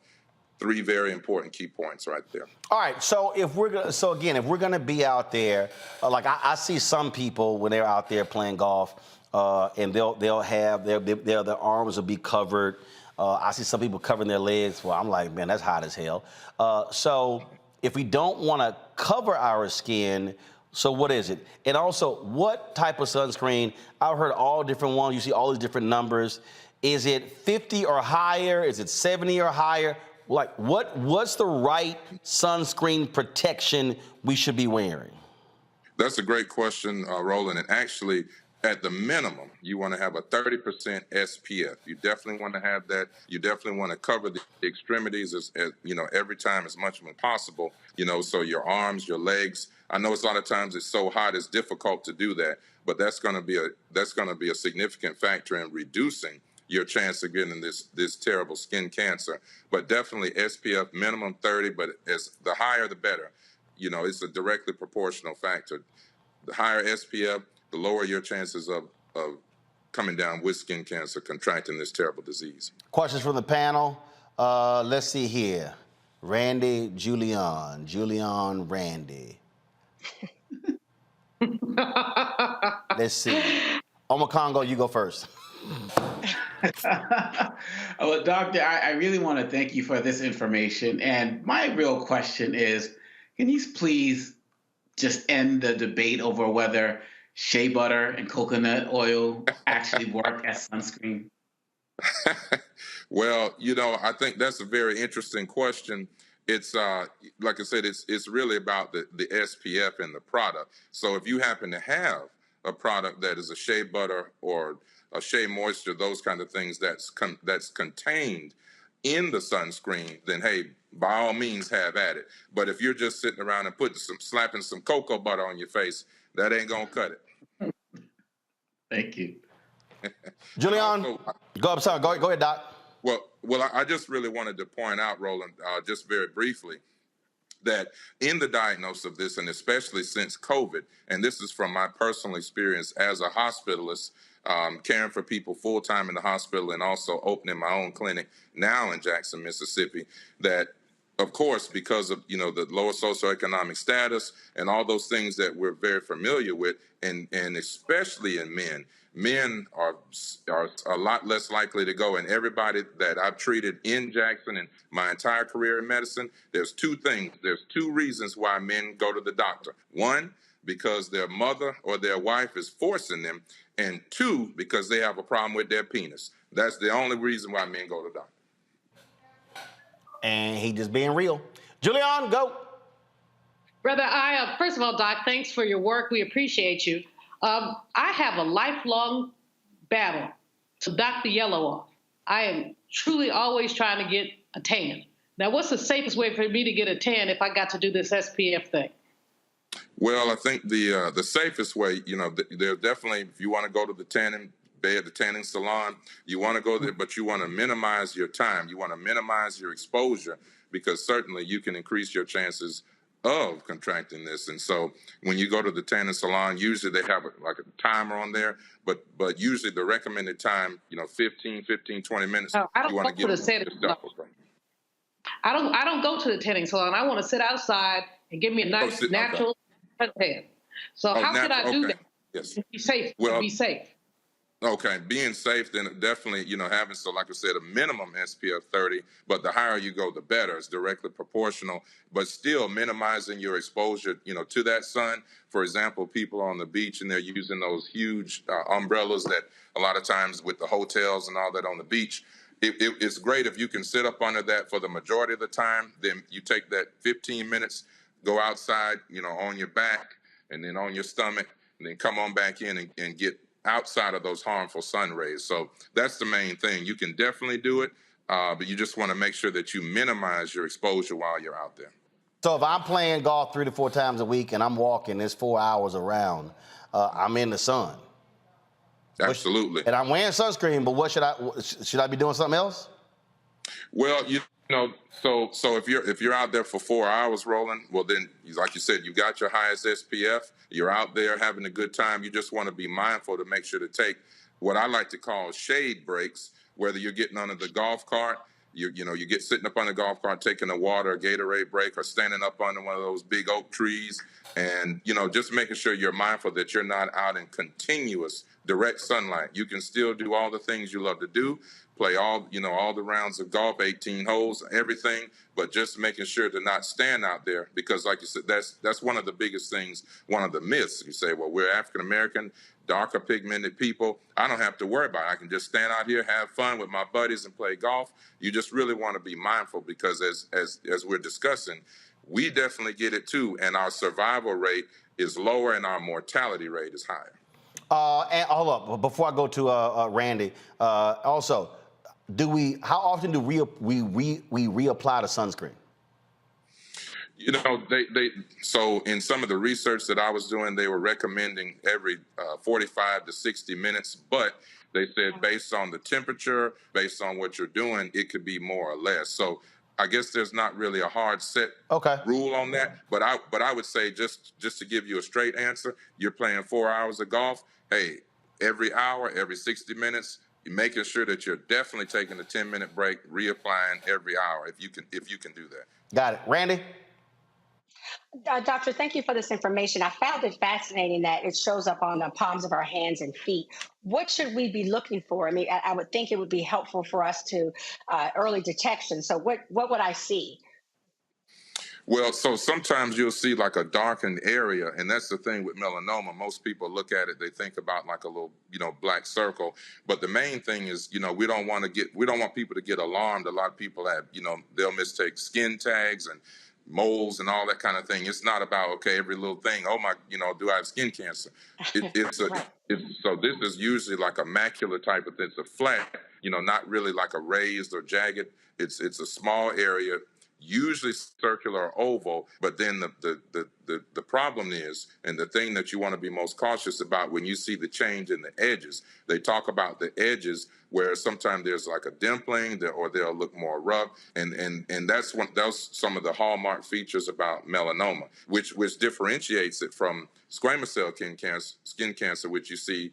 3 very important key points right there. All right. So if we're gonna be out there, like I see some people when they're out there playing golf, and they'll have their arms will be covered. I see some people covering their legs. Well, I'm like, man, that's hot as hell. So if we don't want to cover our skin, so what is it? And also, what type of sunscreen? I've heard all different ones. You see all these different numbers. Is it 50 or higher? Is it 70 or higher? Like, what's the right sunscreen protection we should be wearing? That's a great question, Roland. And actually, at the minimum, you want to have a 30% SPF. You definitely want to have that. You definitely want to cover the extremities as every time as much as possible. So your arms, your legs. I know it's a lot of times it's so hot it's difficult to do that, but that's going to be a significant factor in reducing your chance of getting this terrible skin cancer. But definitely SPF minimum 30, but as the higher the better. It's a directly proportional factor. The higher SPF, the lower your chances of coming down with skin cancer, contracting this terrible disease. Questions from the panel. Let's see here. Randy, Julian, Randy. Let's see. Oma Congo, you go first. Well, Doctor, I really want to thank you for this information. And my real question is, can you please just end the debate over whether shea butter and coconut oil actually work as sunscreen? Well, I think that's a very interesting question. It's like I said, it's really about the SPF in the product. So if you happen to have a product that is a shea butter or a shea moisture, those kind of things that's contained in the sunscreen, then hey, by all means have at it. But if you're just sitting around and slapping some cocoa butter on your face, that ain't gonna cut it. Thank you. Julian, go ahead, Doc. Well, I just really wanted to point out, Roland, just very briefly, that in the diagnosis of this, and especially since COVID, and this is from my personal experience as a hospitalist, caring for people full-time in the hospital and also opening my own clinic now in Jackson, Mississippi, that of course, because of the lower socioeconomic status and all those things that we're very familiar with, and especially in men are a lot less likely to go. And everybody that I've treated in Jackson and my entire career in medicine, there's two things. There's two reasons why men go to the doctor. One, because their mother or their wife is forcing them, and two, because they have a problem with their penis. That's the only reason why men go to the doctor. And he just being real. Julian, go. Brother, first of all, Doc, thanks for your work. We appreciate you. I have a lifelong battle to knock the yellow off. I am truly always trying to get a tan. Now, what's the safest way for me to get a tan if I got to do this SPF thing? Well, I think the safest way, there definitely, if you want to go to the tanning bed, the tanning salon, you want to go there, but you want to minimize your time. You want to minimize your exposure, because certainly you can increase your chances of contracting this. And so when you go to the tanning salon, usually they have a timer on there, but usually the recommended time, 15, 20 minutes. No, I don't go to the tanning salon. I don't go to the tanning salon. I want to sit outside and give me a nice natural tan. So how can I do that? Yes. Be safe. Be safe. Okay, being safe, then definitely, having, so like I said, a minimum SPF 30, but the higher you go, the better. It's directly proportional, but still minimizing your exposure, to that sun. For example, people on the beach and they're using those huge umbrellas that a lot of times with the hotels and all that on the beach, it's great if you can sit up under that for the majority of the time. Then you take that 15 minutes, go outside, on your back and then on your stomach, and then come on back in and get outside of those harmful sun rays. So that's the main thing. You can definitely do it, but you just want to make sure that you minimize your exposure while you're out there. So if I'm playing golf 3 to 4 times a week and I'm walking, it's 4 hours around, I'm in the sun. Absolutely. And I'm wearing sunscreen, but what should I be doing something else? Well, so if you're out there for 4 hours, Roland, well then, like you said, you got your highest SPF, you're out there having a good time. You just want to be mindful to make sure to take what I like to call shade breaks, whether you're getting under the golf cart, you get sitting up on the golf cart, taking a water, a Gatorade break, or standing up under one of those big oak trees, and, just making sure you're mindful that you're not out in continuous direct sunlight. You can still do all the things you love to do, play all the rounds of golf, 18 holes, everything, but just making sure to not stand out there, because like you said, that's one of the biggest things, one of the myths. You say, well, we're African-American, darker pigmented people. I don't have to worry about it. I can just stand out here, have fun with my buddies and play golf. You just really want to be mindful, because as we're discussing, we definitely get it too, and our survival rate is lower and our mortality rate is higher. And hold up, before I go to Randy, also, how often do we reapply the sunscreen? So in some of the research that I was doing, they were recommending every 45 to 60 minutes, but they said based on the temperature, based on what you're doing, it could be more or less. So I guess there's not really a hard set rule on that, but I would say just to give you a straight answer, you're playing 4 hours of golf. Hey, every hour, every 60 minutes, you're making sure that you're definitely taking a 10-minute break, reapplying every hour if you can do that. Got it, Randy. Doctor, thank you for this information. I found it fascinating that it shows up on the palms of our hands and feet. What should we be looking for? I mean, I would think it would be helpful for us to early detection. So what would I see? Well, so sometimes you'll see like a darkened area, and that's the thing with melanoma. Most people look at it, they think about like a little, black circle. But the main thing is, we don't want people to get alarmed. A lot of people have, they'll mistake skin tags and moles and all that kind of thing. It's not about, okay, every little thing, oh my, do I have skin cancer? So this is usually like a macular type of thing. It's a flat, not really like a raised or jagged. It's a small area, usually circular or oval, but then the problem is, and the thing that you want to be most cautious about when you see the change in the edges, they talk about the edges where sometimes there's like a dimpling or they'll look more rough, and that's some of the hallmark features about melanoma, which differentiates it from squamous cell skin cancer, which you see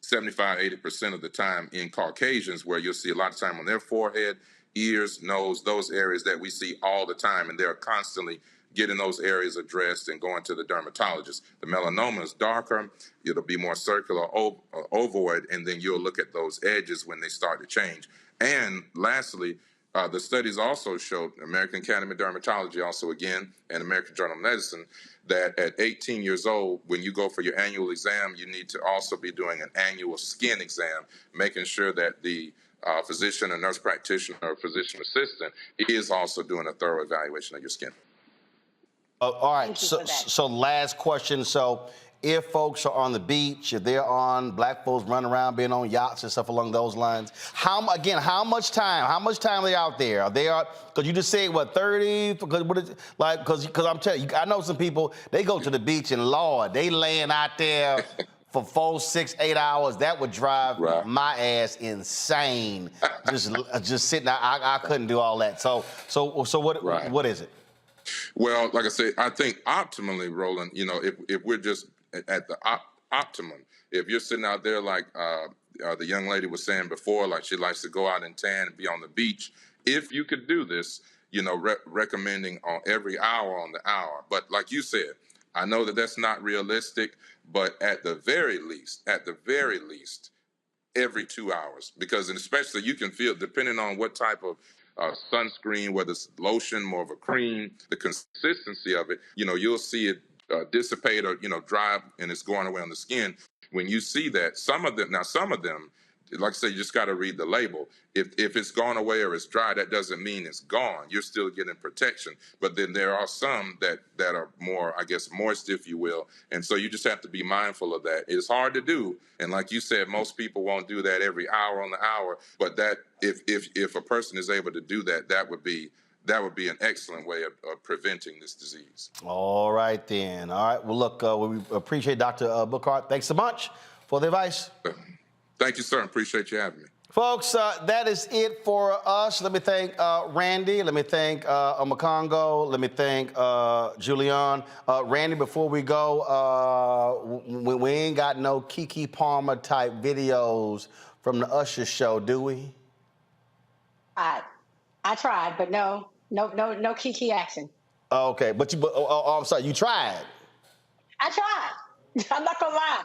75-80% of the time in Caucasians, where you'll see a lot of time on their forehead, ears, nose, those areas that we see all the time, and they're constantly getting those areas addressed and going to the dermatologist. The melanoma is darker, it'll be more circular, ovoid, and then you'll look at those edges when they start to change. And lastly, the studies also showed, American Academy of Dermatology also again, and American Journal of Medicine, that at 18 years old, when you go for your annual exam, you need to also be doing an annual skin exam, making sure that the physician or nurse practitioner or physician assistant is also doing a thorough evaluation of your skin. All right, so last question. So if folks are on the beach, if they're on, black folks running around, being on yachts and stuff along those lines, how much time are they out there? Are they because you just said, what, 30? Because I'm telling you, I know some people, they go to the beach and, Lord, they laying out there for 4, 6, 8 hours. That would drive my ass insane. just sitting there, I couldn't do all that. So what is it? Well, like I said, I think optimally, Roland, if we're just at the optimum, if you're sitting out there like the young lady was saying before, like she likes to go out and tan and be on the beach, if you could do this, recommending on every hour on the hour. But like you said, I know that that's not realistic, but at the very least, every 2 hours, because especially you can feel, depending on what type of sunscreen, whether it's lotion, more of a cream, the consistency of it, you'll see it dissipate or, dry, and it's going away on the skin. When you see that, some of them, like I say, you just got to read the label. If it's gone away or it's dry, that doesn't mean it's gone. You're still getting protection. But then there are some that are more, I guess, moist, if you will. And so you just have to be mindful of that. It's hard to do. And like you said, most people won't do that every hour on the hour. But that if a person is able to do that, that would be an excellent way of preventing this disease. All right, then. All right. Well, look, we appreciate Dr. Bookhart. Thanks so much for the advice. Thank you, sir. Appreciate you having me. Folks, that is it for us. Let me thank Randy. Let me thank Omakongo. Let me thank Julian. Randy, before we go, we ain't got no Keke Palmer type videos from the Usher show, do we? I tried, but no Keke action. Okay, but I'm sorry, you tried. I tried. I'm not gonna lie.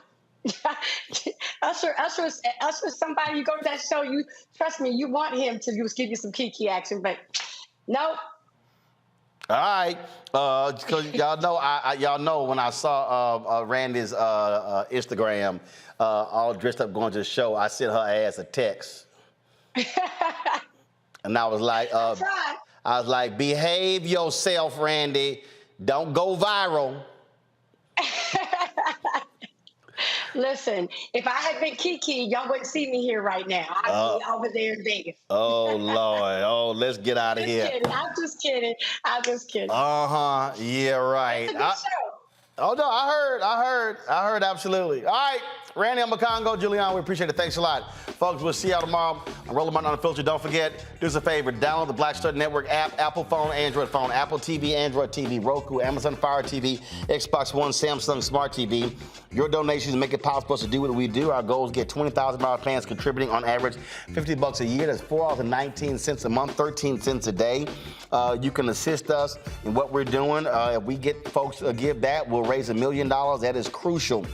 Usher is somebody, you go to that show, you trust me, you want him to give you some Keke action, but no. All right, because y'all know when I saw Randy's Instagram, all dressed up going to the show, I sent her ass a text, and I was like, behave yourself, Randy. Don't go viral. Listen, if I had been Keke, y'all wouldn't see me here right now. I'd be over there in Vegas. Oh, Lord. Oh, let's get out of here. I'm just kidding. Uh-huh. Yeah, right. It's a good show. Oh, no, I heard absolutely. All right, Randy, Omakongo, Julian, we appreciate it. Thanks a lot. Folks, we'll see y'all tomorrow on Rolling Martin Unfiltered. Don't forget, do us a favor, download the Black Star Network app, Apple phone, Android phone, Apple TV, Android TV, Roku, Amazon Fire TV, Xbox One, Samsung Smart TV. Your donations make it possible for us to do what we do. Our goal is to get $20,000 plans contributing on average $50 a year. That's $4.19 a month, 13 cents a day. You can assist us in what we're doing. If we get folks to give that, we'll raise $1 million. That is crucial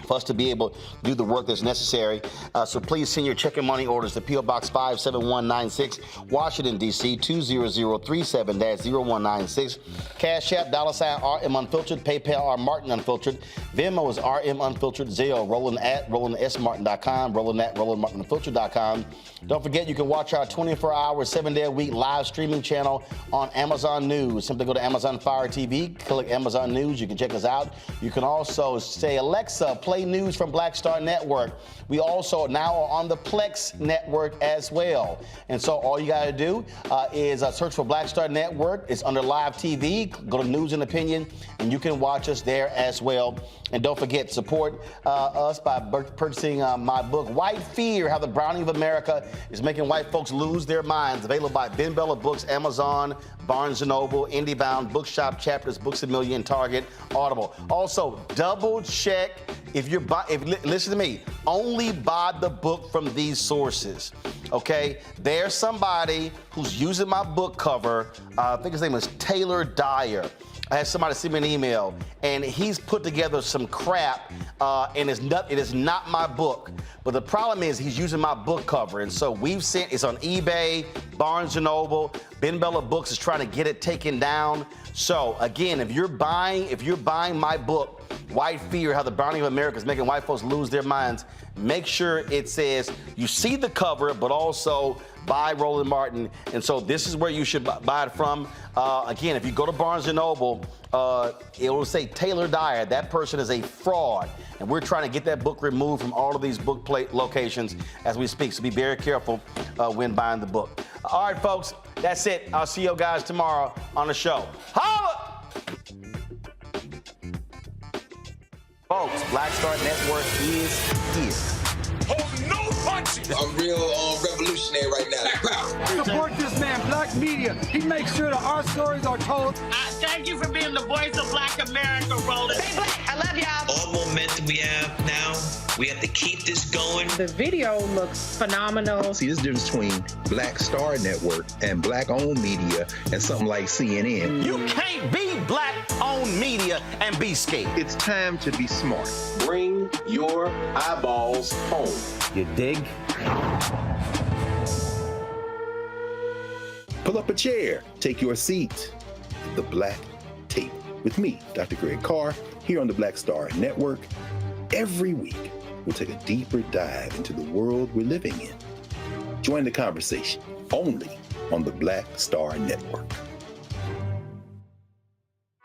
for us to be able to do the work that's necessary. So please send your check and money orders to P.O. Box 57196, Washington, D.C. 20037-0196. Cash App, $RM Unfiltered, PayPal, R Martin Unfiltered, Venmo is RM Unfiltered, Zelle, Roland@RolandSMartin.com, Roland@RolandMartinUnfiltered.com. Don't forget, you can watch our 24-hour, 7-day-a-week live streaming channel on Amazon News. Simply go to Amazon Fire TV, click Amazon News. You can check us out. You can also say, Alexa, play news from Black Star Network. We also now are on the Plex Network as well. And so all you got to do is search for Black Star Network. It's under Live TV. Go to News and Opinion, and you can watch us there as well. And don't forget, support us by purchasing my book, White Fear, How the Browning of America is Making White Folks Lose Their Minds. Available by Ben Bella Books, Amazon, Barnes & Noble, IndieBound, Bookshop, Chapters, Books A Million, Target, Audible. Also, double check if listen to me, only buy the book from these sources, okay? There's somebody who's using my book cover. I think his name is Taylor Dyer. I had somebody send me an email, and he's put together some crap, and it is not my book. But the problem is he's using my book cover, and so it's on eBay, Barnes & Noble. Ben Bella Books is trying to get it taken down. So again, if you're buying my book, White Fear, How the Browning of America is Making White Folks Lose Their Minds, make sure it says you see the cover, but also by Roland Martin. And so this is where you should buy it from. Again, if you go to Barnes & Noble, it will say Taylor Dyer. That person is a fraud. And we're trying to get that book removed from all of these book locations as we speak. So be very careful when buying the book. All right, folks, that's it. I'll see you guys tomorrow on the show. Holla! Folks, Black Star Network is here. Hold no punches. I'm real revolutionary right now. Support this man, Black Media. He makes sure that our stories are told. Thank you for being the voice of Black America, Roland. Stay black. I love y'all. All momentum we have now, we have to keep this going. The video looks phenomenal. See, there's a difference between Black Star Network and Black-owned media and something like CNN. You can't be Black-owned media and be scared. It's time to be smart. Bring your eyeballs home. You dig? Pull up a chair. Take your seat. The Black Table with me, Dr. Greg Carr, here on the Black Star Network. Every week, we'll take a deeper dive into the world we're living in. Join the conversation only on the Black Star Network.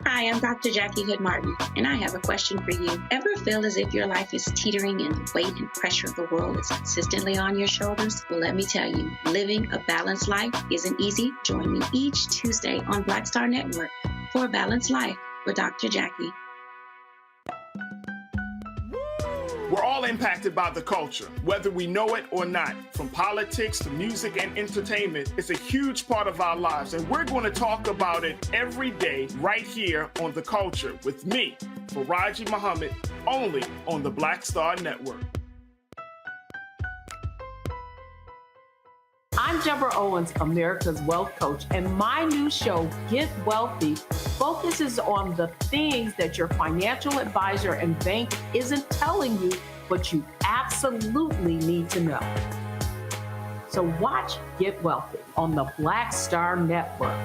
Hi, I'm Dr. Jackie Hood Martin, and I have a question for you. Ever feel as if your life is teetering and the weight and pressure of the world is consistently on your shoulders? Well, let me tell you, living a balanced life isn't easy. Join me each Tuesday on Black Star Network for A Balanced Life with Dr. Jackie. We're all impacted by the culture, whether we know it or not. From politics to music and entertainment, it's a huge part of our lives, and we're going to talk about it every day right here on The Culture with me, Faraji Muhammad, only on the Black Star Network. I'm Deborah Owens, America's Wealth Coach, and my new show, Get Wealthy, focuses on the things that your financial advisor and bank isn't telling you, but you absolutely need to know. So watch Get Wealthy on the Black Star Network.